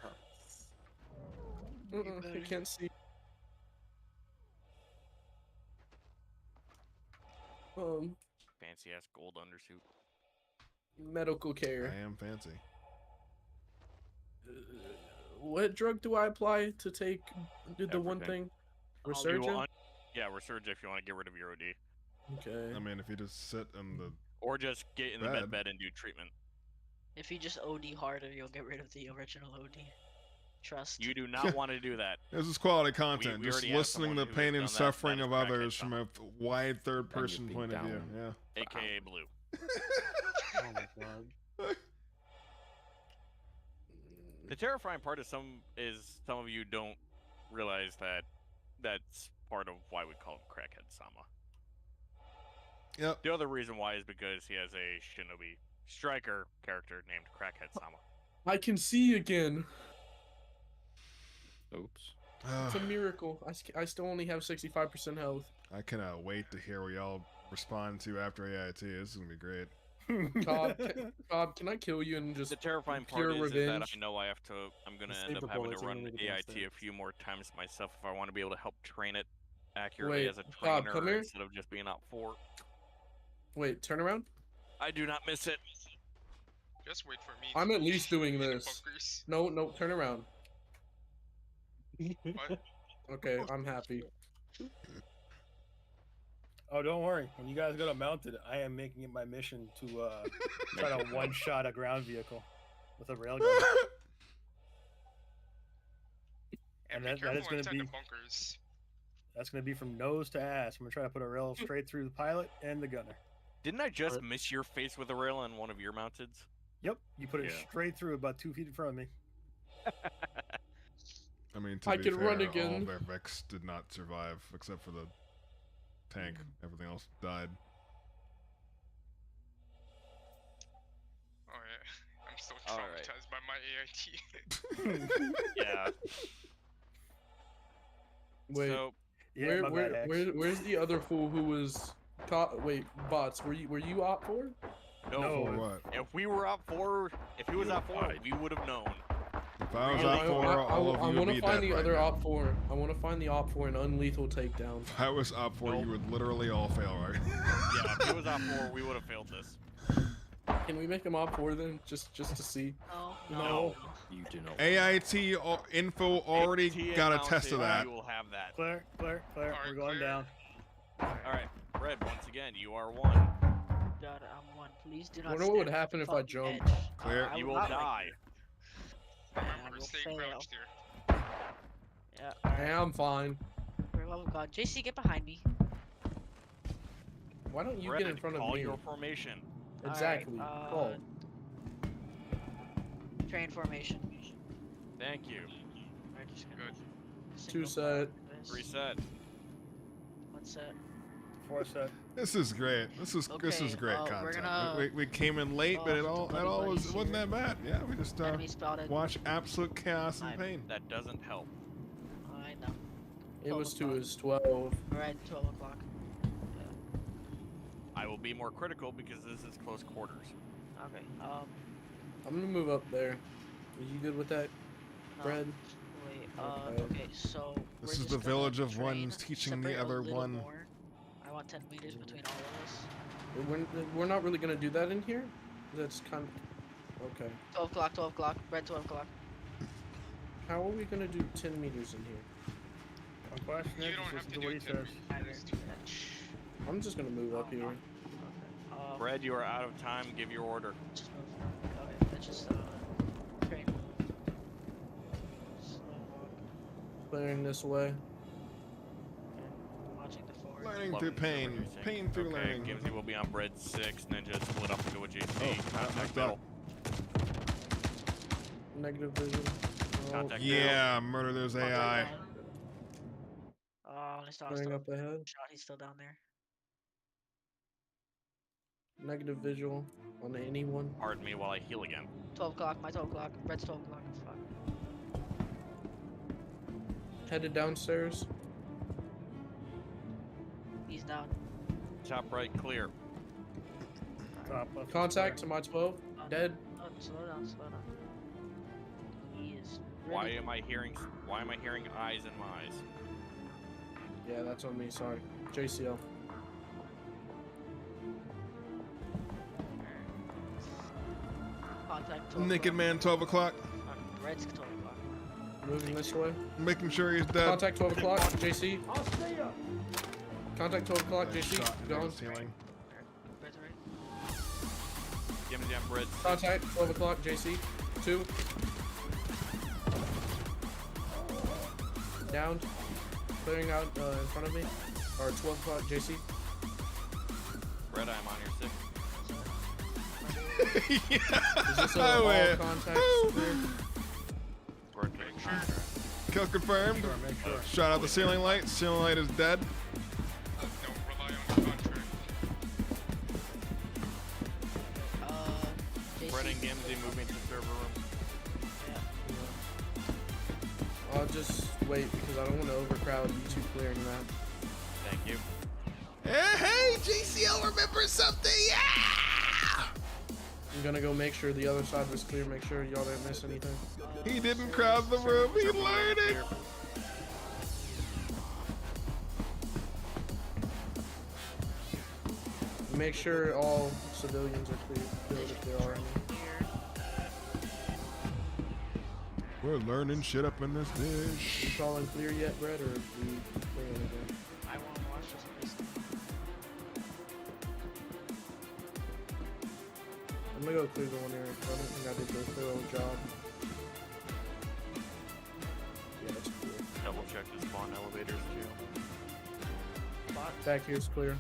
I can't see. Fancy ass gold undersuit. Medical care. I am fancy. What drug do I apply to take the one Everything. thing? You will Resurgent? Yeah, Resurgent if you want to get rid of your OD. Okay. I mean, if you just sit in the Or just get in the Bed. med bed and do treatment. If you just OD harder, you'll get rid of the original OD. Trust. You do not want to do that. this is quality content. we just already have listening to someone the who pain has and done that. suffering That of is crackhead others from a wide third-person beat point of view. down. Yeah. AKA Blue. Oh my god. The terrifying part is some of you don't realize that that's part of why we call him Crackhead Sama. Yep. The other reason why is because he has a shinobi striker character named Crackhead Sama. I can see again. Oops. It's a miracle. I still only have 65% health. I cannot wait to hear what y'all respond to after AIT. This is gonna be great. Cobb, can I kill you and just The terrifying pure part is that revenge? I know I'm gonna Save end the up having bullets, to you're run gonna need to go AIT a upstairs. few more times myself if I want to be able to help train it accurately Wait, as a Cobb, trainer come here. instead of just being out for. Wait, turn around. I do not miss it. just wait for me. I'm to at least doing in the this. bunkers. No, turn around. What? Okay, I'm happy. Oh, don't worry. When you guys go to Mounted, I am making it my mission to try to one-shot a ground vehicle with a railgun. And be that is careful going to inside be the bunkers. that's going to be from nose to ass. I'm going to try to put a rail straight through the pilot and the gunner. Didn't I just miss your face with a rail on one of your mounteds? Yep, you put it Yeah. straight through about 2 feet in front of me. I mean, to I be can fair, run all again. of their Vex did not survive except for the tank. Everything else died. Oh yeah, I'm still All right. traumatized by my AIT. Yeah. Wait, So Yeah, my bad, Hex. where's the other fool who was caught? Wait, bots, were you op for? no, No. For what? if we were up for, if he was up for, we would have known. If I was I- op 4, all of I you would want be to find dead the right other now. op 4. I want to find the op 4 and unlethal takedown. If I was op 4, you would literally all fail, right? Yeah, if he was up for, we would have failed this. Can we make him op 4 then, just to see? No. You do not. AIT info already If got a announces test of that. You will have that. Clear, Alright, we're going clear. down. Alright, Red, once again, you are 1. God, I'm one. Please do not. Wonder what would stand happen on if the I fucking jumped. edge. Clear. I You will will not die. I Remember, will stay fail. crouched here. Yeah. Hey, I'm fine. For the love of God, JC, get behind me. Why don't you Red, get in front of call me? your formation. Exactly. Alright, Call. Train formation. Thank you. We're just gonna Good. Two single set. file this. Reset. One set. 4 set. This is great. This is Okay, great we're content. gonna- We came in late, but it all buddies wasn't here. that bad. Yeah, we just Enemy spotted. watch absolute chaos and I'm- pain. That doesn't help. I know. It was 12 to his 12. Alright, 12 o'clock. I will be more critical because this is close quarters. Okay. I'm gonna move up there. Are you good with that, No, Brad? Wait. Okay. Okay. So. This we're is just the gonna village of train, ones teaching the separate a other little one. more. I want 10 meters between all of us. We're not really gonna do that in here. That's kind of okay. 12 o'clock. 12 o'clock. Red 12 o'clock. How are we gonna do 10 meters in here? One question, You just don't have listen to to do what he 10 says. meters. I'm just gonna move up here. Red, you are out of time. Give your order. Just move. just train. Slow walk. Clearing this way. Watching the forward. Learning Love through it. So what do you pain. think? Pain through okay, learning. Gimsy will be on bread 6. Ninja split up and go with JC. Oh, Contact knocked middle. out. Negative vision. Oh, Contact Yeah, murder those AI. Oh, I saw clearing still up ahead. shot. He's still down there. Negative visual on anyone. Pardon me while I heal again. 12 o'clock. My 12 o'clock. Red's 12 o'clock. Fuck. Headed downstairs. He's down. Top right clear. Top left. is Contact clear. to my 12. Dead. Oh, slow down. Slow down. He is. Why Really am I hearing eyes and eyes? Yeah, that's on me. Sorry. JCL. contact. 12 Naked o'clock. man, 12 o'clock. Red's 12 o'clock. Moving this way. Making sure he's dead. Contact 12 o'clock. JC. I'll see ya. Contact 12 o'clock. JC. Shot into Gone. the ceiling. Red's right. Gimsy on bread 6. Contact 12 o'clock. JC. 2. Down. Clearing out in front of me. Or 12 o'clock. JC. Red, I'm on your 6. Yeah. Is this I all win. contacts Woo. clear? Make sure. Kill confirmed. Sure, make sure. Shot out the ceiling light. Ceiling light is dead. Don't rely on the contract. Red JC. and Gimsy moving to server room. I'll just wait because I don't want to overcrowd you two clearing that. Thank you. Hey, JCL remembers something. Yeah. I'm gonna go make sure the other side was clear, make sure y'all didn't miss anything. He didn't crowd the room. He Server room learned it. clear. Make sure all civilians are clear, killed if there are any. We're learning shit up in this You dish. calling clear yet, Brett, or we clear anything? I want to watch this place. I'm gonna go clear the one area. I don't think I did the thorough job. Yeah, it's clear. Double check the spawn elevators too. Back here's clear.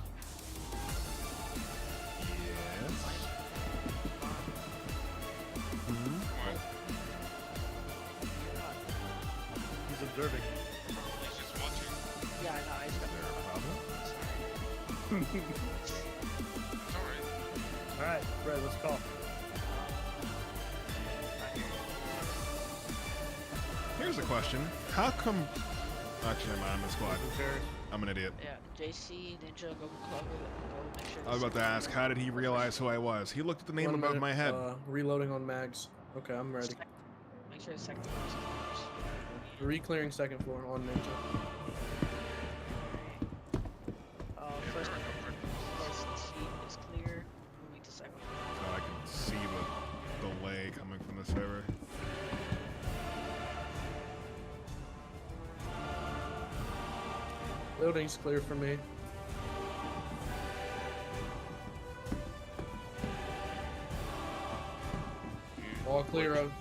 Yes. Hmm? He's observing. He's just watching. Yeah, I know. I just got It's alright. All right, Red, let's call. Here's a question. How come... Actually, I'm in the squad. Prepared. I'm an idiot. Yeah, JC, Ninja, go cover, go make sure. I was about to ask, how did he realize who I was? He looked at the name 1 above minute, my head. Reloading on mags. Okay, I'm ready. Make sure the second floor is clear. Re-clearing second floor on Ninja. First team is clear. Moving to second floor. So I can see the delay coming from the server. Building's clear for me. All clear of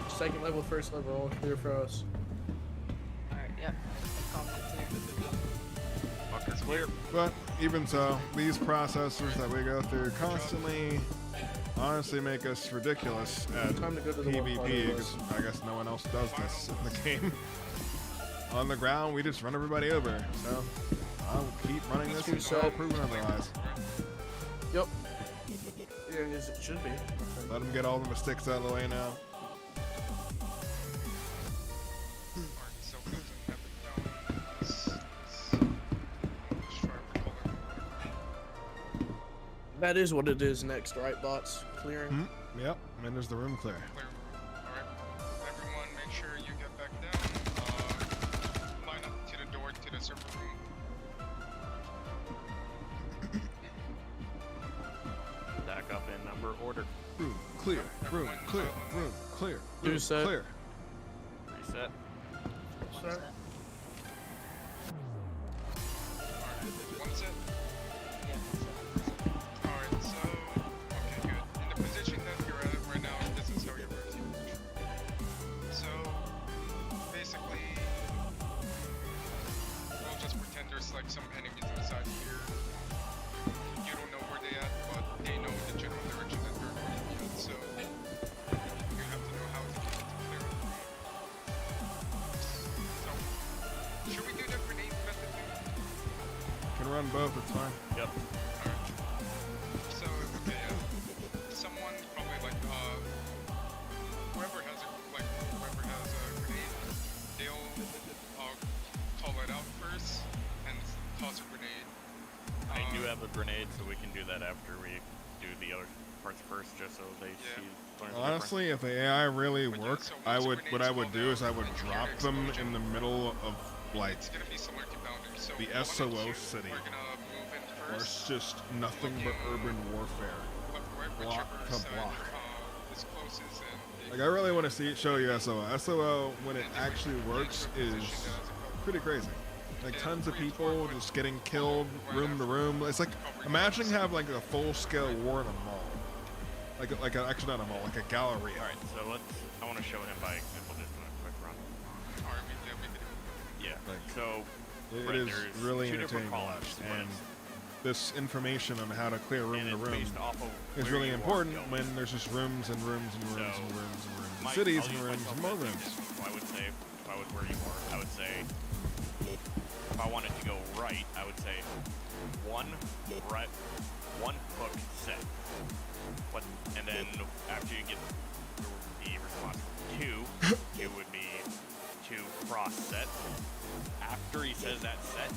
second level, first level, all clear for us. Alright, yep. Conflict clear. Fucker's clear. But even so, these processes that we go through constantly honestly make us ridiculous at Time to go to the one part of PvP this. because I guess no one else does this in the game. On the ground, we just run everybody over. So I'll keep running this Two until set. proven otherwise. Yep. Yeah, it should be. Let them get all the mistakes out of the way now. Alright, so doesn't have it down. Let's try recalling. That is what it is next, right, bots? Clearing. Hmm? Yep, and there's the room clear. Clear. Alright. Everyone, make sure you get back down. Line up to the door to the server room. Back up in number order. Room clear, room clear, room clear, Two room set. clear. Reset. Sir. Alright, one set. Yeah. Alright, so okay, good. In the position that you're at right now, this is how you're like some enemies inside here. You don't know where they at, but they know the general direction that they're going in, so you have to know how to get to clear it. So, should we do the grenade method thing? Can run both, it's fine. Yep. Alright. So, okay, someone probably like, whoever has a grenade, they'll call it out first and toss a grenade. I do have a grenade, so we can do that after we do the other parts first, just so they see. learn the Honestly, if the AI really But yeah, worked, so I once a would. What I grenade's would called do is I out, would it's drop your them explosion. in the middle of like It's gonna be selective boundary. So the one and SOO two, city, we're gonna move in where first. it's just nothing but urban warfare. Block Whichever to side, block. is closest and they Like I really want to see show you SOO. SOO when it actually works is pretty crazy. Like tons of people just getting killed room to room. It's like imagine having like a full-scale war in a mall. Actually not a mall, like a gallery. All right, so I want to show him by example just in a quick run. Alright, we can do it. Yeah. Like, So It Fred, is there's really two different entertaining to columns, watch, but and this information on how to clear room and to it's room based off of is where really you are important going. when there's just rooms and rooms and rooms So, and rooms and rooms, and Mike, cities I'll and use rooms and myself more as an rooms. example. I would say, if I was where you were, I would say, if I wanted to go right, I would say one hook set. And then after you get the response two, it would be two cross set. After he says that set,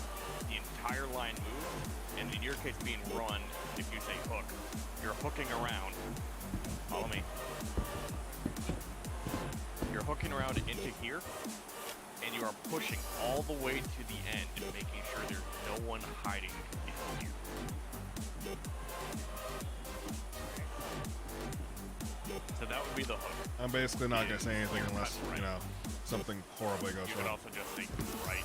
the entire line moves, and in your case being run, if you say hook, you're hooking around. Follow me. You're hooking around into here, and you are pushing all the way to the end, making sure there's no one hiding behind you. So that would be the hook. I'm basically not gonna say anything unless you know something horribly goes You could wrong. also just say right.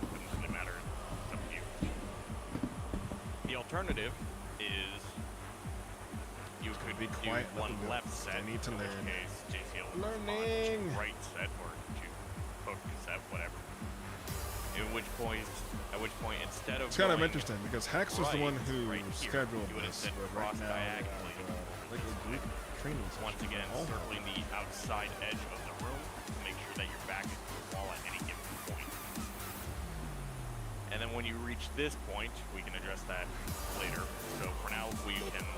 Doesn't really matter. It's up to you. The alternative is you could Be do quiet, let one them go. left set, They need to in which learn. case JC will Learning. respond to right set or to hook set, whatever. At which point instead of It's kind of going interesting because Hex was the one who right here, scheduled you would this, instead but cross right now we diagonally. have, like a Greek training session. Once again, Oh. circling the outside edge of the room to make sure that your back is to the wall at any given point. And then when you reach this point, we can address that later. So for now, we can,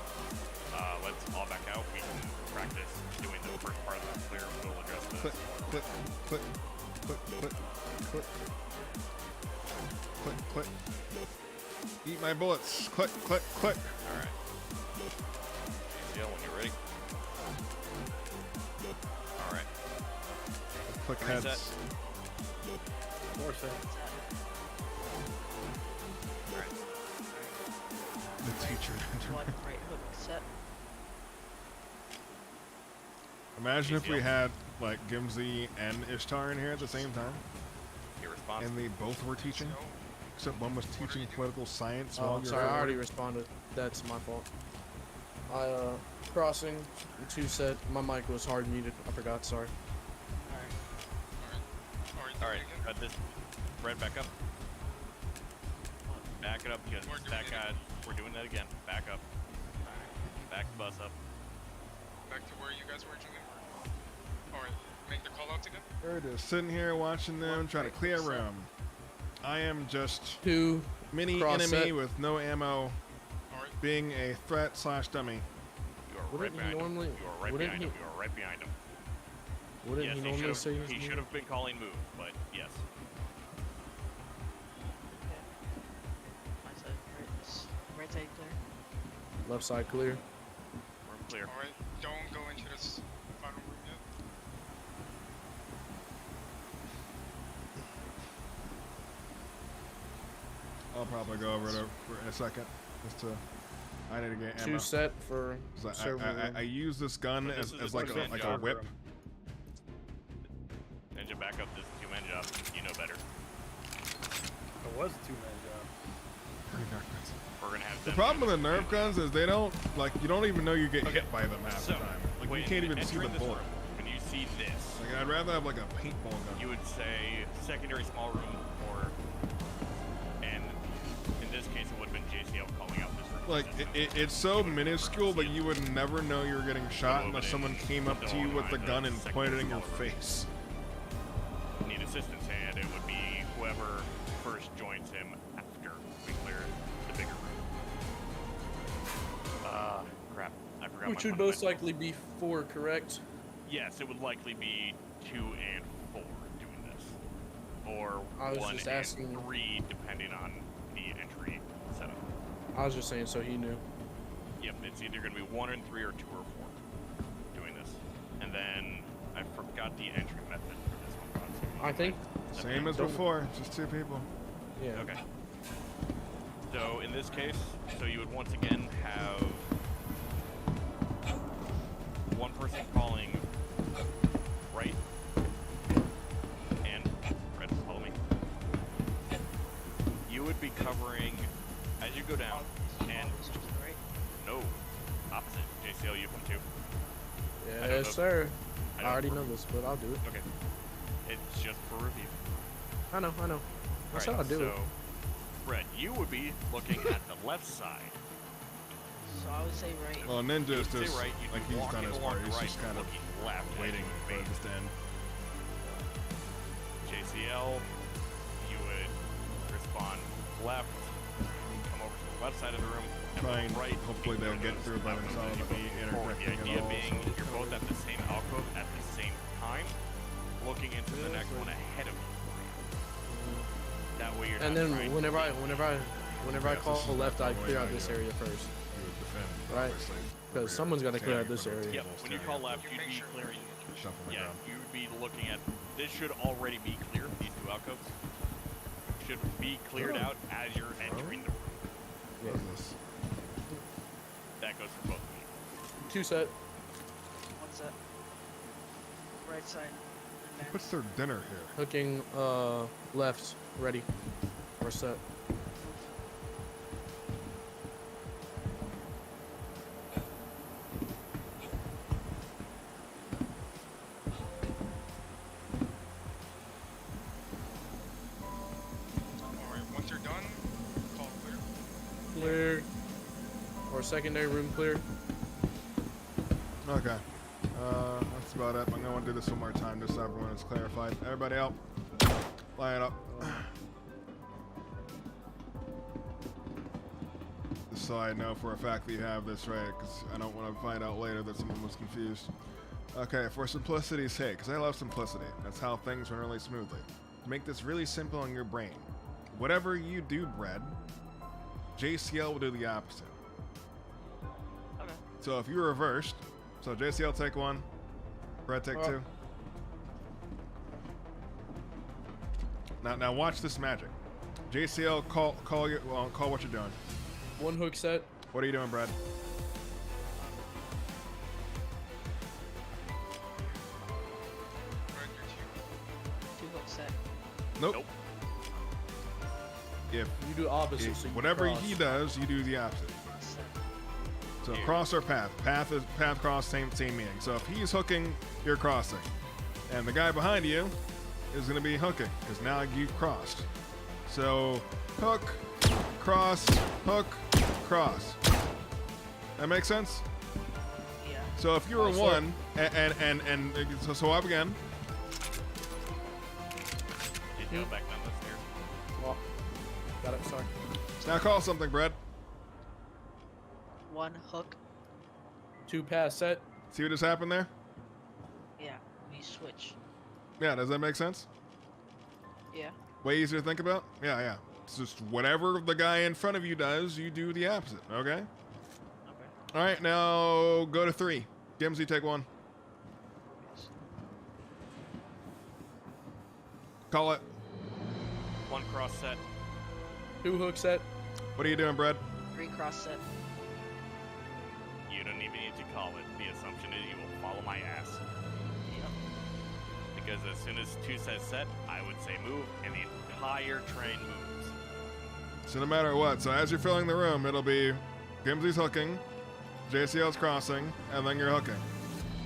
let's all back out. We can practice doing the first part of the clear. We'll address this. Click, click, click, click, click, click, click, click. Eat my bullets. Click, click, click. All right. JCL, when you're ready. All right. Click Reset. heads. 4 seconds. All right. The teacher. One right hook set. Imagine if we had like Gimsy and Ishtar in here at the same time, Your response. and they both were teaching, except one was teaching political science while Oh, I'm the sorry, other I one- already responded. That's my fault. Crossing, 2 set. My mic was hard muted. I forgot, sorry. All right, cut this. Fred, back up. Back it up, because We're doing that it guy, we're doing that again. Back up. Back the bus up. Back to where you guys originally were. Alright, make the call outs again. We're just sitting here watching them try to clear room. I am just 2, mini Cross enemy set. with no ammo, Alright, being a threat / dummy. You are right Wouldn't he behind him. normally- You are right wouldn't behind he- him. You are right behind him. wouldn't Yes, he normally say his he name? should have been calling move, but yes. My side, right side clear. Left side clear. We're clear. alright, don't go into this final room yet. I'll probably go over it for a second, just to. I need to get 2 ammo. set for 'Cause server room. I use this gun But as, this is as a like a two-man like a job. whip. Ninja, back up. This is a two-man job. You know better. It was a 2-man job. We're gonna have The them problem with do the Nerf it. guns is they don't like you don't even know you get Okay, hit by them half So, the time. Like when you can't even see the entering this bullet. room, when you see this, Like I'd rather have like a paintball gun. you would say secondary small room, or and JCL calling out this room. Like, it's so minuscule that you would never know you were getting shot unless someone came up to you with a gun and pointed it in your face. Need assistance, and it would be whoever first joins him after we clear the bigger room. Crap. I forgot. Which would most likely be 4, correct? Yes, it would likely be 2 and 4 doing this. Or I was 1 just and asking- 3, depending on the entry setup. I was just saying so he knew. Yep, it's either going to be 1 and 3 or 2 or 4 doing this. And then I forgot the entry method for this one. Rod, so I think. Same as before, just 2 people. Yeah. Okay. So in this case, so you would once again have one person calling right, and Red, follow me. You would be covering as you go down, and Right? no, opposite. JCL, you come too. I don't Yes, know- sir. I I don't already know. know this, but I'll do it. Okay. It's just for review. I know. I said Alright, I'll do it. so, Red, you would be looking at the left side. So I would say right. Well, Ninja's You'd say just, right, you'd like, be he's walking done his along part. the He's right, just kind of looking left as waiting you for it invade. to stand. JCL, you would respond left, come over to the left side of the room, and Try and look right. hopefully and go they'll to get the through by left themselves as you and be move forward. The interjecting idea at all, being so- you're both at the same alcove at the same time, looking into the next one ahead of you. That way you're And not then trying to whenever I Yes, call this is left, I definitely clear how out this you- area first. You would defend, Right. obviously. Because Rear, someone's gonna clear out standing this in front of area. Yep, tables, when you standing call up, left, you'd be clearing. shuffling Yeah, around. you would be looking at. This should already be clear. These 2 alcoves should be cleared out as you're entering the room. What is this? That goes for both of you. 2 set. One set. Right side. And then What's their dinner here? Hooking left. Ready. Or set. Alright, once you're done, call clear. Clear. Or secondary room clear. Okay. That's about it. I'm going to do this one more time just so everyone is clarified. Everybody out. Line up. Just so I know for a fact that you have this right, because I don't want to find out later that someone was confused. Okay, for simplicity's sake, because I love simplicity. That's how things run really smoothly. To make this really simple in your brain, whatever you do, Brad, JCL will do the opposite. Okay. So if you reversed, so JCL take 1, Brad take 2. Now watch this magic. JCL call what you're doing. 1 hook set. What are you doing, Brad? Red, you're 2. 2 hook set. Nope. Nope. If You do opposite. So you whatever cross. he does, you do the opposite. Set. So Yeah. cross or path. Path cross same meaning. So if he's hooking, you're crossing, and the guy behind you is going to be hooking because now you've crossed. So hook, cross, hook, cross. That makes sense. Yeah. So if you're a I see. 1 and so up again. Did you go back down the stairs? Oh, got it. Sorry. Now call something, Brad. 1 hook. 2 pass set. See what just happened there? Yeah. We switch. Yeah, does that make sense? Yeah. Way easier to think about? Yeah. It's just whatever the guy in front of you does, you do the opposite, okay? Okay. All right, now go to 3. Gimsy, take 1. Yes. Call it. 1 cross set. 2 hook set. What are you doing, Brad? 3 cross set. You don't even need to call it. The assumption is you will follow my ass. Yep. Because as soon as 2 says set, I would say move, and the entire train moves. So no matter what, so as you're filling the room, it'll be Gimsy's hooking, JCL's crossing, and then you're hooking.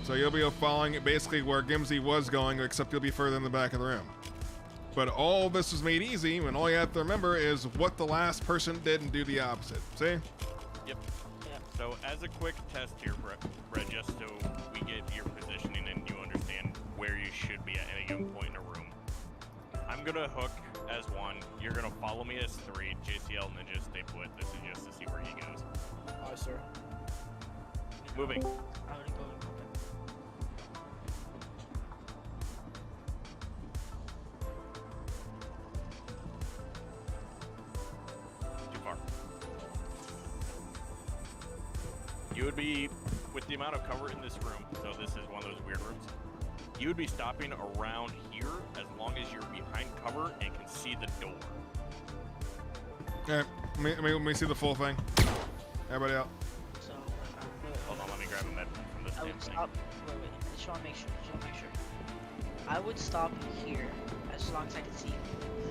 So you'll be following it basically where Gimsy was going, except you'll be further in the back of the room. But all this was made easy when all you have to remember is what the last person did and do the opposite. See? Yep. Yep. So as a quick test here, Brett, just so we get your positioning and you understand where you should be at any given point in a room. I'm gonna hook as 1. You're gonna follow me as 3. JCL Ninja, stay put. This is just to see where he goes. Aye, sir. Moving. I'm gonna go and open. Too far. You would be, with the amount of cover in this room, so this is one of those weird rooms, you would be stopping around here as long as you're behind cover and can see the door. Okay, let me see the full thing. Everybody out. So, Hold on, let me grab a med from this I damn would thing. stop. Wait. I just want to make sure. I would stop here as long as I can see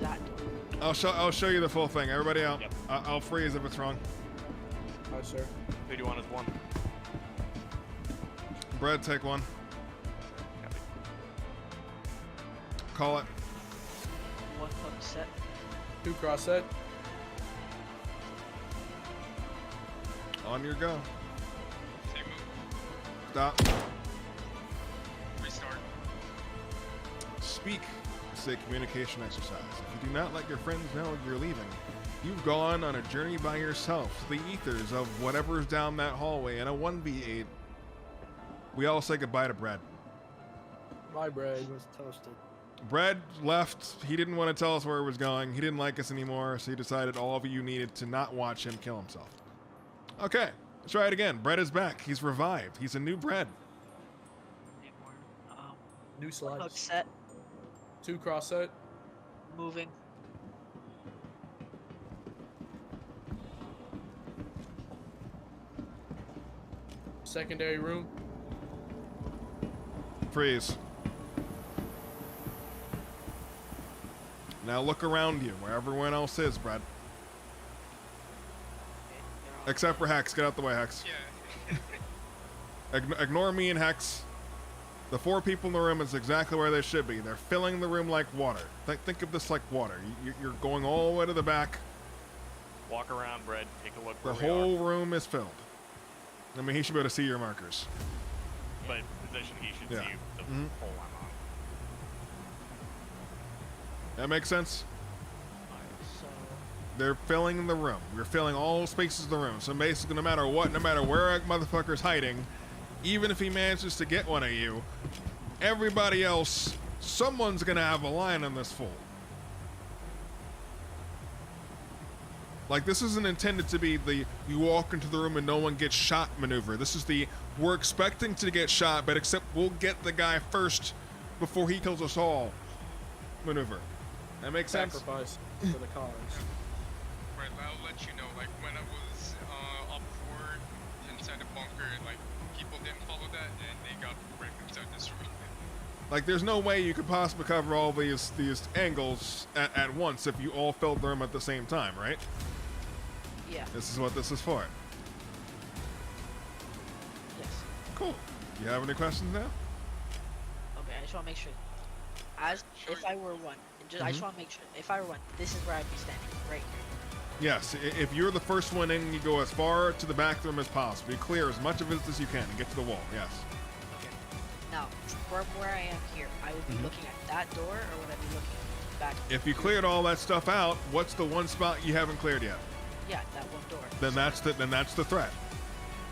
that door. I'll show you the full thing. Everybody out. Yep. I'll freeze if it's wrong. Aye, sir. Who do you want as 1? Brad, take 1. Copy. Call it. 1 hook set. 2 cross set. On your go. Same move. Stop. Restart. Speak. It's a communication exercise. If you do not let your friends know you're leaving, you've gone on a journey by yourself to the ethers of whatever's down that hallway in a 1v8. We all say goodbye to Brad. Bye, Brad. He was toasted. Brad left. He didn't want to tell us where he was going. He didn't like us anymore, so he decided all of you needed to not watch him kill himself. Okay, let's try it again. Brad is back. He's revived. He's a new Brad. New 1 slides. hook set. 2 cross set. Moving. Secondary room. Freeze. Now look around you, where everyone else is, Brad. Except for Hex. Get out the way, Hex. Yeah. Ignore me and Hex. The 4 people in the room is exactly where they should be. They're filling the room like water. Think of this like water. You're going all the way to the back. Walk around, Brett. Take a look The where we whole are. room is filled. I mean, he should be able to see your markers. But position, he should Yeah. see the Mhm. hole I'm on. That makes sense? So They're filling the room. We're filling all spaces in the room. So basically, no matter what, no matter where a motherfucker's hiding, even if he manages to get one of you, everybody else, someone's gonna have a line on this fool. Like, this isn't intended to be the you walk into the room and no one gets shot maneuver. This is the we're expecting to get shot, but except we'll get the guy first before he kills us all maneuver. That makes sense? Sacrifice for the cause. Right, I'll let you know, like, when I was up forward inside the bunker, like, people didn't follow that, and they got right inside this room. Like, there's no way you could possibly cover all these angles at once if you all filled the room at the same time, right? yeah. This is what this is for. Yes. Cool. You have any questions now? Okay. I just want to make sure. As if I were 1, I just want to make sure. If I were 1, this is where I'd be standing. Right here. Yes. If you're the first one in, you go as far to the back of the room as possible. You clear as much of it as you can and get to the wall. Yes. Okay. Now, from where I am here, I would be looking at that door, or would I be looking back? If you cleared all that stuff out, what's the one spot you haven't cleared yet? Yeah, that one door. Then that's the threat.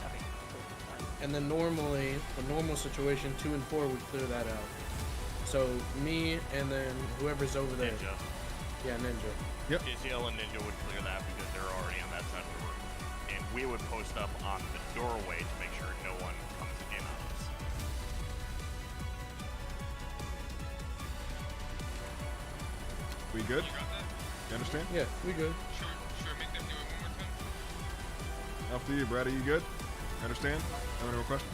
Okay. Cool. And then normally, the normal situation, 2 and 4 would clear that out. So me and then whoever's over there. Ninja. Yeah, Ninja. Yep. JCL and Ninja would clear that because they're already on that side of the room. And we would post up on the doorway to make sure no one comes in on us. We good? You got that? You understand? Yeah, we good. Should we make them do it one more time? Up to you, Brad. Are you good? Understand? Have any more questions?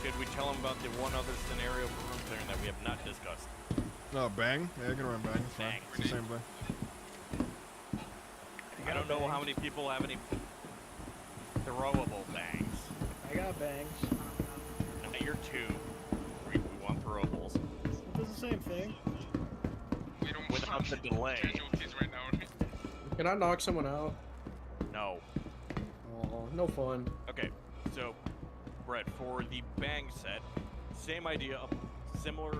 Could we tell them about the one other scenario for room clearing that we have not discussed? No, bang. Yeah, you can run bang. It's fine. Bang. It's the same thing. I don't know how many people have any throwable bangs. I got bangs. You're 2. We want throwables. What does it same thing. We don't Without want the delay. casualties right now. Can I knock someone out? No. Oh, no fun. Okay, so, Brett, for the bang set, same idea, similar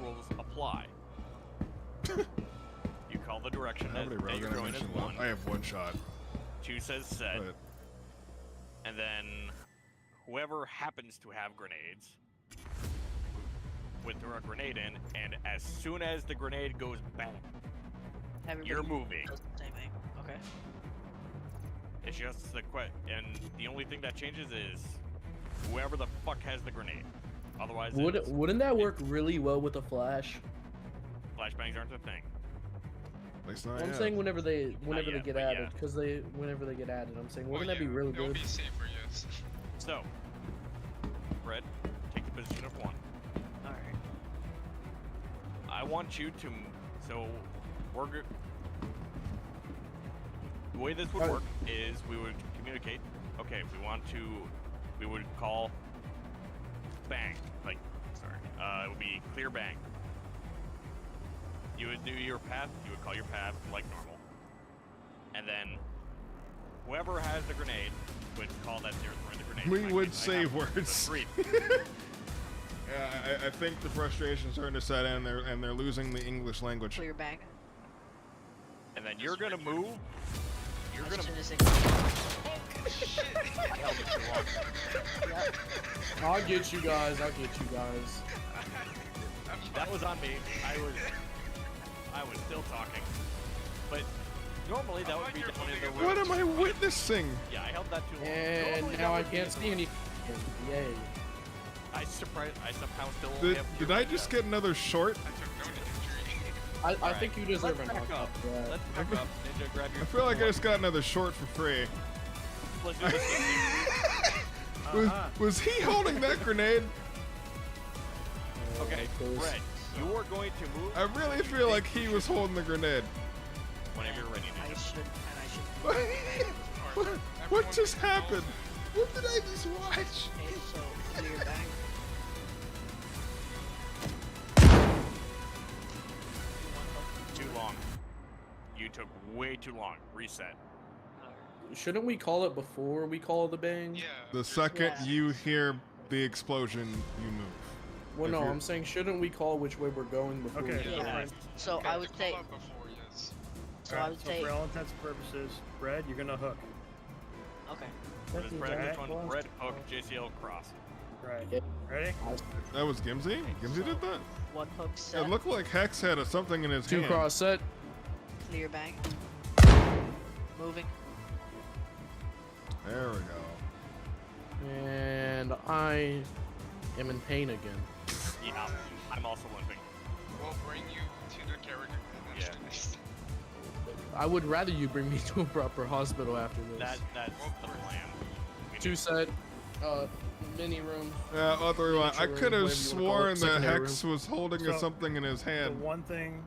rules apply. You call the direction How many that rogue you're going as animation? one. I have one shot. 2 says set, But and then whoever happens to have grenades would throw a grenade in, and as soon as the grenade goes bang, Everybody you're moving. does the same thing. Okay. It's just the and the only thing that changes is whoever the fuck has the grenade. Otherwise, Wouldn't that work really well with a flash? flashbangs aren't a thing. at least not I'm yet. saying whenever they yet, get but added, yeah. because whenever they get added, I'm saying Well, wouldn't that be yeah, really it'll good? be safer, yes. So, Brett, take the position of 1. Alright. I want you to. So, we're good. The way this would work is we would communicate. Okay, we would call bang. Like, sorry. It would be clear bang. You would do your path. You would call your path like normal. And then whoever has the grenade would call that they're throwing the grenade. We In my would case, I say have the words. 3. Yeah, I think the frustration's starting to set in, and they're losing the English language. Clear bag. And then you're gonna move. You're As gonna. soon as they I held it too long. Yep. I'll get you guys. I'll get you guys. That was on me. I was still talking. But normally that would be down in the room. What am I witnessing? Yeah, I held that too long. And Normally now that I would be can't in the see room. any. Yay. I somehow still only have Did your I just get another short? I took no injury. I Alright, think you deserve let's a back knock up. for that. Let's back up. Ninja, grab your. I feel like I just got another short for free. Let's do this. Was he holding that grenade? Okay, Brett, you are going to move. I really feel like he was holding the grenade. Whenever you're ready, I Ninja. should. What just happened? What did I just watch? Okay, so clear bag. Too long. You took way too long. Reset. Shouldn't we call it before we call the bang? Yeah. The second Yeah. you hear the explosion, you move. Well, If no, you're- I'm saying shouldn't we call which way we're going before Okay, we so go? Yeah. fine. So Okay, I would to say. call out before, yes. So I Alright, would so say. for all intents and purposes, Brad, you're gonna hook. Okay. What is Brett? Which Alright. one? Brett, hook, JCL, cross. Right. Yep. Ready? That was Gimsy? Gimsy did that? One hook set. It looked like Hex had something in his 2 hand. cross set. Clear bag. Moving. There we go. And I am in pain again. Yeah, I'm also limping. We'll bring you to the character eventually. I would rather you bring me to a proper hospital after this. That's the plan. We 2 need- set, mini room. Yeah, other one. I Miniature could room, have whatever you wanna call sworn it, that secondary Hex was holding So, something in his The hand. one thing,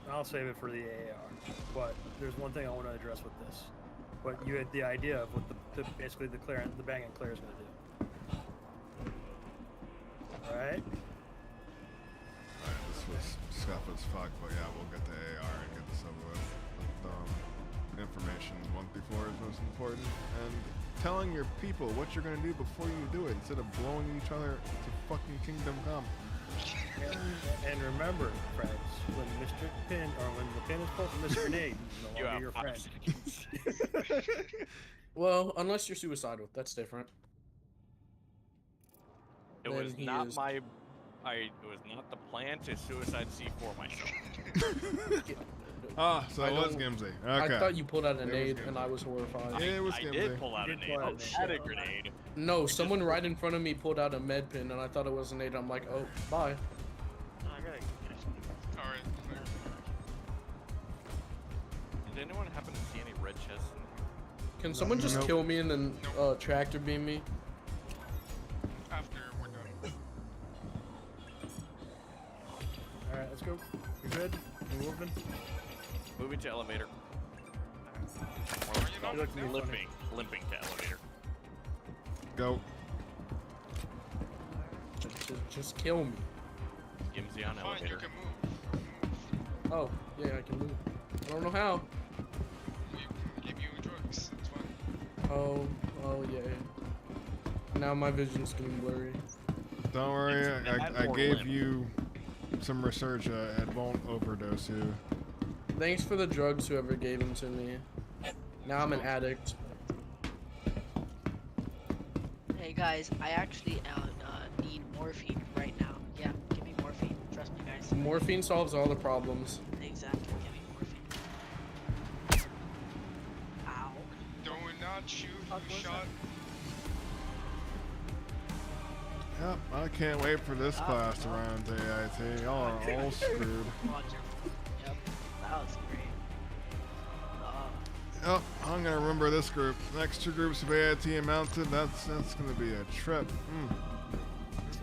I'll save it for the AAR, but there's one thing I want to address with this. What you had the idea of what basically the bang and clear is going to do. Alright? Alright, this was scuff as fuck, but yeah, we'll get the AR and get this over with. But, information once before is most important, and telling your people what you're gonna do before you do it, instead of blowing each other to fucking Kingdom Come. And remember, friends, when Mr. Pin, or when the pin is pulled from Mr. Grenade, he's no You longer have your 5 friend. seconds. Well, unless you're suicidal, that's different. It Then was he not is- it was not the plan to suicide C4 myself. Ah, so I it was don't- Gimsy. I Okay. thought you pulled out a was nade, good. and I was horrified. Yeah, it was I Gimsy. did pull out a You did nade. pull out I a nade. had a grenade. No, someone right in front of me pulled out a med pin, and I thought it was a nade. I'm like, oh, bye. Alright, clear. Did anyone happen to see any red chests in here? Can someone just Nope. kill me and then tractor beam me? After we're done. Alright, let's go. You good? You moving? Moving to elevator. Are you not? You look to me funny. Limping to elevator. Go. Just kill me. Gimsy on Fine, elevator. you can move. Oh, yeah, I can move. I don't know how. We can give you drugs. It's fine. Oh, yeah. Now my vision's getting blurry. Don't worry, Add I more gave limb. you some research. It won't overdose you. Thanks for the drugs, whoever gave them to me. Now I'm an addict. Hey guys, I actually need morphine right now. Yeah, give me morphine. Trust me, guys. Morphine solves all the problems. Exactly. Give me morphine. Ow. Do not shoot. Fuck, You what's shot. Yep, I can't wait for this class to run into AIT. Y'all are all screwed. Yep, that was great. Yep, I'm gonna remember this group. Next 2 groups of AIT and mounted. That's gonna be a trip.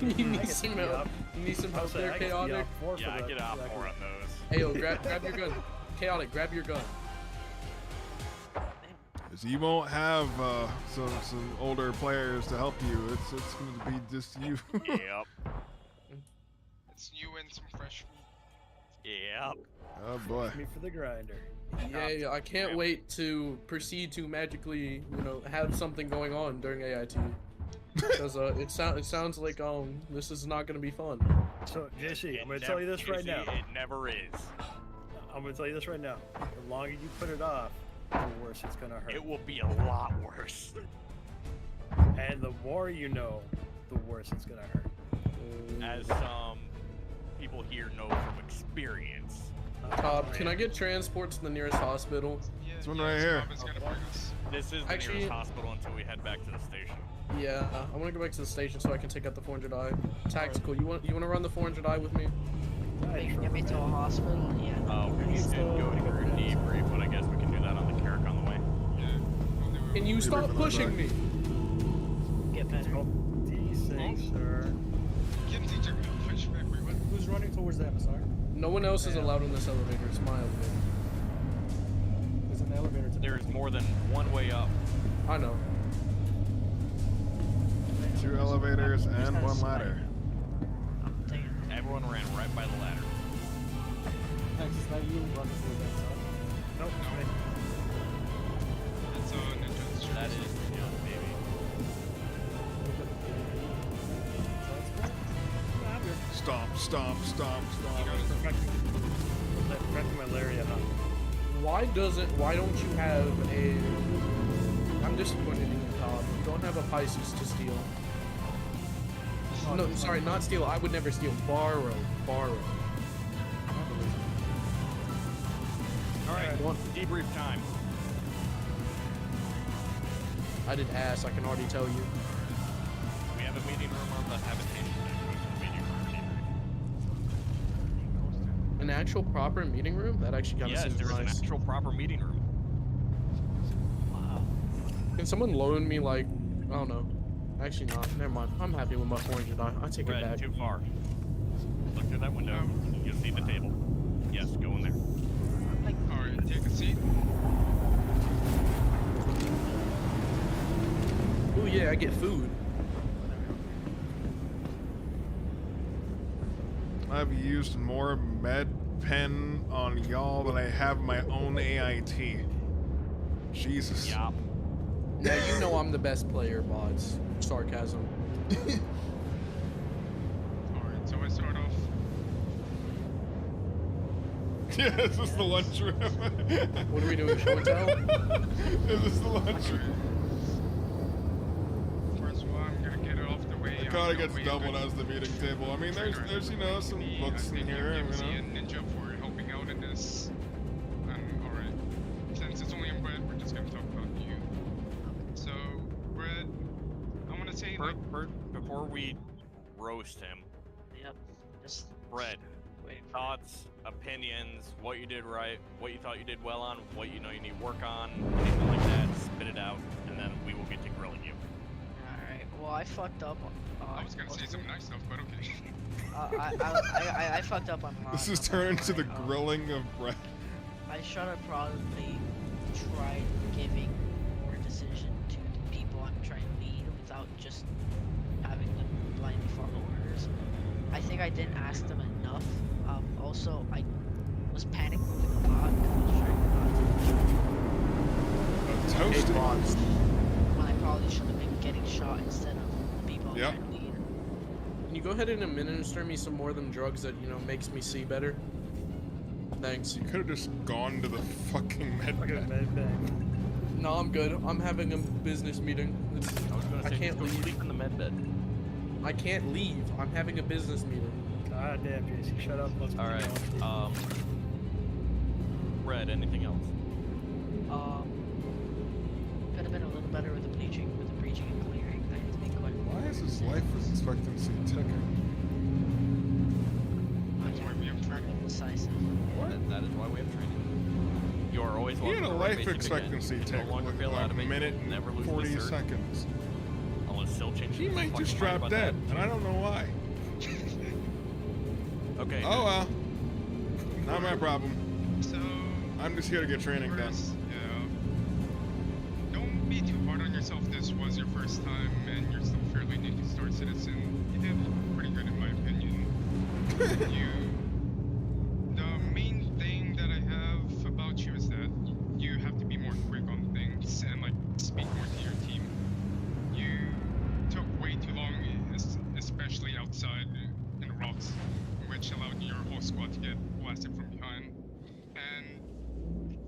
You I need get some to be help. up. You need some I'll help say there, I get to be Chaotic. up more Yeah, for I that- get out that more group. on those. Hey, yo, grab your gun. Chaotic, grab your gun. So you won't have some older players to help you. It's gonna be just you. Yep. It's you and some fresh meat. Yep. Oh boy. Me for the grinder. Yeah, I can't wait to proceed to magically, have something going on during AIT. Because it sounds like this is not gonna be fun. So JC, I'm gonna It tell you this nev- right now. JC, It never is. I'm gonna tell you this right now. The longer you put it off, the worse it's gonna hurt. It will be a lot worse. And the more you know, the worse it's gonna hurt. As some people here know from experience. Cobb, can I get transport to the nearest hospital? Yeah, This one right here. Bob is gonna bring us. This is the Actually- nearest hospital until we head back to the station. Yeah, I want to go back to the station so I can take out the 400i. Tactical, you want to run the 400i with me? Get me to a hospital. Yeah. We need to go through debrief, but I guess we can do that on the Carrick on the way. Yeah. We'll do it. Can you stop pushing me? Get better. Oh, D6, sir. Kimsey took a push for everyone. Who's running towards the MSR? No one else is allowed on this elevator. It's my elevator. There's an elevator to There's more than one way up. I know. 2 elevators and 1 ladder. I'm taking it. Everyone ran right by the ladder. Next, is that you running towards the MSR? Nope, No. me. It's Ninja's That is just baby. Stomp, stomp, stomp, stomp. Perfecting my lariat, huh? Why don't you have a... I'm disappointed in you, Cobb. You don't have a Pisces to steal. No, sorry, not steal. I would never steal. Borrow. Alright, debrief time. I did ass, I can already tell you. We have a meeting room on the habitation deck. Go to the meeting room. An actual proper meeting room? That actually kind of Yes, seems there is an nice. actual proper meeting room. Wow. Can someone loan me, like, I don't know. Actually not. Never mind. I'm happy with my 400. I take it Red, back. too far. Look through that window. You'll see the table. Yes, go in there. Alright, take a seat. Ooh, yeah, I get food. I've used more med pen on y'all than I have my own AIT. Jesus. Yup. Now you know I'm the best player, bots. Sarcasm. Alright, so I start off. Yeah, is this the lunchroom? What are we doing, show and tell? Is this the lunchroom? First of all, I'm gonna get it off the way. It kind of gets doubled as the meeting table. I mean, there's some books in here, you know. and Ninja for helping out in this. Alright. Since it's only in Brett, we're just gonna talk about you. So, Brett, I wanna say, like, Before we roast him, Yep. Just Brett, waiting for it. thoughts, opinions, what you did right, what you thought you did well on, what you know you need work on, anything like that, spit it out, and then we will get to grilling you. Alright. Well, I fucked up on. I was gonna say some nice stuff, but okay. I fucked up on a lot This of is stuff, turned into the alright? grilling of Brett. I should have probably tried giving more decision to the people I'm trying to lead without just having them blindly follow orders. I think I didn't ask them enough. Also, I was panic moving a lot because I was trying Toasted. when I probably should have been getting shot instead of the people Yep. trying to lead. Can you go ahead and administer me some more of them drugs that, you know, makes me see better? Thanks. You could have just gone to the fucking med Fucking bed. med bag. No, I'm good. I'm having a business meeting. I was gonna I say, can't just go leave. sleep in the med bed. I can't leave. I'm having a business meeting. God damn, JC, shut up. Let's All right. Red. Anything else? Could have been a little better with the breaching and clearing. I had to be quite. Why is his life expectancy ticking? That's why we have training. Decisive. That is why we have training. You are always He welcome had a to life basic expectancy again. tick No longer with fail like out of a it. minute Never and lose 40 the cert, seconds. unless Sil changes. He his might fucking just mind drop about dead, that. and I don't know why. Okay. Oh well. Not my problem. So, I'm just here to get training done. first, yeah. Don't be too hard on yourself. This was your first time, and you're still fairly new to Star Citizen. You did pretty good, in my opinion. The main thing that I have about you is that you have to be more quick on things and like speak more to your team. You took way too long, especially outside in the rocks, which allowed your whole squad to get blasted from behind. And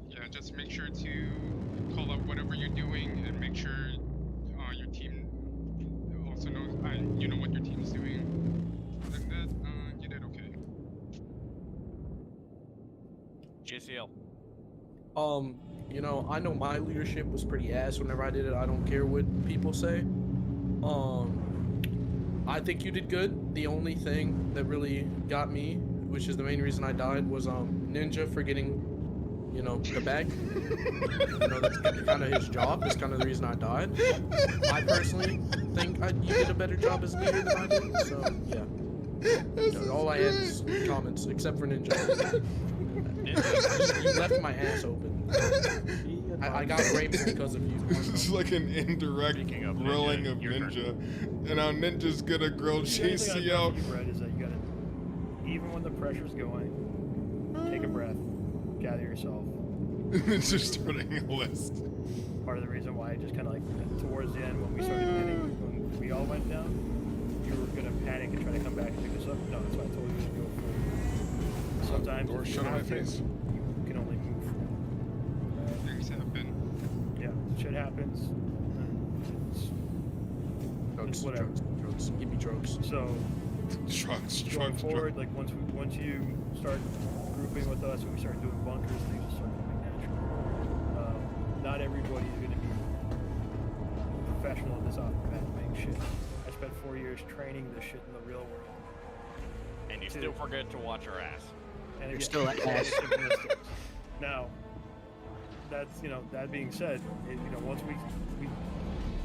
yeah, just make sure to call out whatever you're doing and make sure your team also knows you know what your team's doing. Other than that, you did okay. JCL. You know, I know my leadership was pretty ass whenever I did it. I don't care what people say. I think you did good. The only thing that really got me, which is the main reason I died, was Ninja for getting, you know, the bag. You know, that's kind of his job. That's kind of the reason I died. I personally think you did a better job as a leader than I did. So yeah. All I have is comments, except for Ninja. You left my ass open. I got raped because of you. It's like an indirect Speaking of grilling Ninja, of your turn. Ninja. And now Ninja's gonna grill The only thing I'd JCL. tell you, Brett, is that you gotta, even when the pressure's going, take a breath, gather yourself. Ninja's starting a list. Part of the reason why I just kind of like towards the end when we started heading, when we all went down, you were gonna panic and try to come back and pick us up. No, that's why I told you to go full. Sometimes Door if you shut on my have to, face. you can only move. Things happen. Yeah, shit happens. It's, Drugs, whatever. drugs. Give me drugs. So Drugs, going drugs, forward, drugs. like once you start grouping with us and we start doing bunkers, things will start coming natural. Not everybody is going to be professional at this off the bat doing shit. I spent 4 years training this shit in the real world. And you still forget to watch your ass. And You're again, still at ass. statistics. Now, that's, you know, that being said, once we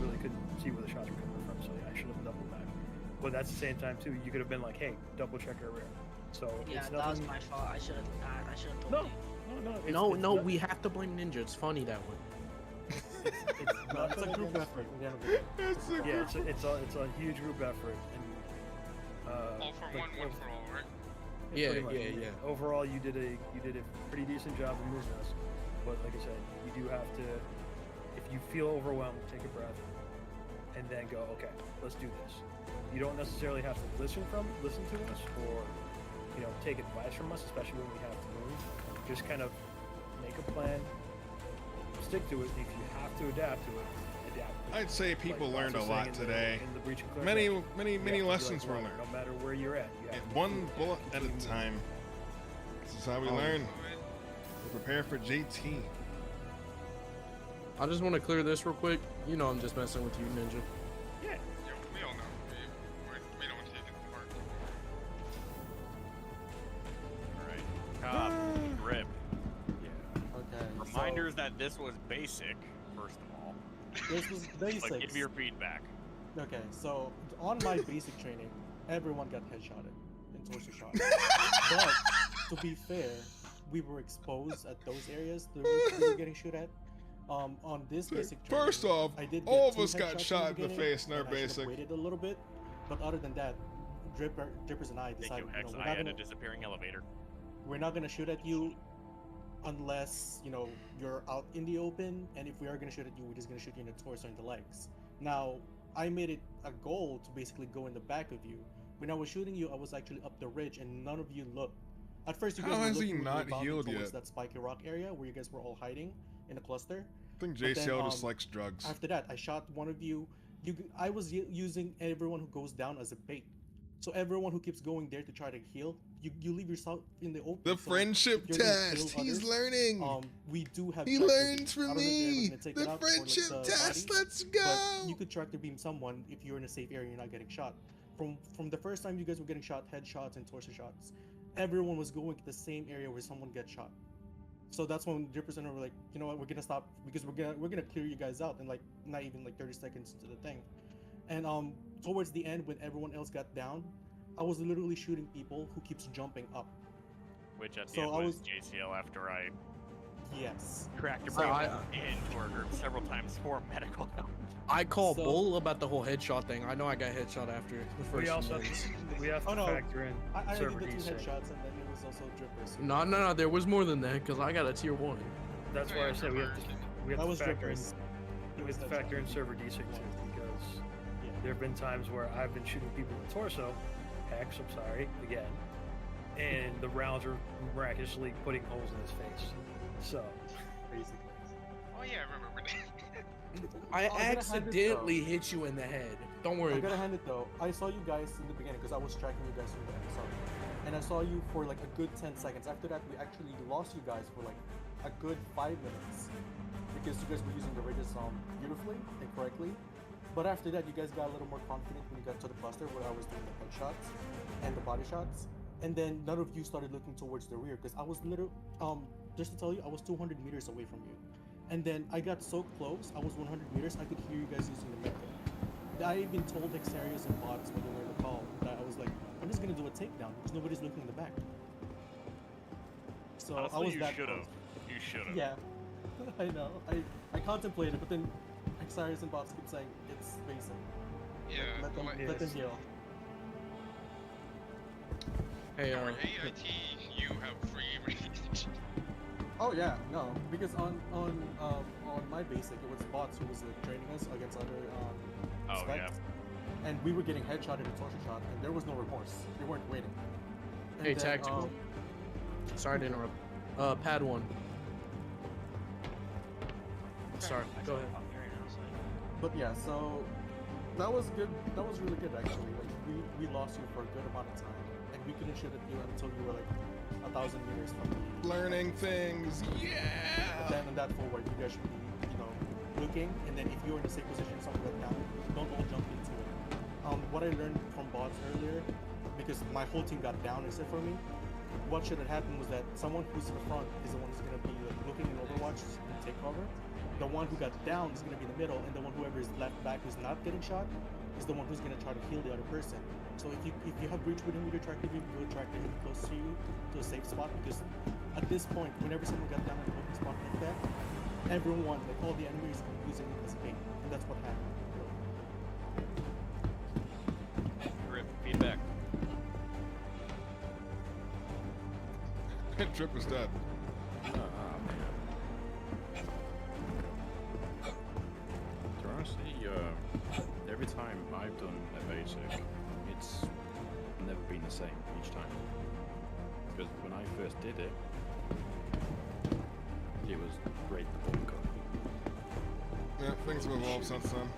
really couldn't see where the shots were coming from, so yeah, I should have doubled back. But that's the same time too, you could have been like, hey, double check our rear. So Yeah, it's that was nothing. my fault. I should have told No, you. no, it's, No, it's no, not- we have to blame Ninja. It's funny that way. it's No, it's a nothing group against- effort. We gotta do it. It's a Yeah, it's a huge group effort, and All for like, one, one for all, right? Yeah, pretty much. yeah, yeah. Overall, you did a pretty decent job of moving us, but like I said, you do have to. If you feel overwhelmed, take a breath, and then go, okay, let's do this. You don't necessarily have to listen to us, or take advice from us, especially when we have to move. Just kind of make a plan, stick to it. If you have to adapt to it, adapt. to it. I'd say people Like learned a Lots was lot saying today. in the breach and clear Many, section, many, you many have to be lessons like, were look, learned. No matter where you're at, you have to One move, bullet at a continue moving. time. This is how we learn. We prepare for JT. I just want to clear this real quick. You know I'm just messing with you, Ninja. Yeah, we all know. We don't take it to heart. Alright. Rip. Okay. Reminders that this was basic, first of all. So this was basics. But give your feedback. Okay, so on my basic training, everyone got headshotted and torso shot. But to be fair, we were exposed at those areas that we were getting shot at. On this basic training, First off, I did get all of 2 us got headshots shot in the beginning, face in our and I should've basic. waited a little bit, but other than that, Drippers and I Thank decided, you, you Hex. know, we're I not had gonna a disappearing elevator. shoot at you unless, you know, you're out in the open, and if we are gonna shoot at you, we're just gonna shoot you in the torso and the legs. Now, I made it a goal to basically go in the back of you. When I was shooting you, I was actually up the ridge, and none of you looked. At first, you guys How were has he looking not bounding healed towards yet? that spiky rock area where you guys were all hiding in a cluster. I think But then, JCL just likes drugs. After that, I shot one of you. I was using everyone who goes down as a bait. So everyone who keeps going there to try to heal, you leave yourself in the open. The So friendship if you're gonna kill test. He's others, learning. we do have. He tractor learns beams. from I don't know if you're ever me. gonna take it The out for, like, friendship the test. body, Let's go. But you could tractor beam someone if you're in a safe area and you're not getting shot. From the first time you guys were getting shot, headshots and torso shots, everyone was going to the same area where someone gets shot. So that's when Drippers and I were like, you know what, we're gonna stop because we're gonna clear you guys out in like not even like 30 seconds into the thing. And towards the end when everyone else got down, I was literally shooting people who keeps jumping up. Which at the So end I was was- JCL after I Yes. cracked a So brain I- into our group several times for medical help. I call So- bull about the whole headshot thing. I know I got headshot after the first. We also minutes. we have to Oh, no. factor in I server did the 2 desync. headshots and then it was also Drippers. No, there was more than that because I got a tier 1. That's why I said we have to That was factor in Drippers. we have to factor in server desync too, because Yeah. there have been times where I've been shooting people in the torso, Hex, I'm sorry, again, and the rounds are miraculously putting holes in his face. So Basically. Oh yeah, I remember that. I I'm gonna hand it accidentally hit you in the head. Don't worry. I gotta hand it though. I saw you guys in the beginning because I was tracking you guys through the episode, and I saw you for like a good 10 seconds. After that, we actually lost you guys for like a good 5 minutes because you guys were using the ridges beautifully and correctly. But after that, you guys got a little more confident when you got to the cluster where I was doing the headshots and the body shots, and then none of you started looking towards the rear because I was literally just to tell you, I was 200 meters away from you. And then I got so close, I was 100 meters, I could hear you guys using the method. I even told Xarius and bots when they were in the call that I was like, I'm just gonna do a takedown because nobody's looking in the back. So Honestly, I was you that should have. close. You should have. Yeah, I know. I contemplated, but then Xarius and bots keep saying it's basic. Yeah. Let them heal. Hey, For AIT, you have free range. Oh yeah, no, because on my basic it was bots who was like training us against other Oh, specs. yeah. And we were getting headshotted and torture shot, and there was no remorse. They weren't waiting. And Hey, then, tactical. Sorry to interrupt. Pad 1. Sorry, go ahead. But yeah, so that was good. That was really good actually. Like we lost you for a good amount of time, and we couldn't shoot at you until you were like 1,000 meters from the Learning things. Yeah. But then on that forward, you guys should be, you know, looking, and then if you're in a safe position, someone got down, don't all jump into it. What I learned from bots earlier, because my whole team got down except for me, what should have happened was that someone who's in the front is the one who's gonna be like, looking in Overwatch and take cover. The one who got down is gonna be in the middle, and the one whoever is left back who's not getting shot is the one who's gonna try to heal the other person. So if you have breach within with your tractor beam, you will track him close to you to a safe spot, because at this point, whenever someone got down in an open spot like that, everyone, like all the enemies, are using it as bait, and that's what happened. Rip, feedback. Trip is dead. Oh, man. To honestly, every time I've done a basic, it's never been the same each time. Because when I first did it, it was great the bunker. Yeah, things have evolved since then.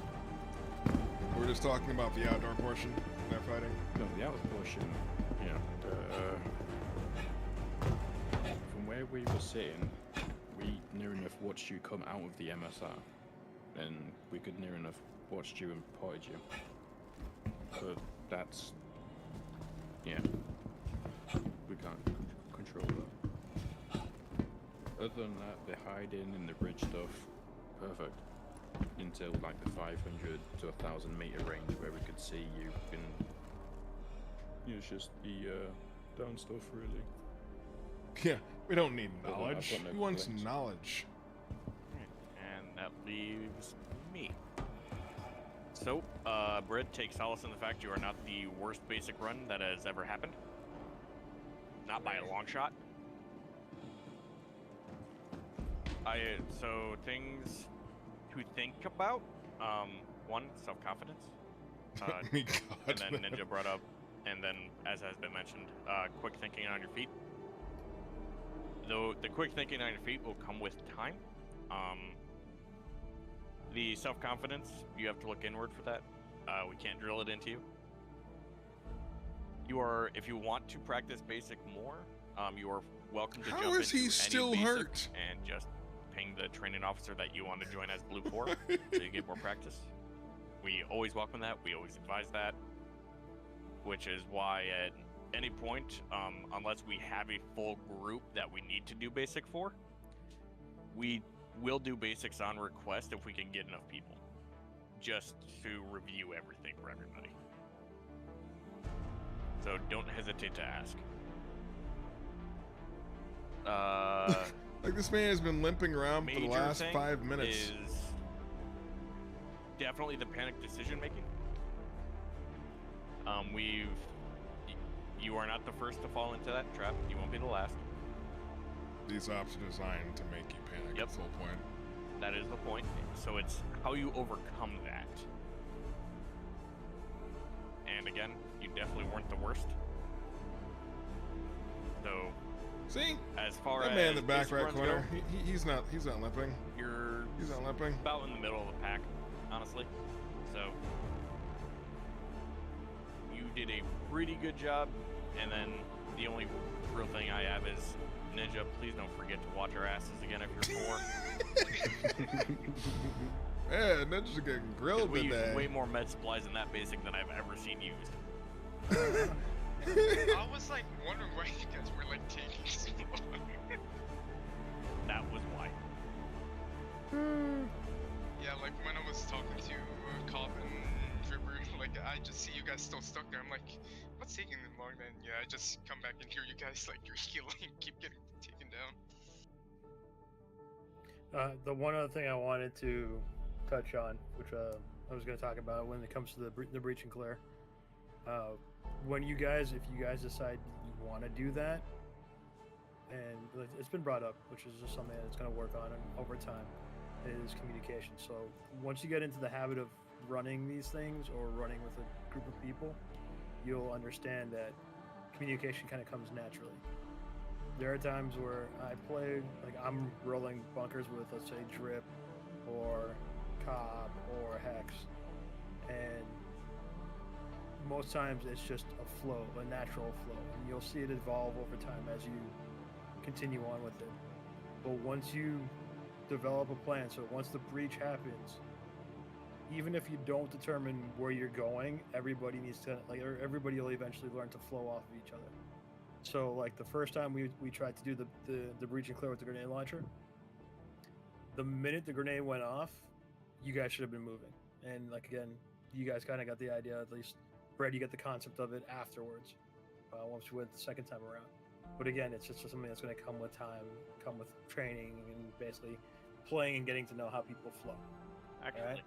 We were just talking about the outdoor portion of that fighting. No, the outer portion, you know, from where we were sitting, we near enough watched you come out of the MSR, and we could near enough watched you and potted you. But that's, yeah, we can't control that. Other than that, the hiding and the bridge stuff, perfect. Until like the 500 to 1,000 meter range where we could see you, and it's just the down stuff really. Yeah, we don't need I've got knowledge. no Who wants complaints. knowledge? And that leaves me. So, Brett, take solace in the fact you are not the worst basic run that has ever happened. Not by a long shot. So things to think about. One, self-confidence. My And God. then Ninja brought up, and then, as has been mentioned, quick thinking on your feet. Though the quick thinking on your feet will come with time. The self-confidence, you have to look inward for that. We can't drill it into you. If you want to practice basic more, you are welcome to jump into How is he any still basic hurt? and just ping the training officer that you want to join as Blue 4 so you get more practice. We always welcome that. We always advise that. Which is why at any point, unless we have a full group that we need to do basic for, we will do basics on request if we can get enough people. Just to review everything for everybody. So don't hesitate to ask. Like, this man has been limping around for the Major last thing 5 minutes. Is definitely the panic decision making. You are not the first to fall into that trap. You won't be the last. These ops are designed to make you panic. Yep. That's the whole point. That is the point. So it's how you overcome that. And again, you definitely weren't the worst. So, see, as far that as man in the back basic right runs corner, go, he's not limping. He's not limping. About in the middle of the pack, honestly. So you did a pretty good job. And then the only real thing I have is, Ninja, please don't forget to watch our asses again if you're 4. Yeah, Ninja's getting grilled We today. use way more med supplies in that basic than I've ever seen used. I was like wondering why you guys were like taking so long. That was why. Yeah, like when I was talking to Cobb and Dripper, like I just see you guys still stuck there. I'm like, what's taking them long? Then yeah, I just come back and hear you guys like you're healing, keep getting taken down. The one other thing I wanted to touch on, which I was going to talk about when it comes to the breach and clear. When if you guys decide you want to do that, and it's been brought up, which is just something that's going to work on over time, is communication. So once you get into the habit of running these things or running with a group of people, you'll understand that communication kind of comes naturally. There are times where I play, like I'm rolling bunkers with, let's say, Drip or Cobb or Hex, and most times it's just a flow, a natural flow, and you'll see it evolve over time as you continue on with it. But once you develop a plan, so once the breach happens, even if you don't determine where you're going, everybody needs to, like, everybody will eventually learn to flow off of each other. So, like, the first time we tried to do the breach and clear with the grenade launcher, the minute the grenade went off, you guys should have been moving. And, like, again, you guys kind of got the idea, at least. Brad, you get the concept of it afterwards, once you went the second time around. But again, it's just something that's going to come with time, come with training, and basically playing and getting to know how people flow. Actually,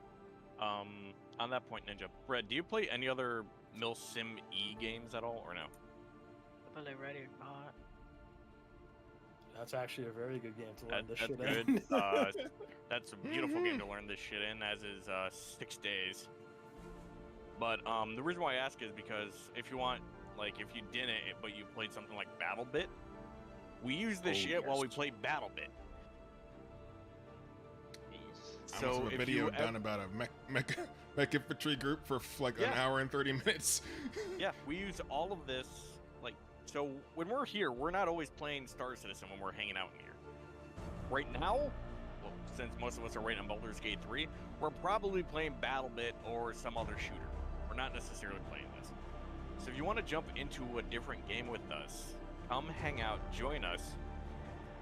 on that point, Ninja, Brad, do you play any other Milsim E games at all, or no? But they ready or not? That's actually a very good game to learn this That's shit good. in. That's a beautiful game to learn this shit in, as is 6 days. But the reason why I ask is because if you want, like, if you didn't, but you played something like BattleBit, we use this shit while we play BattleBit. So I if a video you done about a mech infantry group for like an hour and 30 minutes. Yeah, we use all of this. Like, so when we're here, we're not always playing Star Citizen when we're hanging out in here. Right now, well, since most of us are waiting on Baldur's Gate 3, we're probably playing BattleBit or some other shooter. We're not necessarily playing this. So if you want to jump into a different game with us, come hang out, join us,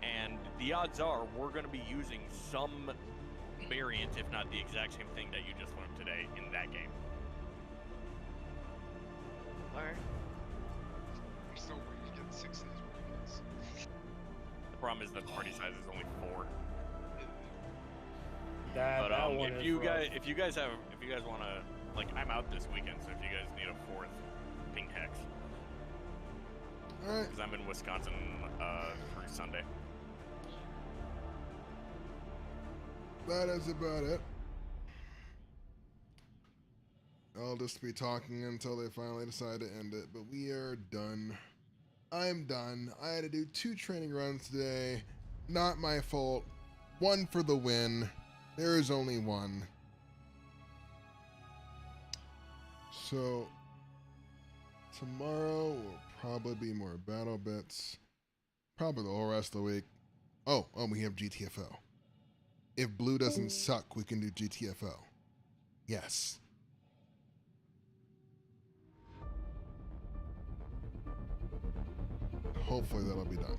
and the odds are we're going to be using some variant, if not the exact same thing that you just learned today in that game. Alright. I'm still waiting to get 6 days with you guys. The problem is the party size is only 4. That But one if is you rough. guys want to like, I'm out this weekend, so if you guys need a 4th, ping Hex. Alright. Because I'm in Wisconsin through Sunday. That is about it. I'll just be talking until they finally decide to end it, but we are done. I'm done. I had to do 2 training runs today. Not my fault. 1 for the win. There is only 1. So, tomorrow will probably be more battle bits. Probably the whole rest of the week. Oh, we have GTFO. If blue doesn't suck, we can do GTFO. Yes. Hopefully that'll be done.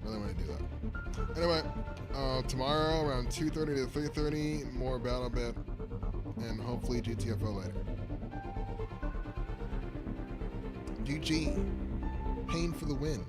Really want to do that. Anyway, tomorrow around 2:30 to 3:30, more battle bit, and hopefully GTFO later. GG. Pain for the win.